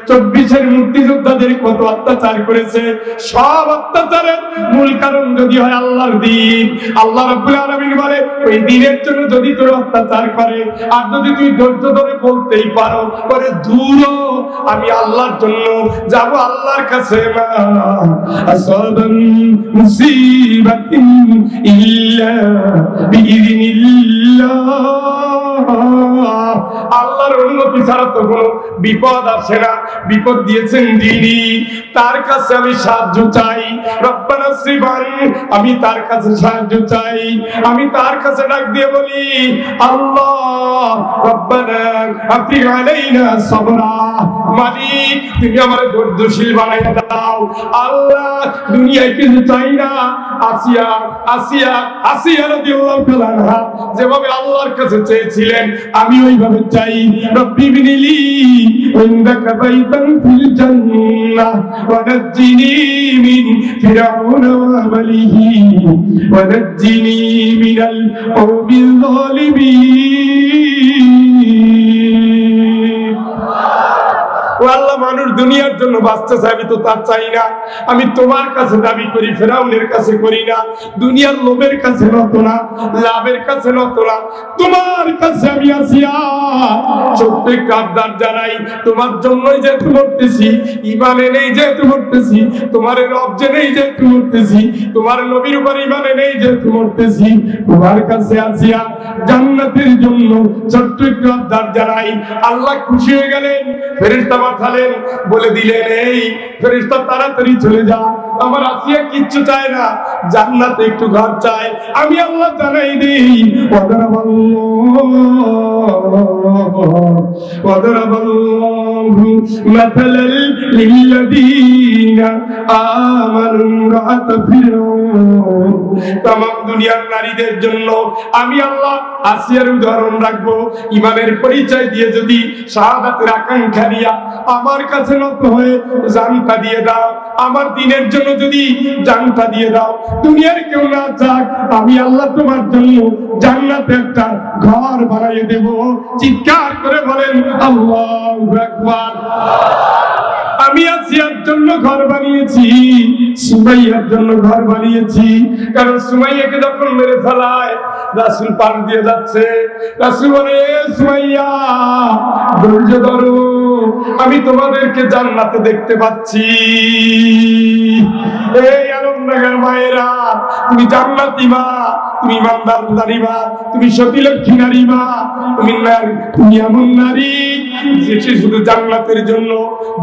24-এর মুক্তিযোদ্ধাদের কত অত্যাচার করেছে। সব অত্যাচারের মূল কারণ যদি হয় আল্লাহর দ্বীন, আল্লাহ রাব্বুল আলামিন বলে ওই দ্বীনের জন্য যদি তোর অত্যাচার করে, আর যদি তুই ধৈর্য ধরে বলতেই পারো পরে দূর আমি আল্লাহর জন্য যাব আল্লাহর কাছে। না আসাবান মুসিবাতিন ইল্লা বিইذنিল্লাহ, আল্লাহর অনুমতি ছাড়া তো কোনো বিপদ আসে না। বিপদ দিয়েছেন যিনি, তার কাছে আমি সাহায্য চাই। রব্বানা সিবান, আমি তার কাছে সাহায্য চাই। আমি তার কাছে ডাক দিয়ে বলি আল্লাহ রব্বানা আফরিগ আলাইনা সাবরা, মালিক তুমি আমারে ধৈর্যশীল বানাইয়া দাও। আল্লাহ দুনিয়ায় কিছু চাই না। আসিয়া আসিয়া আসিয়া রাদিয়াল্লাহু তাআলা আনহা যেভাবে আল্লাহর কাছে চেয়েছিলেন আমি ওইভাবে চাই। রব্বি বিনিলি ইনদাকা বাইতান ফিল জান্নাহ ওয়া নাজ্জিনি মিন ফিরআউন ওয়া আমালিহি ওয়া নাজ্জিনি মিনাল কওমিল যালিমিন। আল্লাহ মানুষ দুনিয়ার জন্য বাঁচতে চাই, আমি তো তার চাই না। আমি তোমার কাছে দাবি করি, ফেরাউনের কাছে করি না, দুনিয়ার লোভের কাছে নত না, লাভের কাছে নত না, তোমার কাছে আমি আসিয়া ছোট্ট একটু আবদার জানাই। তোমার জন্যই যেহেতু মরতেছি, ইমানে নেই যেহেতু মরতেছি, তোমার রব যে নেই যেহেতু মরতেছি, তোমার নবীর উপর ইমানে নেই যেহেতু মরতেছি, তোমার কাছে আসিয়া জান্নাতের জন্য ছোট্ট একটু আবদার জানাই। আল্লাহ খুশি হয়ে গেলেন, ফেরেশতা পাঠালেন, বলে দিলেন এই ফেরেশতা তাড়াতাড়ি চলে যা, আমার আসিয়া কিচ্ছু চায় না, জান্নাতে একটু ঘর চায়। আমি আল্লাহ জানাই দিই ওয়াদারাবাল্লাহু মাসালাল লিল্লাযীনা আমানু রাআত ফিরআউন, तमाम দুনিয়ার নারীদের জন্য আমি আল্লাহ আসিয়ার উদাহরণ রাখবো। ইমানের পরিচয় দিয়ে যদি শাহাদাতের আকাঙ্ক্ষা নিয়ে আমার কাছে নত হয়ে জানটা দিয়ে দাও, আমার দ্বীনের জন্য যদি জানটা দিয়ে দাও, দুনিয়ার কেউ না চাক, আমি আল্লাহ তোমার জন্য জান্নাতে একটা ঘর বানিয়ে দেব। চিৎকার করে বলেন আল্লাহু আকবার। আমি আসিয়ার জন্য ঘর বানিয়েছি, সুমাইয়ার জন্য ঘর বানিয়েছি। কারণ সুমাইয়াকে যখন মেরে ফেলায় রাসূল পার দিয়ে যাচ্ছে, রাসূল বলে সুমাইয়া ধৈর্য ধরো, আমি তোমাদেরকে জান্নাতে দেখতে পাচ্ছি। এই আলমনগর মায়েরা, তুমি জান্নাতি মা, তুমি ইমানদার নারী মা, তুমি সতীলক্ষ্মী নারী মা, তুমি এমন নারী যে শুধু জান্নাতের জন্য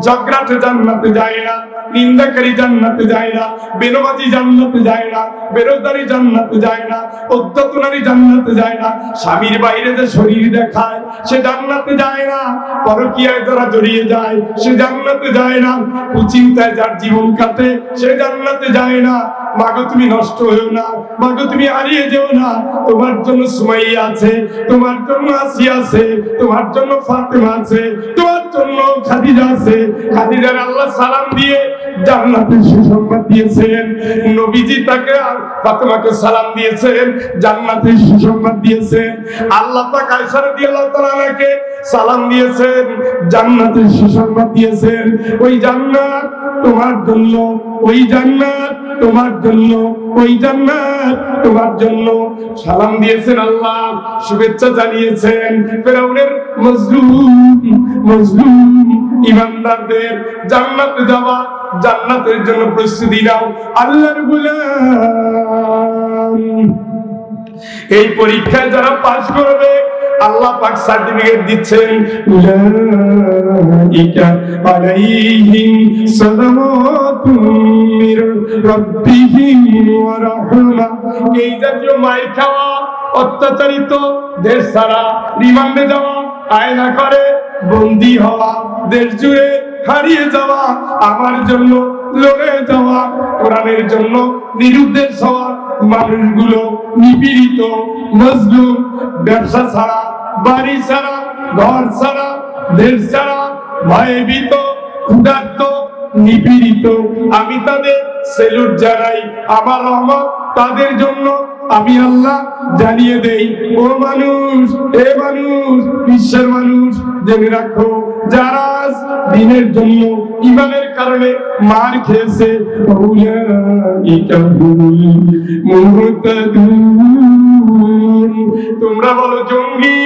জগরাটে জান্নাতে যায় না, নিন্দাকারী জান্নাতে যায় না, বেনমাজি জান্নাতে যায় না, বেরোজগারি জান্নাতে যায় না, অত্যন্ত নারী জান্নাতে যায় না, স্বামীর বাইরে যে শরীর দেখায় সে জান্নাতে যায় না, পরকীয়ায় যারা জড়িয়ে যায় সে জান্নাতে যায় না, কুচিন্তায় যার জীবন কাটে সে জান্নাতে যায় না। মাগো তুমি নষ্ট হয়েও না, মাগো তুমি হারিয়ে যেও না। তোমার জন্য সুমাইয়া আছে, তোমার জন্য আসিয়া আছে, তোমার জন্য ফাতেমা আছে, তোমার জন্য খাদিজা আছে। খাদিজার আল্লাহ সালাম দিয়ে জান্নাতের সুসংবাদ দিয়েছেন। নবীজি তাকে ফাতেমাকে সালাম দিয়েছেন, জান্নাতের সুসংবাদ দিয়েছেন। আল্লাহ পাক আয়েশা রাদিয়াল্লাহু তাআলা আনহাকে সালাম দিয়েছেন, জান্নাতের সুসংবাদ দিয়েছেন। ওই জান্নাত তোমার জন্য, ওই জান্নাত তোমার জন্য, ওই জান্নাত তোমার জন্য। সালাম দিয়েছেন আল্লাহ, শুভেচ্ছা জানিয়েছেন। ফিরআউনের মজলুম ইমানদারদের জান্নাতে যাওয়া, জান্নাতের জন্য প্রস্তুতি নাও। আল্লাহর গোলাম, এই পরীক্ষায় যারা পাস করবে আল্লাহ পাক সার্টিফিকেট দিচ্ছেন, উলাইকা আলাইহিম সালাওয়াতুম মির রাব্বিহিম ওয়া রাহমা। এই জাতীয় মাইর খাওয়া, অত্যাচারিত, দেশ ছাড়া, রিমান্ডে যাওয়া, আয়না করে বন্দী হওয়া, দেশ জুড়ে হারিয়ে যাওয়া, আমার জন্য লড়ে যাওয়া, কোরআনের জন্য নিরুদ্দেশ হওয়া মানুষগুলো নিপীড়িত, মজলুম, ব্যবসা ছাড়া, বাড়ি ছাড়া, ঘর ছাড়া, দেশ ছাড়া, ভয়ভীত, ক্ষুধার্ত, নিপীড়িত, আমি তাদের সেলুট জানাই। আমার রহমত তাদের জন্য আমি আল্লাহ জানিয়ে দেই। ও মানুষ, এ মানুষ, বিশ্বের মানুষ, জেনে রাখো, যারা দিনের জন্য ইমানের কারণে মার খেয়েছে, তোমরা বলো জঙ্গি,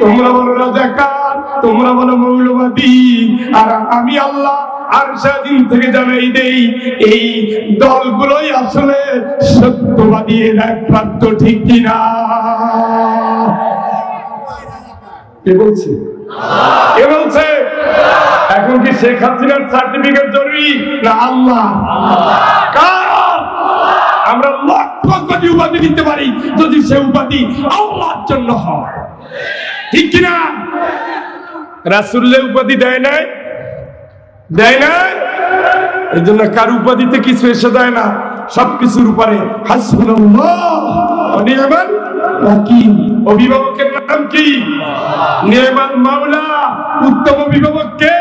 তোমরা বলো রাজাকার, তোমরা বলো মৌলবাদী, আর আমি আল্লাহ আরশাদিন থেকে জানাই দেই, এই দলগুলোই আসলে সত্যবাদী একমাত্র, ঠিক কিনা? কে বলছে? কে বলছে? এখন কি শেখ হাসিনার সার্টিফিকেট জরুরি না আল্লাহ? আমরা লক্ষ কোটি উপাধি দিতে পারি যদি সে উপাধি আল্লাহর জন্য হয়, ঠিক কিনা? রাসূলের উপাধি দেয় নাই, দেয় না, এই জন্য কার উপাধিতে কিছু এসে দেয় না, সবকিছুর উপরে হাসবুনাল্লাহ ওয়া নি'মাল ওয়াকিল। অভিভাবকের নাম কি? নি'মাল মাওলা। উত্তম অভিভাবক কে?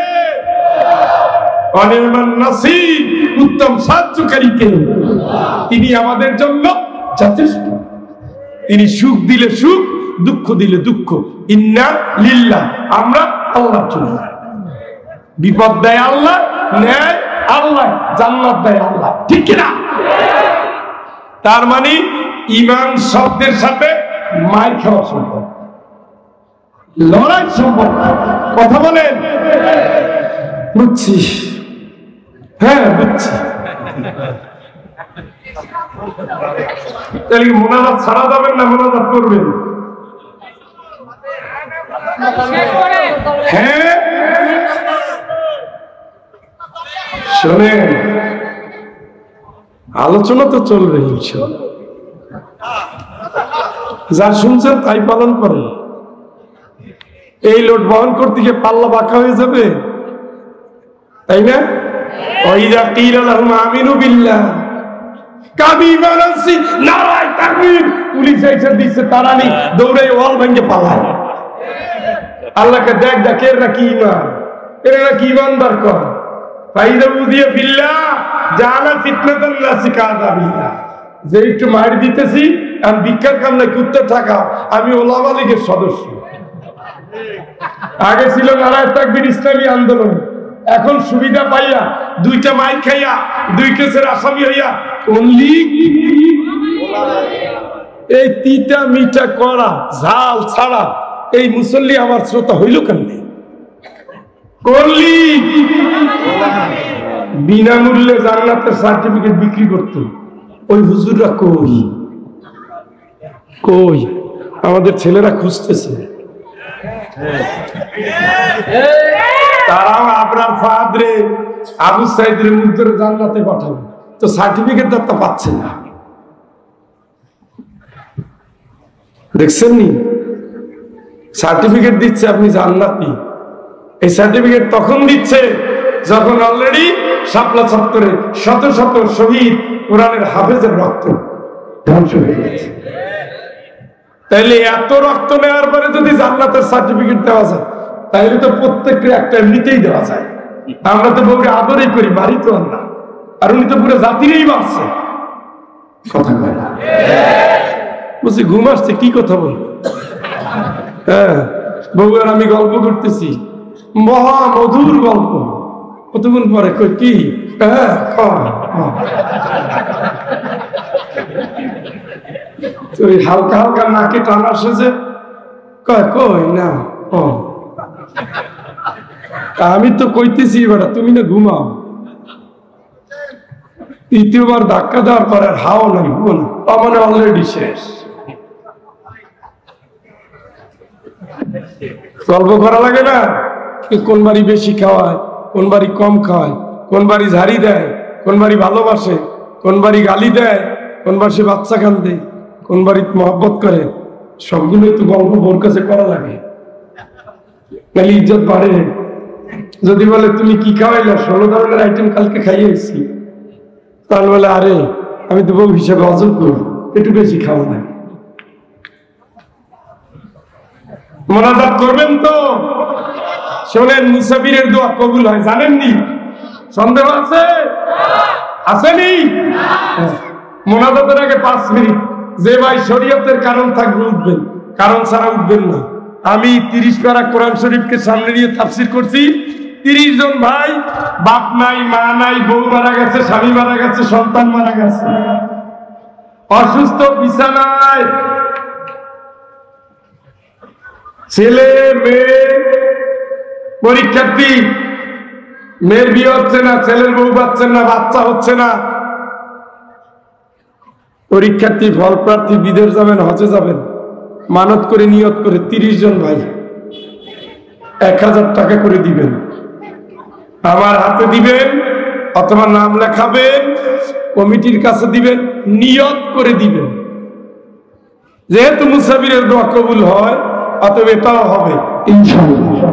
ওয়া নি'মান নাসীর, উত্তম সাহায্যকারী কে? তিনি আমাদের জন্য যথেষ্ট। তিনি সুখ দিলে সুখ, দুঃখ দিলে দুঃখ। ইন্না লিল্লাহ, আমরা আল্লাহর জন্য। বিপদ দেয় আল্লাহ, ন্যায় আল্লাহ, জান্নাত দেয় আল্লাহ, ঠিক কিনা? তার মানে ঈমান শব্দের সাথে মার খাওয়া সম্পর্ক, লড়াই সম্পর্ক। কথা বলেন? বুঝছি, হ্যাঁ বুঝছি। তাহলে মোনাজাত ছাড়া যাবেন না মোনাজাত করবেন? হ্যাঁ শোনেন, আলোচনা তো চলবে, যা শুনছেন তাই পালন করেন। এই লোড বহন করতে গিয়ে পাল্লা বাঁকা হয়ে যাবে, তাই না? ওয়াইযা কিলা লাহুম আমিনু বিল্লাহ, কাবি মানসি নারায়ে তাকবীর, পুলিশ এসে দিচ্ছে তারানি, দৌড়ে ওয়াল ভেঙে পালায়। আল্লাহকে দেখ দেখ এরা কি ইমান, এরা কি ইমানদার কর। ফাইদা উযিয়া বিল্লাহ জানা ফিতনাতান নাসি কাযাবিল্লাহ, যে একটু মার দিতেছি আমি ভিক্ষার কামনা কুত্তে টাকা, আমি ওলামা লীগের সদস্য। আগে ছিল নারায়ে তাকবীর ইসলামী আন্দোলন, এখন সুবিধা পাইয়া দুইটা মাইর খাইয়া 2 কেসের আসামি হইয়া অনলি এই তিতা মিঠা করা ঝাল ছাড়া এই মুসল্লি আমার শ্রোতা হইল কেমনে? করলি বিনামূল্যে জান্নাতের সার্টিফিকেট বিক্রি করত ওই হুজুররা কই? কই? আমাদের ছেলেরা খুঁজতেছে, তারাও আপনার ফাদরে আবু সাইদের মুদ্রে জান্নাতে পাঠাবে, তো সার্টিফিকেট তো পাচ্ছে না। দেখছেন নি সার্টিফিকেট দিচ্ছে আপনি জান্নাতি। এই সার্টিফিকেট তখন দিচ্ছে যখন অলরেডি শাপলা চত্বরে শত শত শহীদ কোরআনের হাফেজের রক্ত ধ্বংস হয়ে গেছে। তাইলে এত রক্ত নেওয়ার পরে যদি জান্নাতের সার্টিফিকেট দেওয়া যায়, তাহলে তো প্রত্যেককে একটা এমনিতেই দেওয়া যায়। আমরা তো বউকে আদরই করি, বাড়ি তো না, আর উনি তো পুরো জাতিরই মারছে। কথা কয় না, বলছি ঘুম আসছে, কি কথা বলবো? হ্যাঁ, বউ আর আমি গল্প করতেছি, মহা মধুর গল্প। কতক্ষণ পরে কই কি? হ্যাঁ হালকা হালকা নাকে টান আসে যে, কয় কই না। আমি তো কইতেছি এবার তুমি না ঘুমাও। তৃতীয়বার ধাক্কা দেওয়ার পরে হাও নাই, বল মানে অলরেডি শেষ। গল্প করা লাগে না? কোন বাড়ি বেশি খাওয়ায়, কোন বাড়ি কম খাওয়ায়, কোন বাড়ি ঝাড়ি দেয়, কোন বাড়ি ভালোবাসে, কোন বাড়ি গালি দেয়, কোন বাড়ি বাচ্চা কান্দে, কোন বাড়ি মহব্বত করে। সবগুলোই তো গল্প বোর কাছে করা লাগে, নাহলে ইজ্জত বাড়ে। যদি বলে তুমি কি খাওয়াইলা, 16 ধরনের আইটেম কালকে খাইয়েছি, তাহলে বলে আরে আমি তো বউ হিসাবে অজব করবো, একটু বেশি খাওয়া না। মোনাজাত করবেন তো? শোনেন, মুসাফিরের দোয়া কবুল হয়, জানেননি? সন্দেহ আছে? আসেনি? মোনাজাতের আগে 5 মিনিট যে ভাই শরীয়তের কারণ থাকবে উঠবেন, কারণ ছাড়া উঠবেন না। আমি 30 পারা কোরআন শরীফকে সামনে নিয়ে তাফসীর করছি। 30 জন ভাই, বাপ নাই, মা নাই, বউ মারা গেছে, স্বামী মারা গেছে, সন্তান মারা গেছে, অসুস্থ, বিছানায়, ছেলে মেয়ে, পরীক্ষার্থী, মেয়ের বিয়ে হচ্ছে না, ছেলের বউ পাচ্ছেন না, বাচ্চা হচ্ছে না, পরীক্ষার্থী, ফল প্রার্থী, বিদেশ যাবেন, হজে যাবেন, মানত করে নিয়ত করে 30 জন ভাই 1000 টাকা করে দিবেন, আমার হাতে দিবেন অথবা নাম লেখাবেন, কমিটির কাছে দিবেন, নিয়ত করে দিবেন। যেহেতু মুসাফিরের দোয়া কবুল হয়, অতএব এটাও হবে ইনশাআল্লাহ।